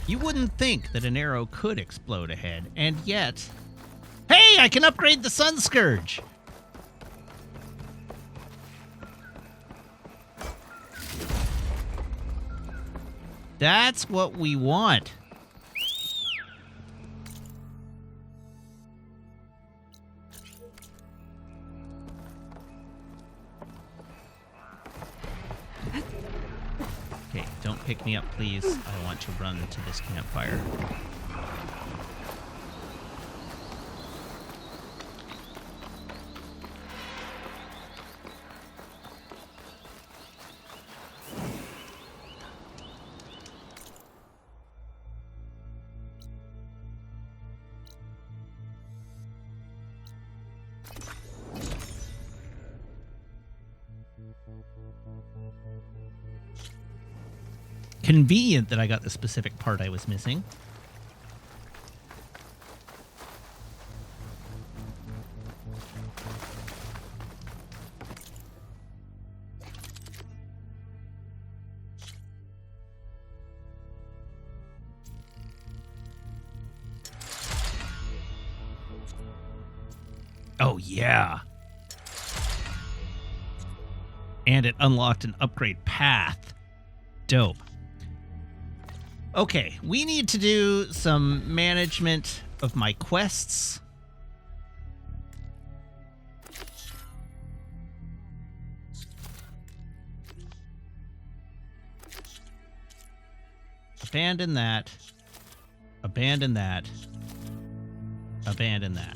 You wouldn't think that an arrow could explode ahead, and yet... Hey, I can upgrade the Sun Scourge! That's what we want. Okay, don't pick me up, please. I want to run to this campfire. Convenient that I got the specific part I was missing. Oh, yeah. And it unlocked an upgrade path. Dope. Okay, we need to do some management of my quests. Abandon that. Abandon that. Abandon that.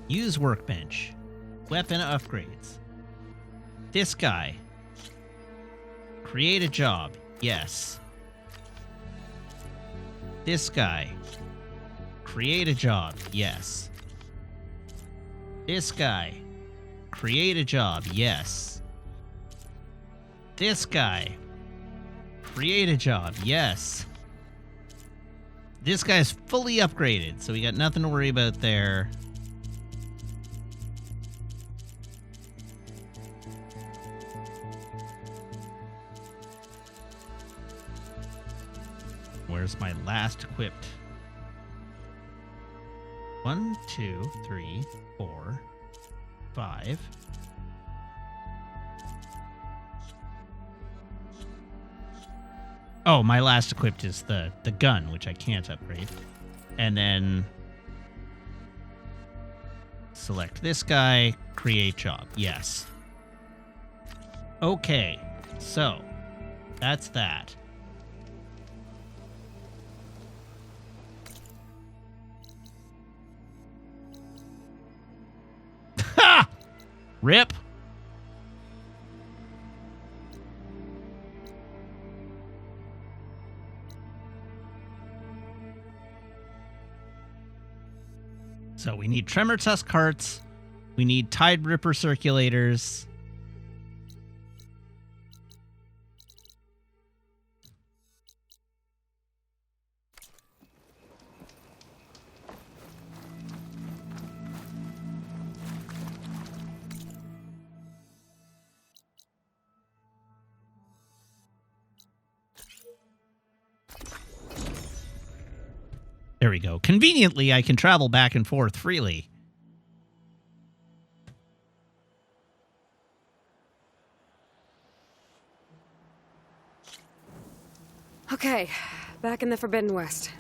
Use workbench. Weapon upgrades. This guy. Create a job. Yes. This guy. Create a job. Yes. This guy. Create a job. Yes. This guy. Create a job. Yes. This guy's fully upgraded, so we got nothing to worry about there. Where's my last equipped? 1, 2, 3, 4, 5. Oh, my last equipped is the gun, which I can't upgrade. And then select this guy, create job. Yes. Okay, so that's that. Ha! Rip. So we need Tremor Tusk Hearts. We need Tide Ripper Circulators. There we go. Conveniently, I can travel back and forth freely. Okay, back in the Forbidden West.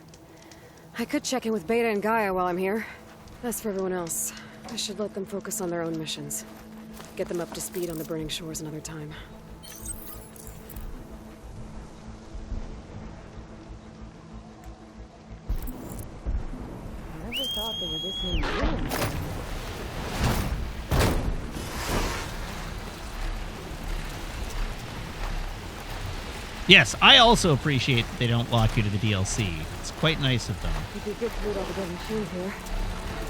I could check in with Beta and Gaia while I'm here. As for everyone else, I should let them focus on their own missions. Get them up to speed on the Burning Shores another time. I never thought there were this many rooms. Yes, I also appreciate that they don't lock you to the DLC. It's quite nice of them. It'd be good to loot all the dead machines here.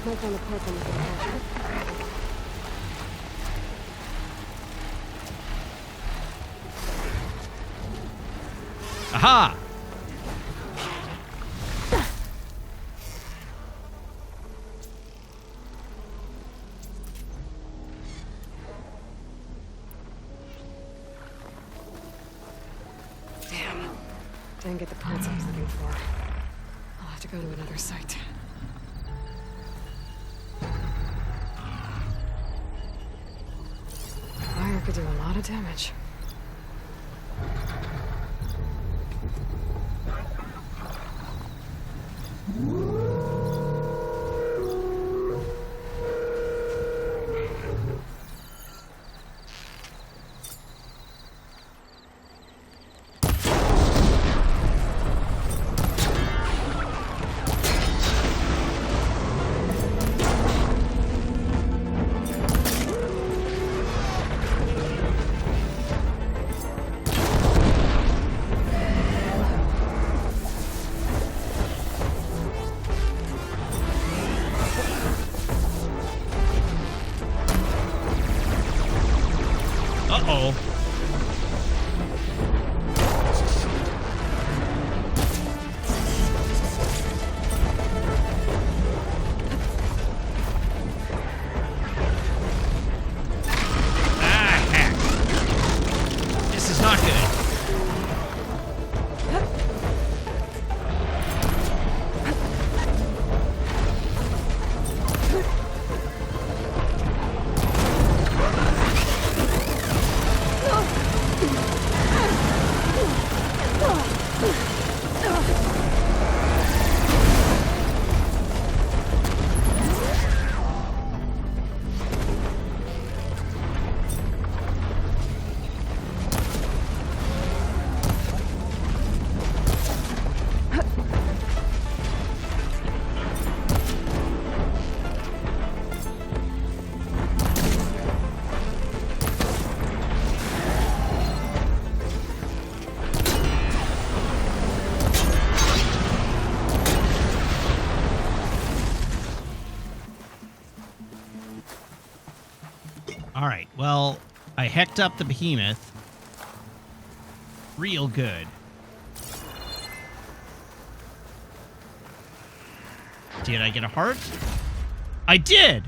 Might find the parts on the good. Aha! Damn. Didn't get the parts I was looking for. I'll have to go to another site. Fire could do a lot of damage. Uh-oh. Ah, heck. This is not good. All right, well, I hecked up the behemoth real good. Did I get a heart? I did!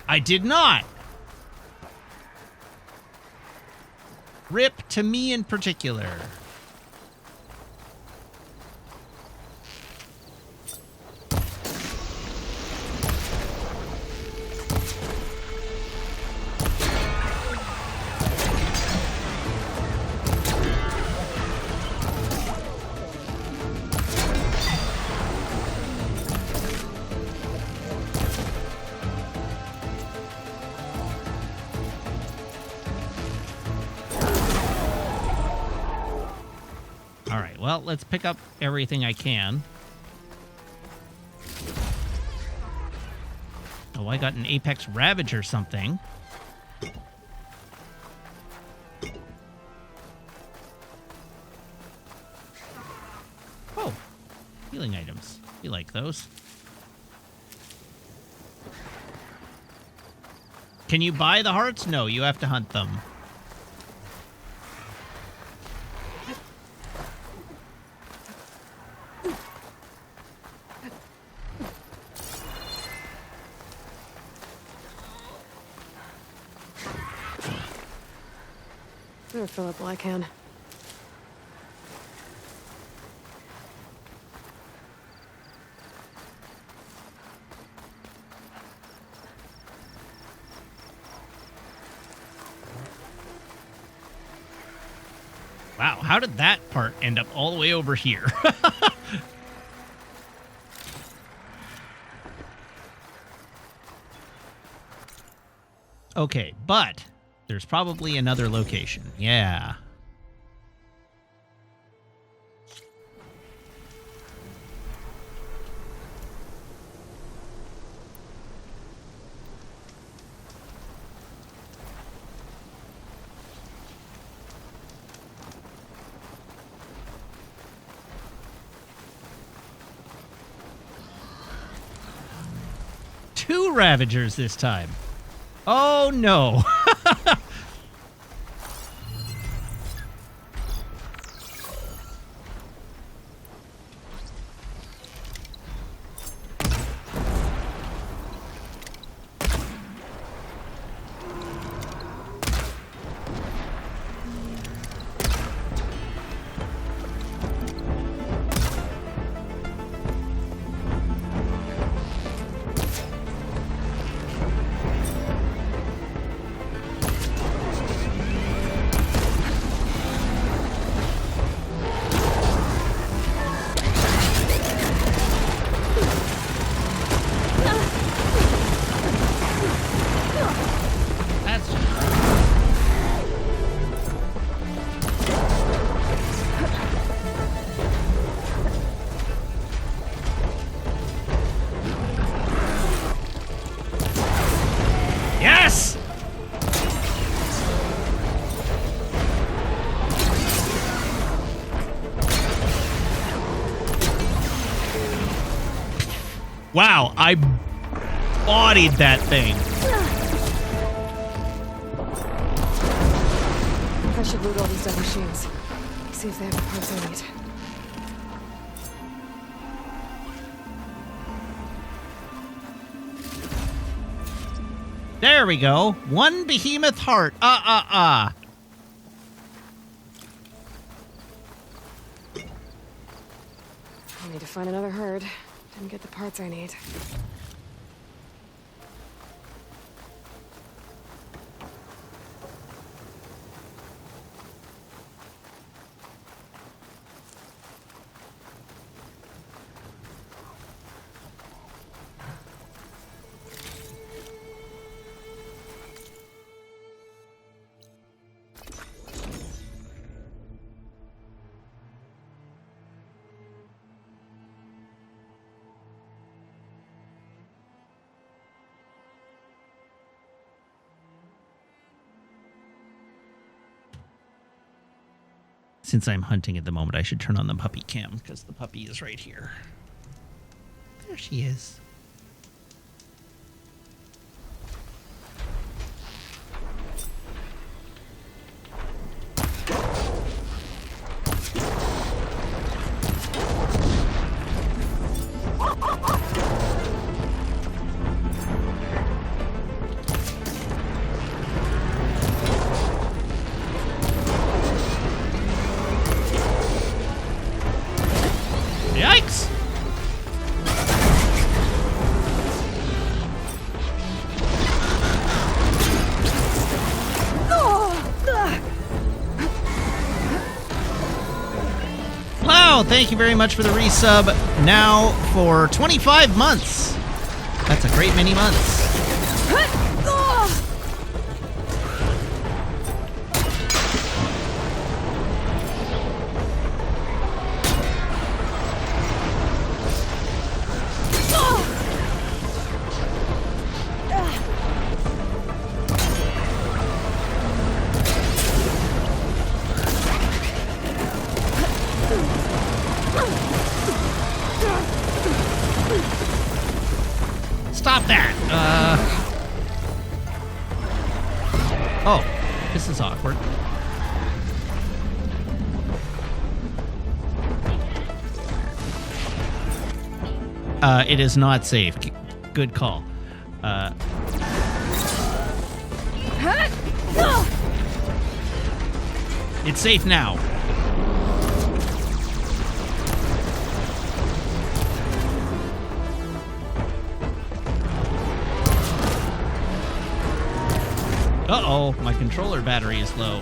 I did not! Rip to me in particular. All right, well, let's pick up everything I can. Oh, I got an Apex Ravage or something. Oh, healing items. You like those. Can you buy the hearts? No, you have to hunt them. Better fill up while I can. Wow, how did that part end up all the way over here? Okay, but there's probably another location. Yeah. Two Ravagers this time. Oh no. Yes! Wow, I bodied that thing. I should loot all these dead machines. See if they have the parts I need. There we go. One behemoth heart. I need to find another herd. Didn't get the parts I need. Since I'm hunting at the moment, I should turn on the puppy cam because the puppy is right here. There she is. Yikes! Wow, thank you very much for the resub. Now for 25 months. That's a great many months. It is not safe. Good call. It's safe now. Uh-oh, my controller battery is low.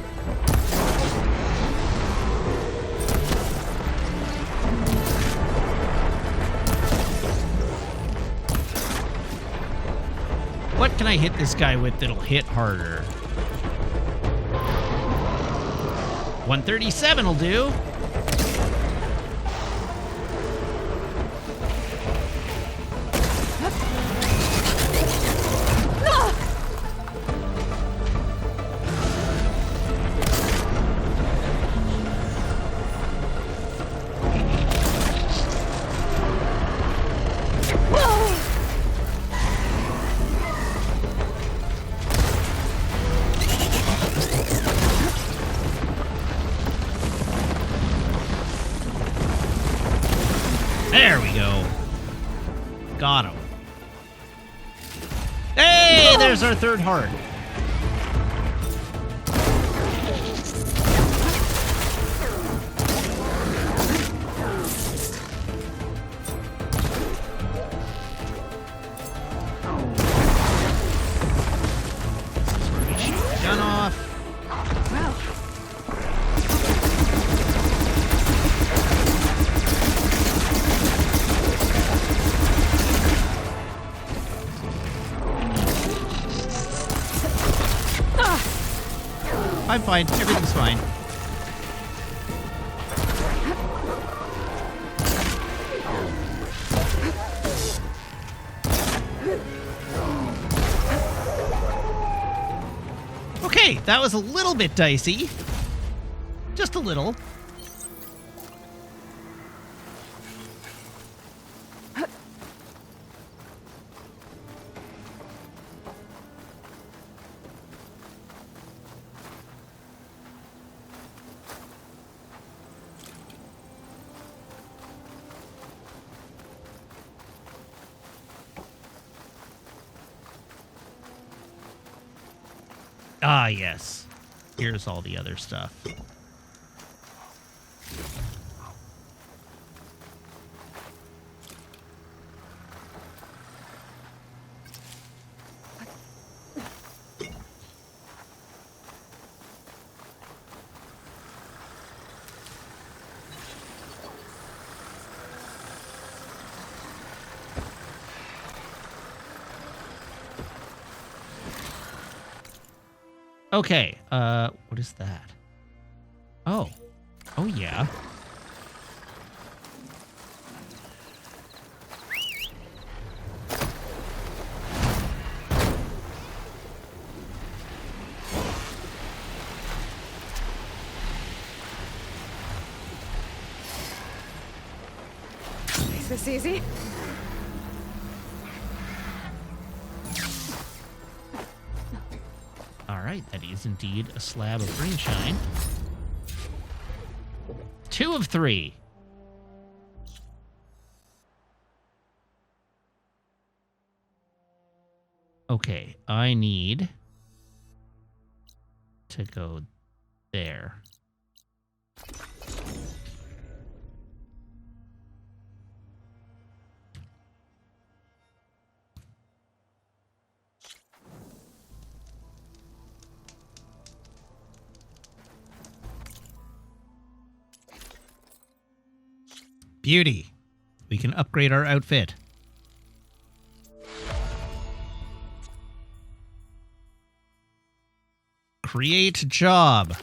What can I hit this guy with that'll hit harder? 137 will do. There we go. Got him. Hey, there's our third heart. This is where we shoot the gun off. I'm fine. Everything's fine. Okay, that was a little bit dicey. Just a little. Ah, yes. Here's all the other stuff. Okay, what is that? Oh. Oh, yeah. Is this easy? Alright, that is indeed a slab of greenshine. 2 of 3. Okay, I need to go there. Beauty. We can upgrade our outfit. Create job.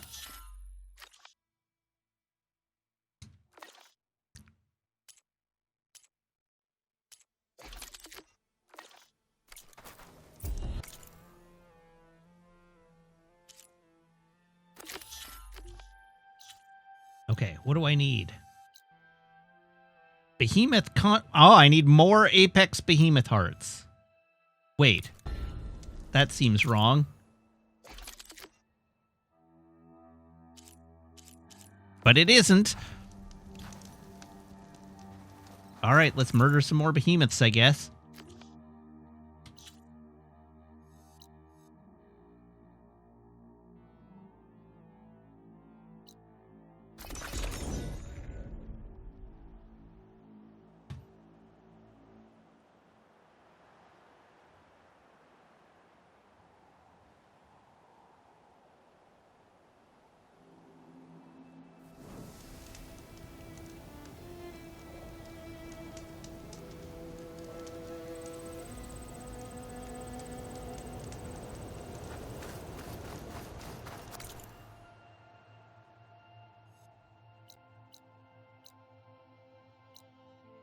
Okay, what do I need? Behemoth Oh, I need more Apex Behemoth hearts. Wait. That seems wrong. But it isn't. All right, let's murder some more behemoths, I guess.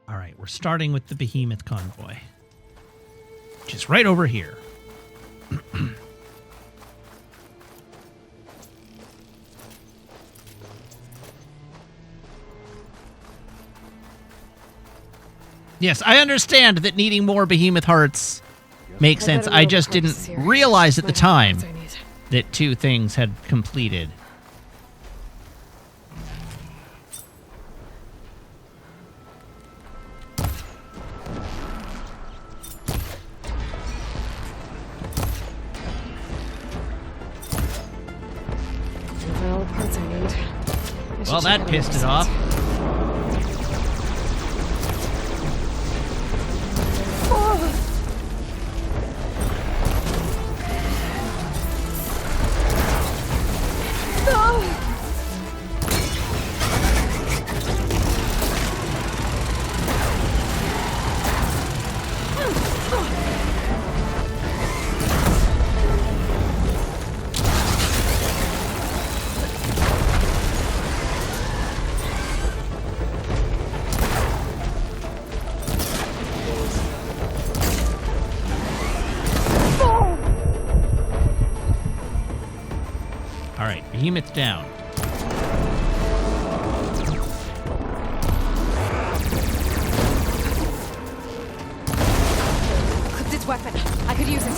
All right, we're starting with the behemoth convoy, which is right over here. Yes, I understand that needing more behemoth hearts makes sense. I just didn't realize at the time that 2 things had completed. All the parts I need. Well, that pissed it off. All right, behemoth down. Clipped its weapon. I could use it.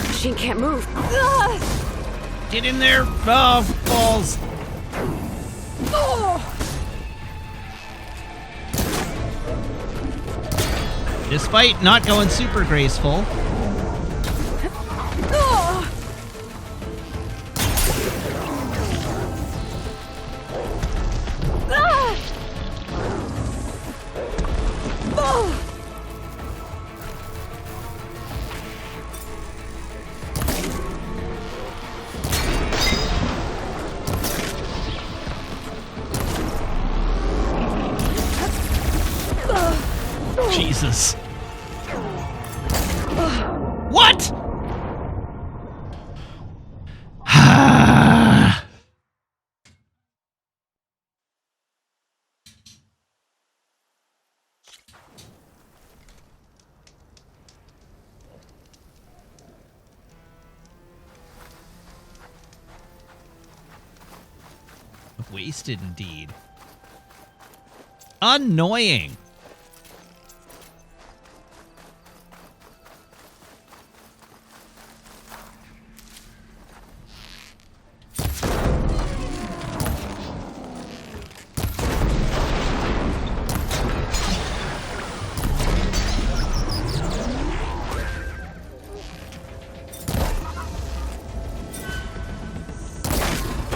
Machine can't move. Get in there. Oh, balls. Despite not going super graceful, Jesus. What? Wasted indeed. Annoying.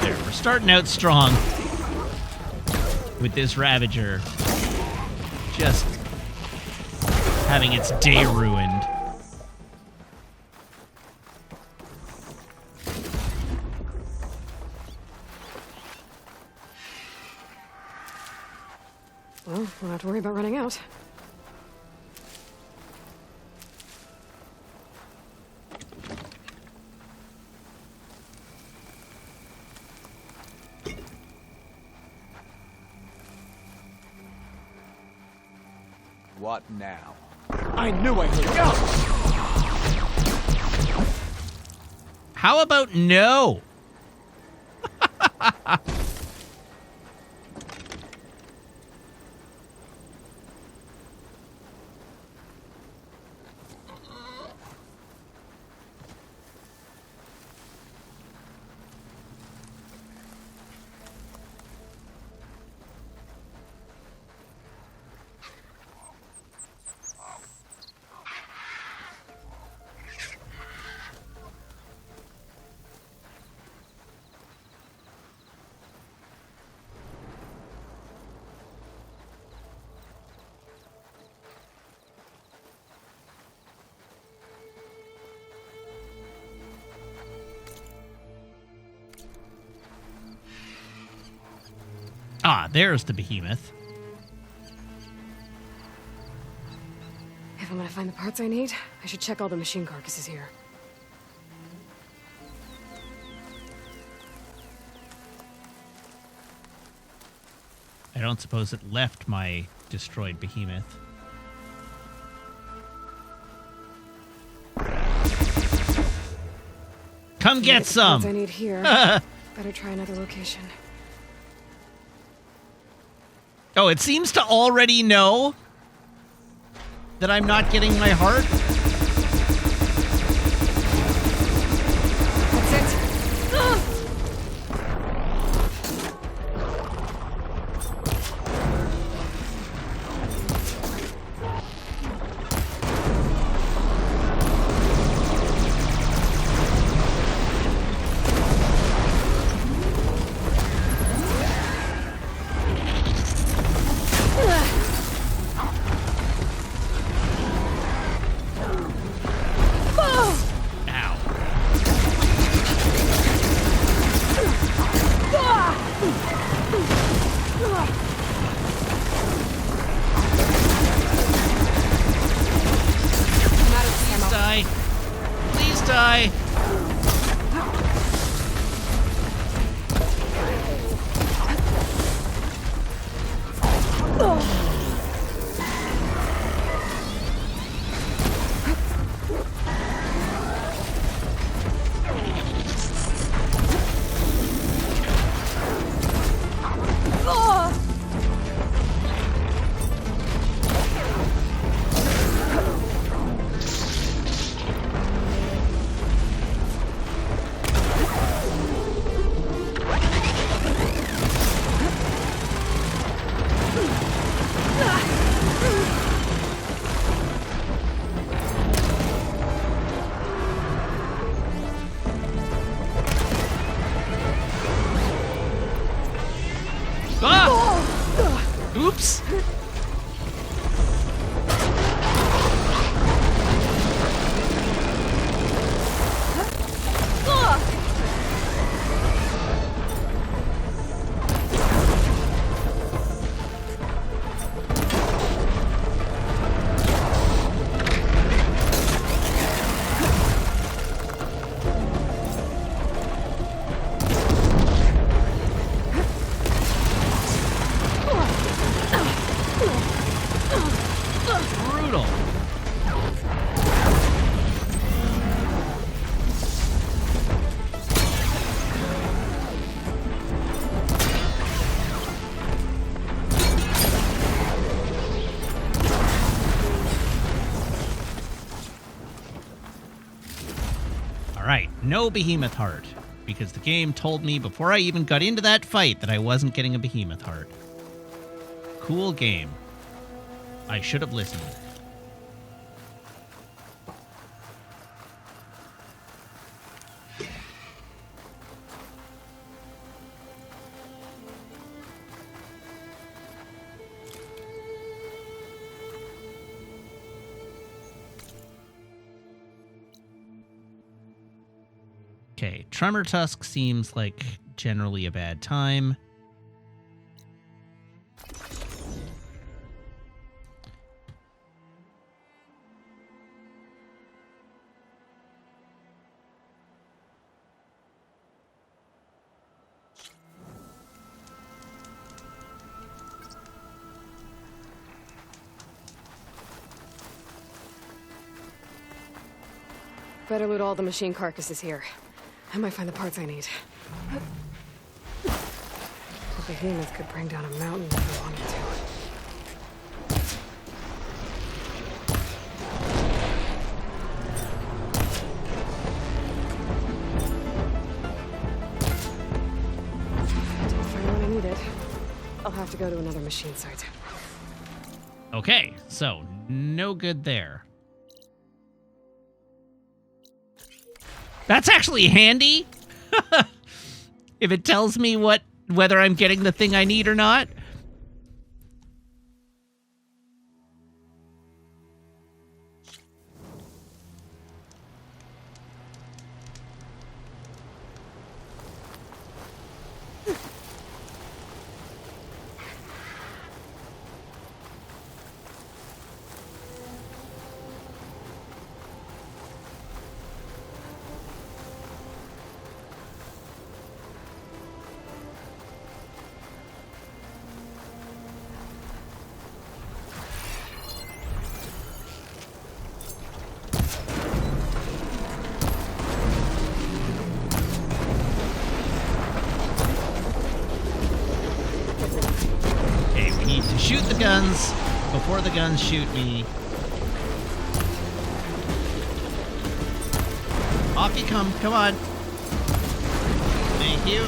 There, we're starting out strong with this Ravager just having its day ruined. Well, we don't have to worry about running out. What now? I knew I heard it. Go! How about no? Ah, there's the behemoth. If I'm gonna find the parts I need, I should check all the machine carcasses here. I don't suppose it left my destroyed behemoth. Come get some! I need here. Better try another location. Oh, it seems to already know that I'm not getting my heart. That's it. Please die. Please die. Ah! Oops. Brutal. All right, no behemoth heart, because the game told me before I even got into that fight that I wasn't getting a behemoth heart. Cool game. I should have listened. Okay, Tremor Tusk seems like generally a bad time. Better loot all the machine carcasses here. I might find the parts I need. The behemoth could bring down a mountain if we wanted to. Didn't find what I needed. I'll have to go to another machine site. Okay, so no good there. That's actually handy. If it tells me whether I'm getting the thing I need or not. Shoot the guns before the guns shoot me. Off you come. Come on. Thank you.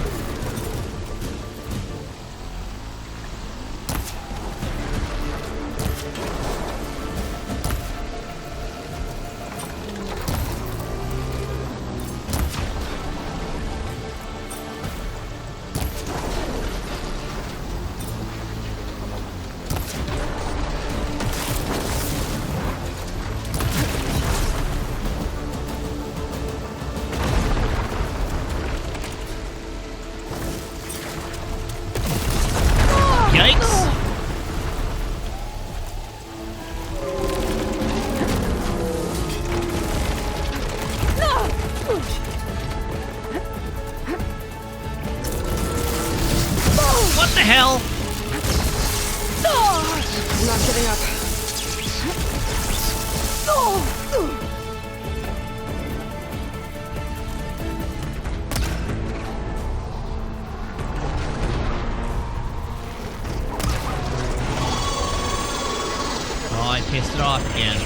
Pissed it off again.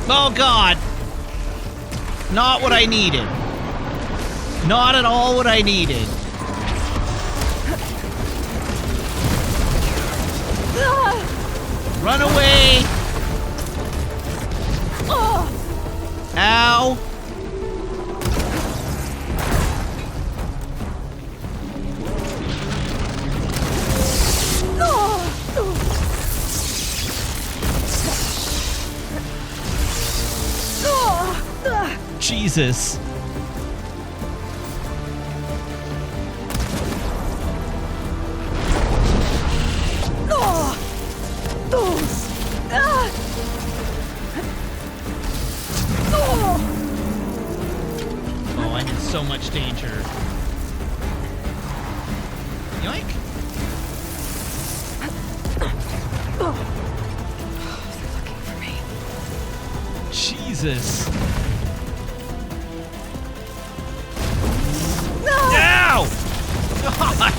Oh God! Not what I needed. Not at all what I needed. Run away! Ow! Jesus. Oh, I'm in so much danger. Yoink. They're looking for me. Jesus. Ow! God!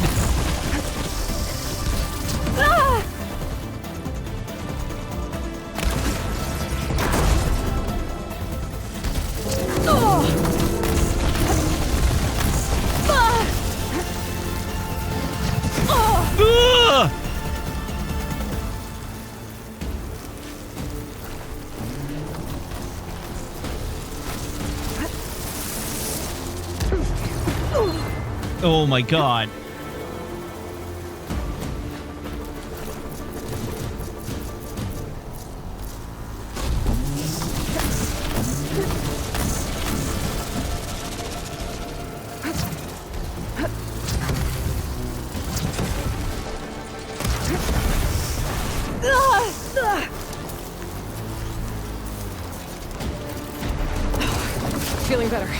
Oh my God. Feeling better.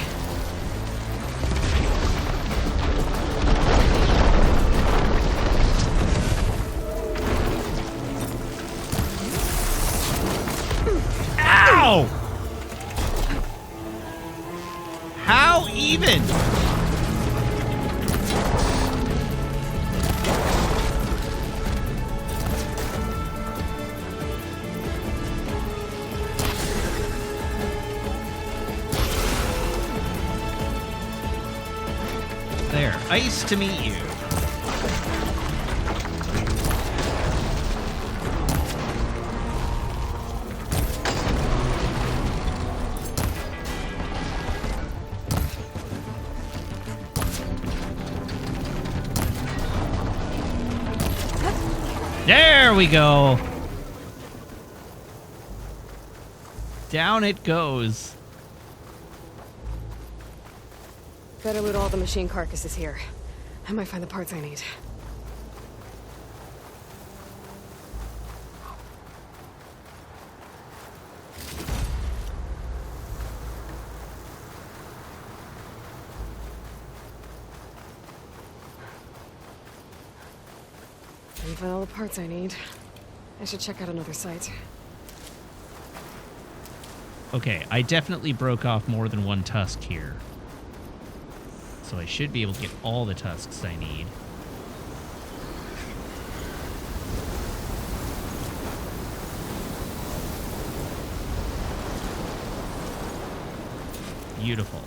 there. Ice to meet you. There we go. Down it goes. Better loot all the machine carcasses here. I might find the parts I need. Didn't find all the parts I need. I should check out another site. Okay, I definitely broke off more than one tusk here. So I should be able to get all the tusks I need. Beautiful.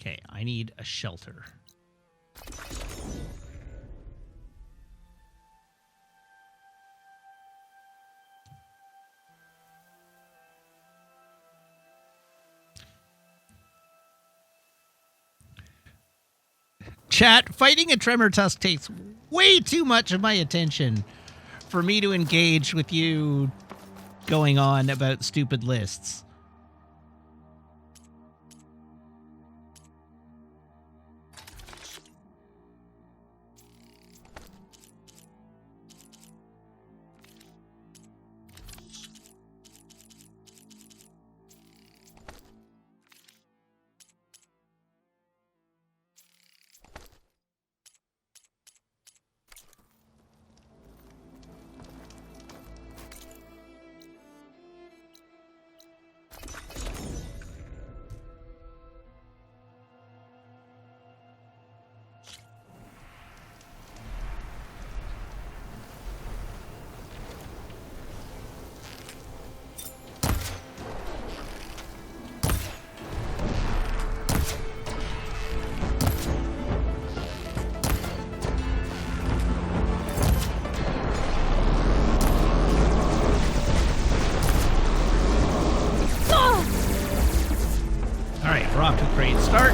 Okay, I need a shelter. Chat, fighting a Tremor Tusk takes way too much of my attention for me to engage with you going on about stupid lists. We're off to a great start.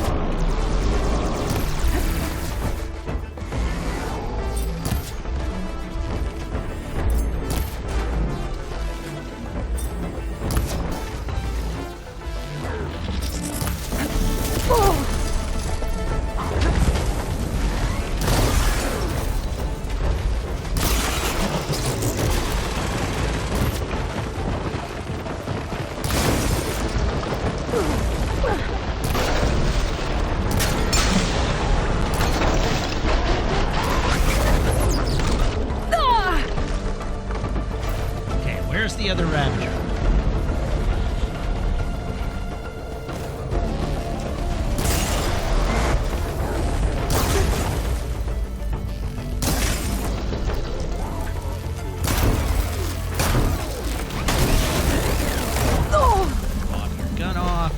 The other Ravager. Pop your gun off.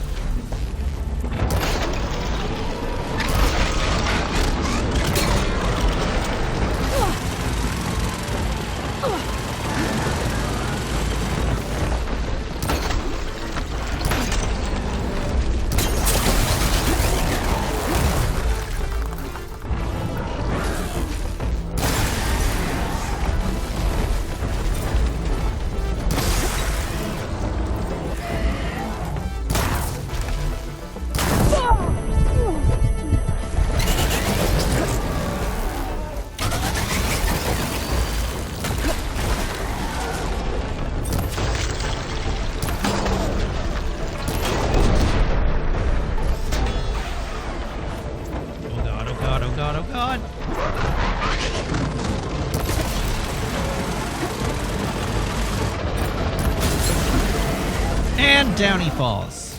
And down he falls.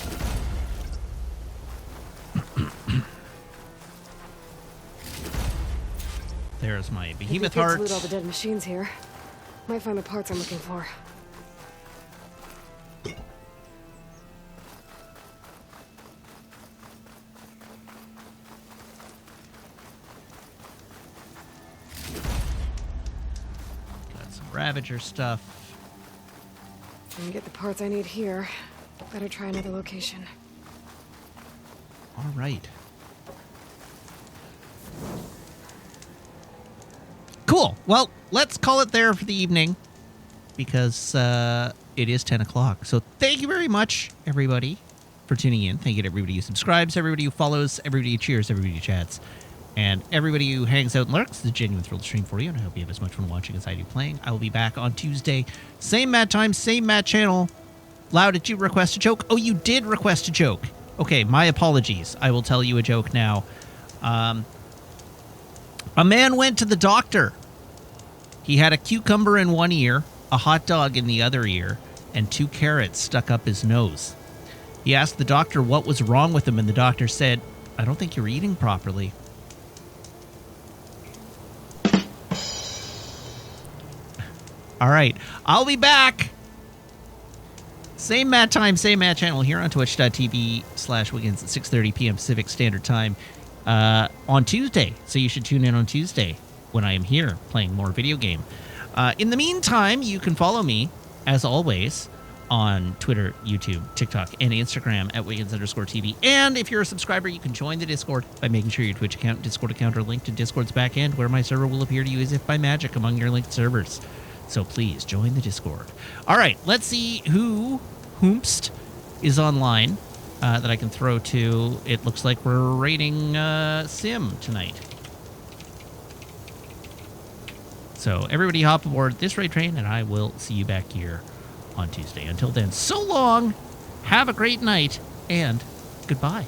There's my It'd be behemoth good to heart. loot all the dead machines here. Might find the parts I'm looking for. Got some Ravager stuff. If I can get the parts I need here, better try another location. All right. Cool. Well, let's call it there for the evening because it is 10 o'clock. So thank you very much, everybody, for tuning in. Thank you to everybody who subscribes, everybody who follows, everybody who cheers, everybody who chats, and everybody who hangs out and lurks. It's a genuine thrill to stream for you, and I hope you have as much fun watching as I do playing. I will be back on Tuesday. Same Matt time, same Matt channel. Loud, did you request a joke? Oh, you did request a joke. Okay, my apologies. I will tell you a joke now. A man went to the doctor. He had a cucumber in one ear, a hot dog in the other ear, and 2 carrots stuck up his nose. He asked the doctor what was wrong with him, and the doctor said, "I don't think you're eating properly." All right, I'll be back. Same Matt time, same Matt channel here on twitch.tv/Wiggins at 6:30 p.m. Pacific Standard Time on Tuesday. So you should tune in on Tuesday when I am here playing more video game. In the meantime, you can follow me, as always, on Twitter, YouTube, TikTok, and Instagram at Wiggins_TV. And if you're a subscriber, you can join the Discord by making sure your Twitch account, Discord account are linked to Discord's backend, where my server will appear to you as if by magic among your linked servers. So please join the Discord. All right, let's see who is online that I can throw to. It looks like we're rating Sim tonight. So everybody hop aboard this raid train, and I will see you back here on Tuesday. Until then, so long, have a great night, and goodbye.